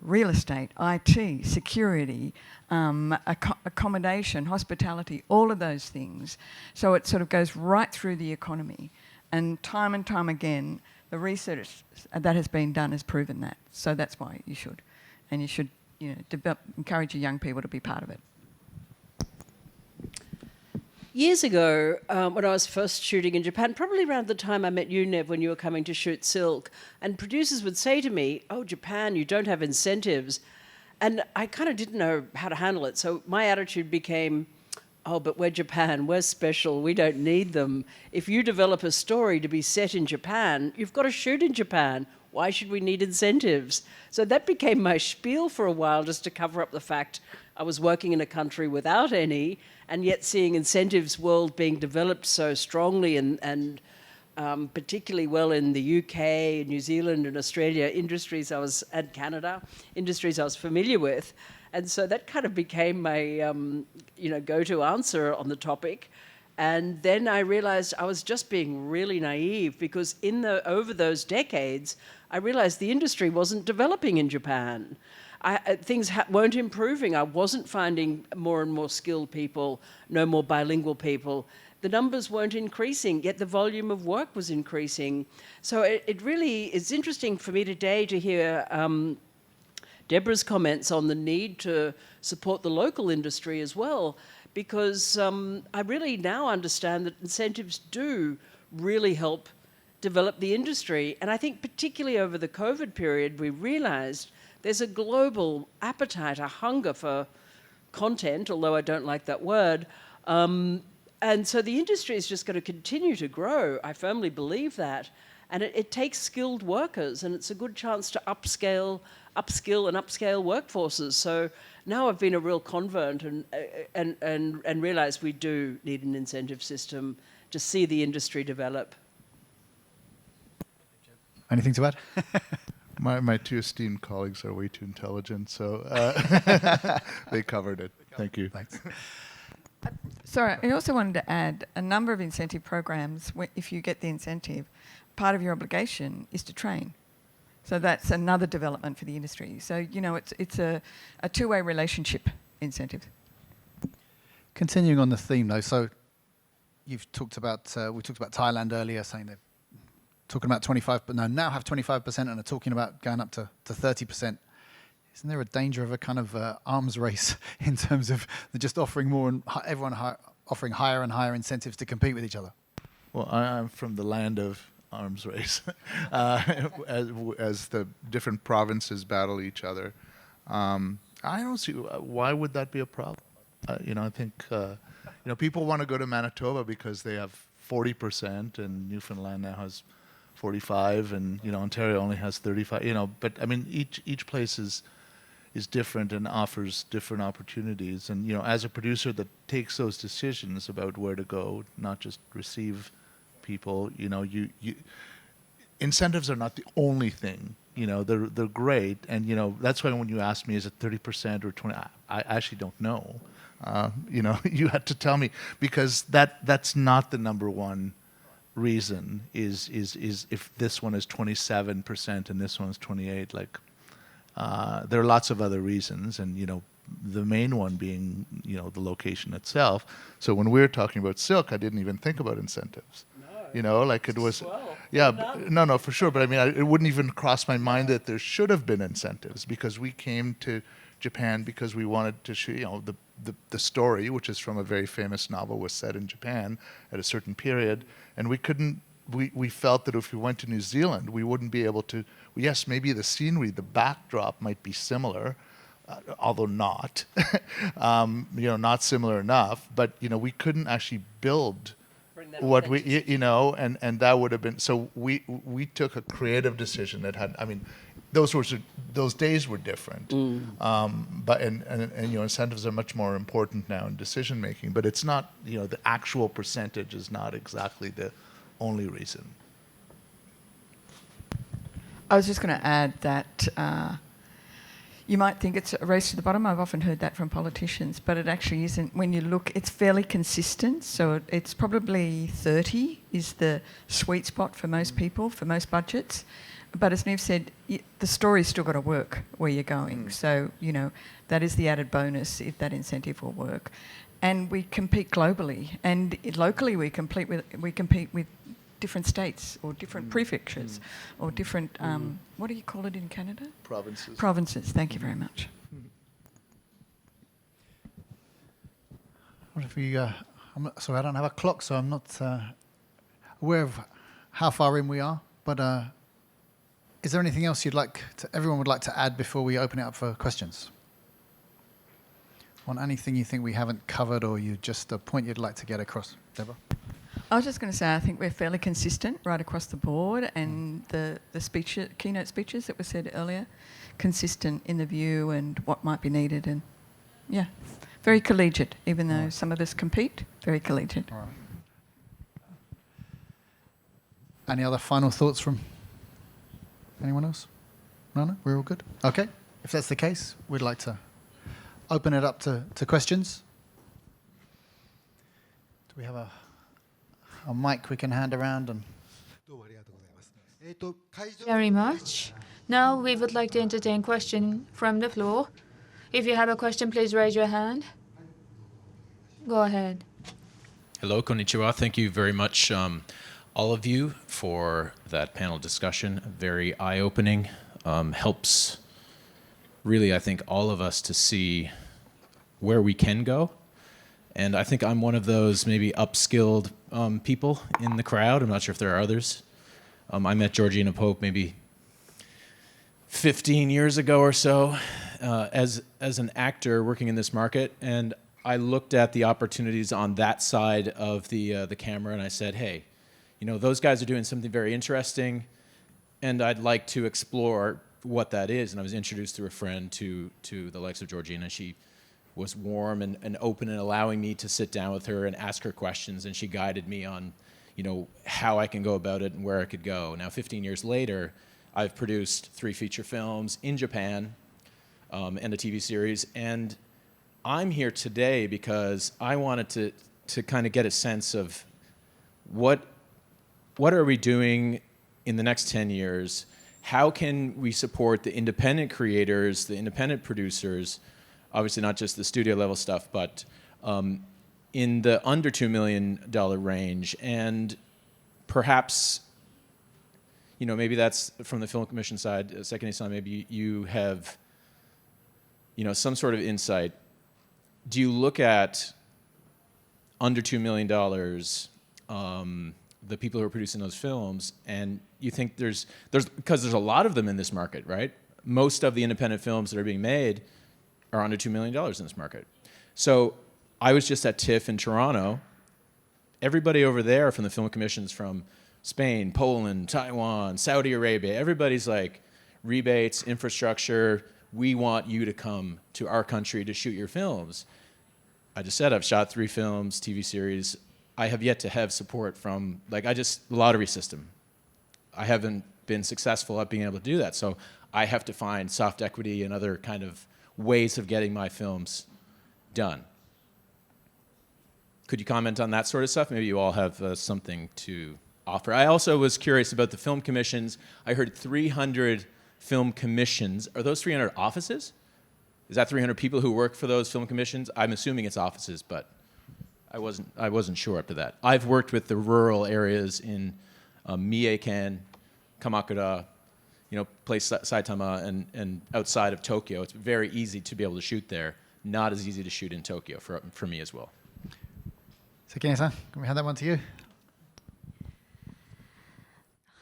real estate, IT, security, accommodation, hospitality, all of those things. So it sort of goes right through the economy. And time again, the research that has been done has proven that. So that's why you should. And you should, encourage your young people to be part of it. Years ago, when I was first shooting in Japan, probably around the time I met you, Nev, when you were coming to shoot Silk, and producers would say to me, "Oh, Japan, you don't have incentives." And I kind of didn't know how to handle it. So my attitude became, "Oh, but we're Japan, we're special, we don't need them. If you develop a story to be set in Japan, you've got to shoot in Japan. Why should we need incentives?" So that became my spiel for a while, just to cover up the fact I was working in a country without any, and yet seeing incentives world being developed so strongly and particularly well in the UK, New Zealand and Australia, and Canada, industries I was familiar with. And so that kind of became my go-to answer on the topic. And then I realized I was just being really naive, because over those decades, I realized the industry wasn't developing in Japan. Things weren't improving. I wasn't finding more and more skilled people, no more bilingual people. The numbers weren't increasing, yet the volume of work was increasing. So it really is interesting for me today to hear Deborah's comments on the need to support the local industry as well, because I really now understand that incentives do really help develop the industry. And I think particularly over the COVID period, we realized there's a global appetite, a hunger for content, although I don't like that word. And so the industry is just going to continue to grow. I firmly believe that. And it takes skilled workers, and it's a good chance to upskill and upscale workforces. So now I've been a real convert and realize we do need an incentive system to see the industry develop. Anything to add? My two esteemed colleagues are way too intelligent, so they covered it. Thank you. Thanks. Sorry, I also wanted to add a number of incentive programs. If you get the incentive, part of your obligation is to train. So that's another development for the industry. So, it's a two-way relationship incentive. Continuing on the theme, though, so you've talked about, we talked about Thailand earlier, saying they're talking about 25, but now have 25% and are talking about going up to 30%. Isn't there a danger of a kind of arms race in terms of just offering more and everyone offering higher and higher incentives to compete with each other? Well, I'm from the land of arms race, as the different provinces battle each other. I don't see why would that be a problem. I think people want to go to Manitoba because they have 40%, and Newfoundland now has 45, and Ontario only has 35. But I mean, each place is different and offers different opportunities. And as a producer that takes those decisions about where to go, not just receive people, you incentives are not the only thing. They're great, and that's why when you ask me, is it 30% or 20? I actually don't know. You had to tell me, because that's not the number one reason. Is if this one is 27% and this one's 28, there are lots of other reasons, and the main one being the location itself. So when we were talking about Silk, I didn't even think about incentives. It was, no, for sure. But I mean, it wouldn't even cross my mind that there should have been incentives, because we came to Japan because we wanted to show, the story, which is from a very famous novel, was set in Japan at a certain period, and we felt that if we went to New Zealand, we wouldn't be able to. Yes, maybe the scenery, the backdrop might be similar, although not, not similar enough. But we couldn't actually build what we, and that would have been. So we took a creative decision that had. I mean, those days were different, but and incentives are much more important now in decision making. But it's not. The actual percentage is not exactly the only reason. I was just going to add that you might think it's a race to the bottom. I've often heard that from politicians, but it actually isn't. When you look, it's fairly consistent. So it's probably 30 is the sweet spot for most people, for most budgets. But as Neve said, the story's still got to work where you're going. So, that is the added bonus if that incentive will work. And we compete globally. And locally we compete with different states or different prefectures or different, what do you call it in Canada? Provinces. Provinces, thank you very much. What if we, sorry, I don't have a clock, so I'm not aware of how far in we are, but is there anything else everyone would like to add before we open it up for questions? On anything you think we haven't covered, or a point you'd like to get across, Deborah? I was just going to say, I think we're fairly consistent right across the board, and the keynote speeches that were said earlier, consistent in the view and what might be needed, and very collegiate, even though some of us compete, very collegiate. All right. Any other final thoughts from anyone else? No, we're all good? Okay, if that's the case, we'd like to open it up to questions. Do we have a mic we can hand around? Very much. Now we would like to entertain question from the floor. If you have a question, please raise your hand. Go ahead. Hello, konnichiwa. Thank you very much, all of you, for that panel discussion. Very eye-opening. Helps really, I think, all of us to see where we can go. And I think I'm one of those maybe upskilled people in the crowd. I'm not sure if there are others. I met Georgina Pope maybe 15 years ago or so as an actor working in this market, and I looked at the opportunities on that side of the camera, and I said, hey, those guys are doing something very interesting, and I'd like to explore what that is. And I was introduced through a friend to the likes of Georgina. She was warm and open and allowing me to sit down with her and ask her questions, and she guided me on, how I can go about it and where I could go. Now, 15 years later, I've produced 3 feature films in Japan and a TV series, and I'm here today because I wanted to kind of get a sense of what are we doing in the next 10 years? How can we support the independent creators, the independent producers, obviously not just the studio level stuff, but in the under $2 million range, and perhaps, maybe that's from the Film Commission side. Sekine-san, maybe you have, some sort of insight. Do you look at under $2 million, the people who are producing those films, and you think there's because there's a lot of them in this market, right? Most of the independent films that are being made are under $2 million in this market. So I was just at TIFF in Toronto. Everybody over there from the film commissions from Spain, Poland, Taiwan, Saudi Arabia, everybody's like, rebates, infrastructure, we want you to come to our country to shoot your films. I just said I've shot 3 films, TV series. I have yet to have support from, lottery system. I haven't been successful at being able to do that. So I have to find soft equity and other kind of ways of getting my films done. Could you comment on that sort of stuff? Maybe you all have something to offer. I also was curious about the film commissions. I heard 300 film commissions. Are those 300 offices? Is that 300 people who work for those film commissions? I'm assuming it's offices, but I wasn't sure up to that. I've worked with the rural areas in Mie-ken, Kamakura, place Saitama, and outside of Tokyo. It's very easy to be able to shoot there. Not as easy to shoot in Tokyo for me as well. Sekine-san, can we hand that one to you?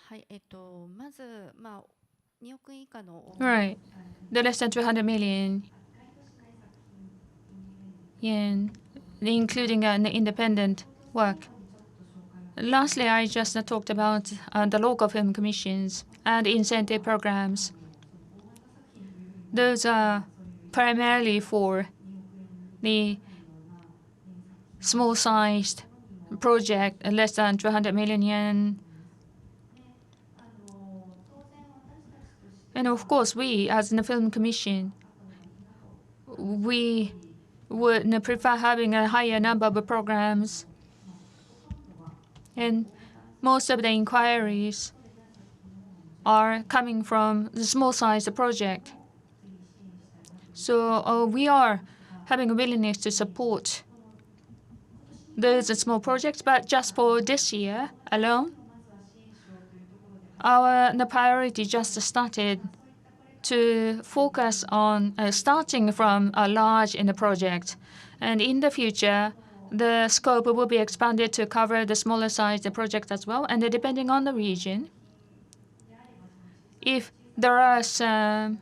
はい、まず、2億円以下の Right. The less than 200 million yen, including an independent work. Lastly, I just talked about the local film commissions and incentive programs. Those are primarily for the small-sized project, less than 200 million yen. And of course, we, as the Film Commission, we would prefer having a higher number of programs. And most of the inquiries are coming from the small-sized project. So we are having a willingness to support those small projects, but just for this year alone, the priority just started to focus on starting from a large in the project. And in the future, the scope will be expanded to cover the smaller size project as well. And depending on the region, if there are some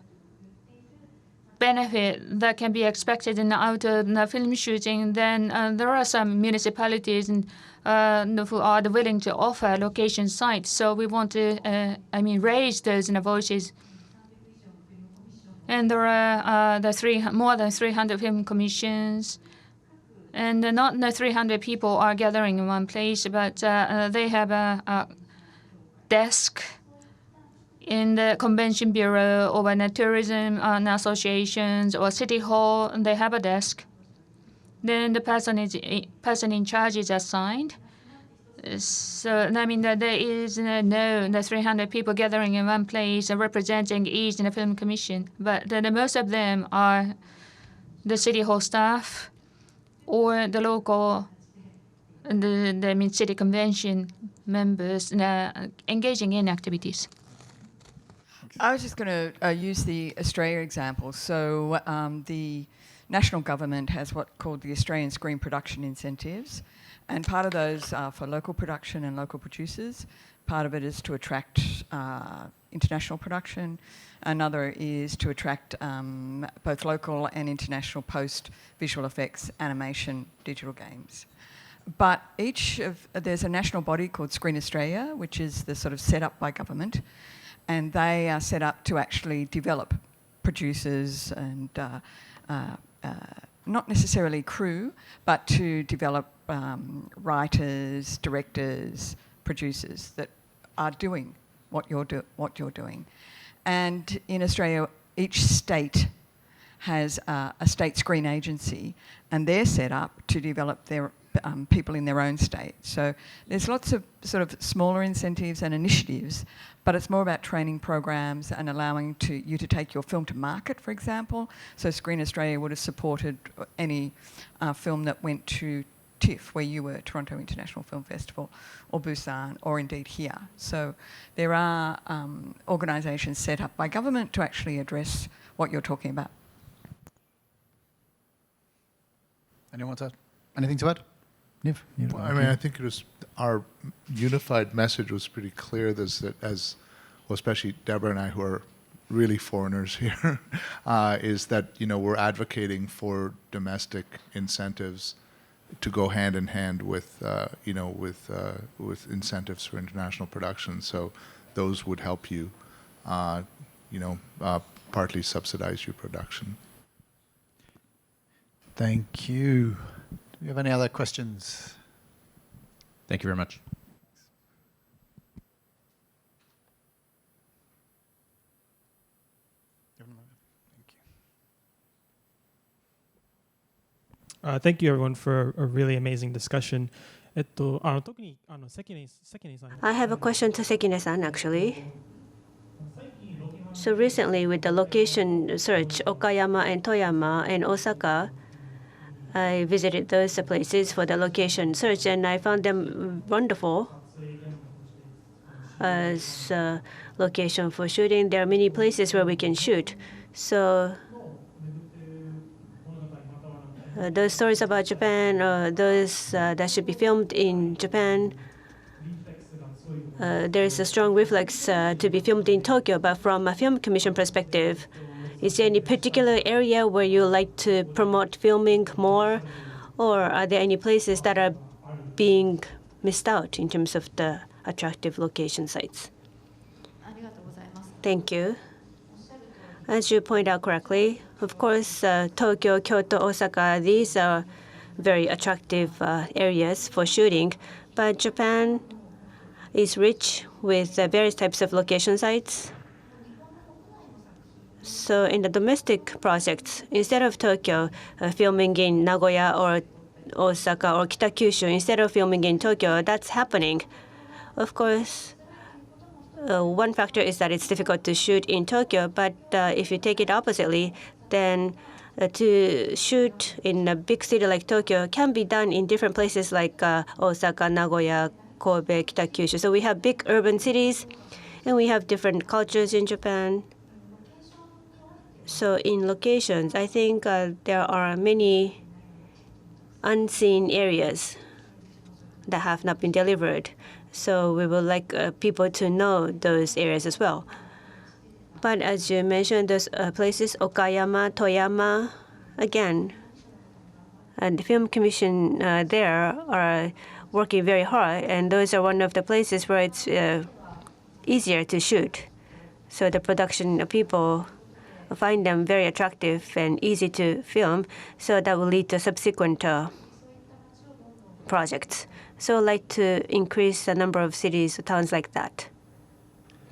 benefit that can be expected out of the film shooting, then there are some municipalities who are willing to offer location sites. So we want to, raise those voices. And there are more than 300 film commissions. And not the 300 people are gathering in one place, but they have a desk in the convention bureau or in the tourism associations or city hall. And they have a desk. Then the person in charge is assigned. So that there is the 300 people gathering in one place representing each in the film commission. But the most of them are the city hall staff or the local, the city convention members engaging in activities. I was just going to use the Australia example. So the national government has what's called the Australian Screen Production Incentives. And part of those are for local production and local producers. Part of it is to attract international production. Another is to attract both local and international post-visual effects, animation, digital games. But there's a national body called Screen Australia, which is the sort of set up by government. And they are set up to actually develop producers and not necessarily crew, but to develop writers, directors, producers that are doing what you're doing. And in Australia, each state has a state screen agency, and they're set up to develop their people in their own state. So there's lots of sort of smaller incentives and initiatives, but it's more about training programs and allowing you to take your film to market, for example. So Screen Australia would have supported any film that went to TIFF, where you were, Toronto International Film Festival, or Busan, or indeed here. So there are organisations set up by government to actually address what you're talking about. Anyone to add? Anything to add? Niv? Well, I mean, I think it was our unified message was pretty clear. That well, especially Deborah and I, who are really foreigners here, is that we're advocating for domestic incentives to go hand in hand with with incentives for international production. So those would help you, partly subsidize your production. Thank you. Do we have any other questions? Thank you very much. Thank you, everyone, for a really amazing discussion. I have a question to Sekine-san, actually. So recently, with the location search, Okayama and Toyama and Osaka, I visited those places for the location search, and I found them wonderful as a location for shooting. There are many places where we can shoot. So those stories about Japan, those that should be filmed in Japan, there is a strong reflex to be filmed in Tokyo. But from a film commission perspective, is there any particular area where you like to promote filming more, or are there any places that are being missed out in terms of the attractive location sites? Thank you. As you point out correctly, of course, Tokyo, Kyoto, Osaka, these are very attractive areas for shooting. But Japan is rich with various types of location sites. So in the domestic projects, instead of Tokyo filming in Nagoya or Osaka or Kitakyushu, instead of filming in Tokyo, that's happening. Of course, one factor is that it's difficult to shoot in Tokyo, but if you take it oppositely, then to shoot in a big city like Tokyo can be done in different places like Osaka, Nagoya, Kobe, Kitakyushu. So we have big urban cities, and we have different cultures in Japan. So in locations, I think there are many unseen areas that have not been delivered. So we would like people to know those areas as well. But as you mentioned, those places, Okayama, Toyama, again, and the film commission there are working very hard, and those are one of the places where it's easier to shoot. So the production people find them very attractive and easy to film, so that will lead to subsequent projects. So I'd like to increase the number of cities or towns like that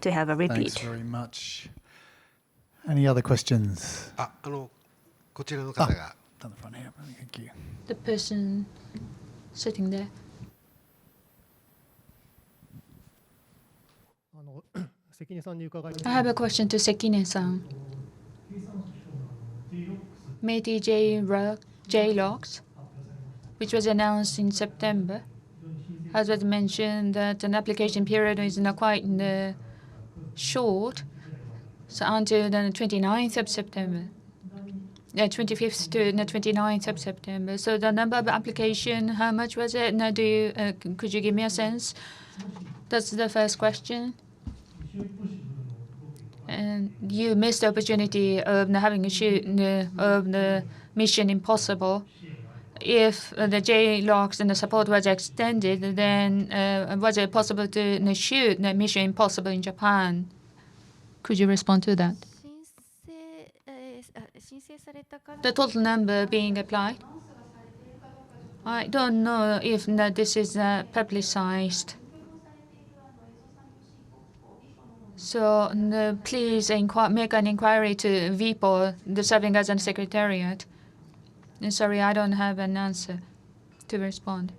to have a repeat. Thanks very much. Any other questions? Down the front here. Thank you. The person sitting there. I have a question to Sekine-san. Meiji J-Locks, which was announced in September, as was mentioned that an application period is not quite short, so until the 29th of September. 25th to the 29th of September. So the number of application, how much was it? Now, could you give me a sense? That's the first question. And you missed the opportunity of having a shoot of the Mission Impossible. If the J-Locks and the support was extended, then was it possible to shoot the Mission Impossible in Japan? Could you respond to that? The total number being applied? I don't know if this is publicized. So please make an inquiry to VPO, the serving as a secretariat. And sorry, I don't have an answer to respond.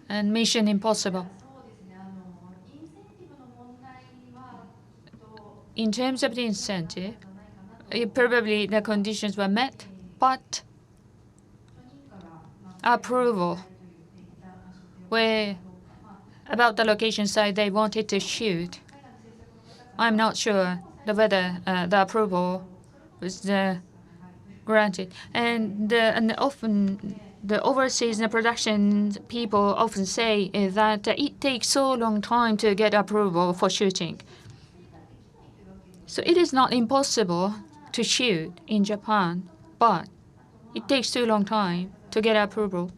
And Mission Impossible. In terms of the incentive, probably the conditions were met, but approval where about the location site they wanted to shoot. I'm not sure whether the approval was granted. And often the overseas production people often say that it takes so long time to get approval for shooting. So it is not impossible to shoot in Japan, but it takes too long time to get approval.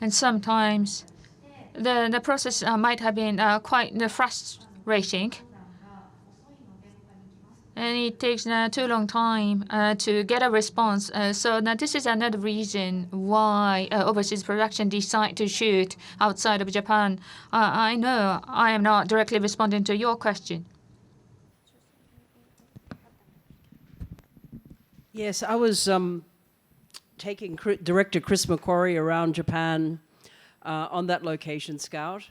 And sometimes the process might have been quite frustrating. And it takes too long time to get a response. So now this is another reason why overseas production decide to shoot outside of Japan. I know I am not directly responding to your question. Yes, I was taking director Chris McQuarrie around Japan on that location scout.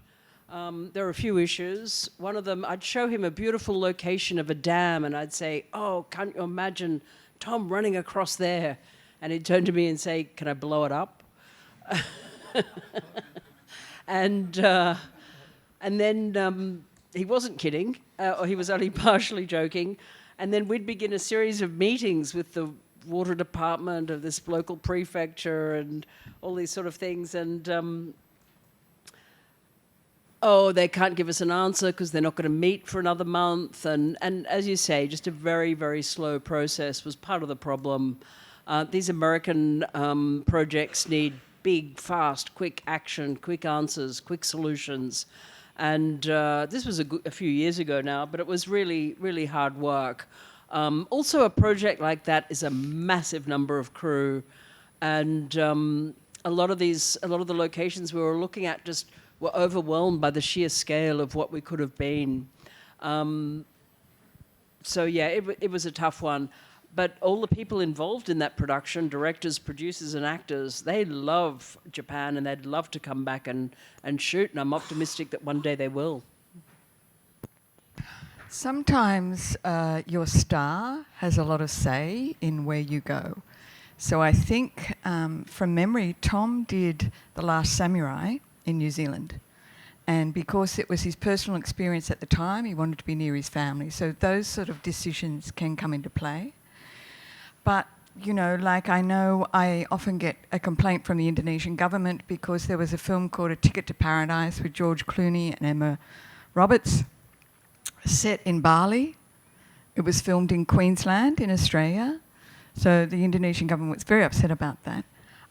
There are a few issues. One of them, I'd show him a beautiful location of a dam and I'd say, oh, can't you imagine Tom running across there? And he'd turn to me and say, can I blow it up? And then he wasn't kidding, or he was only partially joking. And then we'd begin a series of meetings with the water department of this local prefecture and all these sort of things. And they can't give us an answer because they're not going to meet for another month. And as you say, just a very, very slow process was part of the problem. These American projects need big, fast, quick action, quick answers, quick solutions. And this was a few years ago now, but it was really, really hard work. Also, a project like that is a massive number of crew. And a lot of the locations we were looking at just were overwhelmed by the sheer scale of what we could have been. So yeah, it was a tough one. But all the people involved in that production, directors, producers, and actors, they love Japan and they'd love to come back and shoot. And I'm optimistic that one day they will. Sometimes your star has a lot of say in where you go. So I think, from memory, Tom did The Last Samurai in New Zealand. And because it was his personal experience at the time, he wanted to be near his family. So those sort of decisions can come into play. But, I know I often get a complaint from the Indonesian government because there was a film called A Ticket to Paradise with George Clooney and Emma Roberts set in Bali. It was filmed in Queensland in Australia. So the Indonesian government was very upset about that.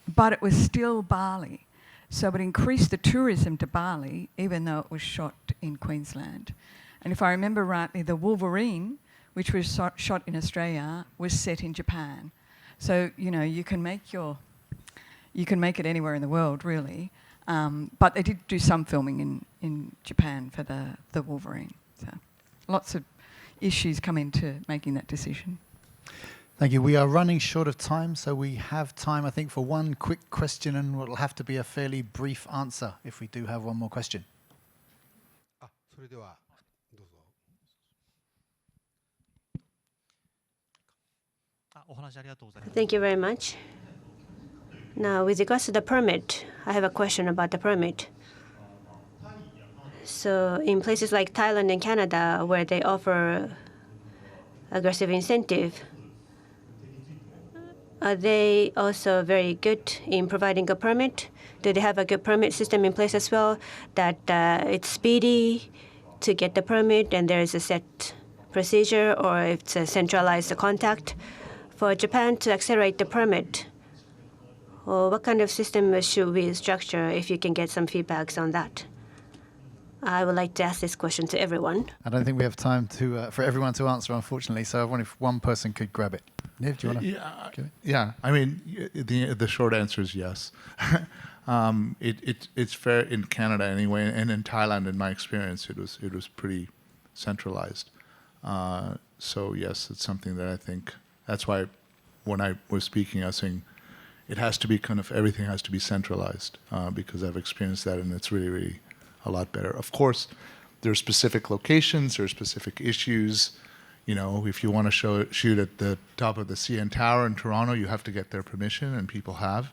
But it was still Bali. So it increased the tourism to Bali, even though it was shot in Queensland. And if I remember rightly, The Wolverine, which was shot in Australia, was set in Japan. So, you can make it anywhere in the world, really. But they did do some filming in Japan for the Wolverine. So lots of issues come into making that decision. Thank you. We are running short of time, so we have time, I think, for one quick question, and it will have to be a fairly brief answer if we do have one more question. それではどうぞ。お話ありがとうございます。 Thank you very much. Now, with regards to the permit, I have a question about the permit. So in places like Thailand and Canada, where they offer aggressive incentive, are they also very good in providing a permit? Do they have a good permit system in place as well, that it's speedy to get the permit and there is a set procedure, or if it's a centralized contact for Japan to accelerate the permit? Or what kind of system should we structure, if you can get some feedbacks on that? I would like to ask this question to everyone. I don't think we have time for everyone to answer, unfortunately, so I wonder if one person could grab it. Niv, do you want to? Yeah. I mean, the short answer is yes. It's fair in Canada anyway, and in Thailand, in my experience, it was pretty centralized. So yes, it's something that I think. That's why when I was speaking, I was saying it has to be everything has to be centralized, because I've experienced that, and it's really, really a lot better. Of course, there are specific locations, there are specific issues. You know, if you want to shoot at the top of the CN Tower in Toronto, you have to get their permission, and people have.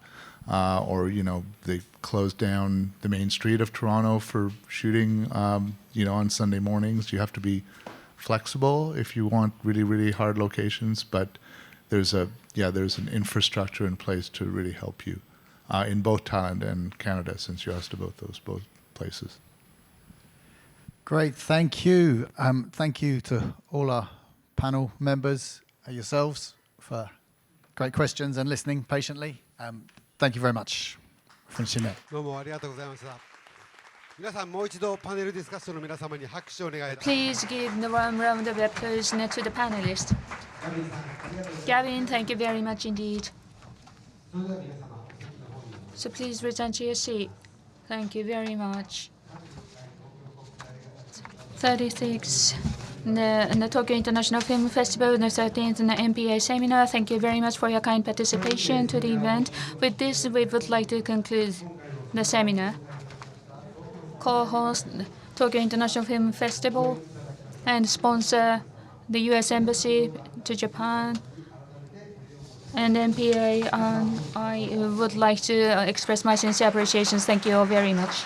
Or, you know, they closed down the main street of Toronto for shooting, you know, on Sunday mornings. You have to be flexible if you want really, really hard locations, but there's an infrastructure in place to really help you in both Thailand and Canada, since you asked about those both places. Great, thank you. Thank you to all our panel members, yourselves, for great questions and listening patiently. Thank you very much. Finishing there. どうもありがとうございました。皆さんもう一度パネルディスカッションの皆様に拍手をお願いします。 Please give the warm round of applause to the panelists. Gavin, thank you very much indeed. So please return to your seat. Thank you very much. 36. In the Tokyo International Film Festival, the 13th in the MPA Seminar. Thank you very much for your kind participation to the event. With this, we would like to conclude the seminar. Co-host Tokyo International Film Festival and sponsor the U.S. Embassy to Japan and MPA. I would like to express my sincere appreciation. Thank you all very much.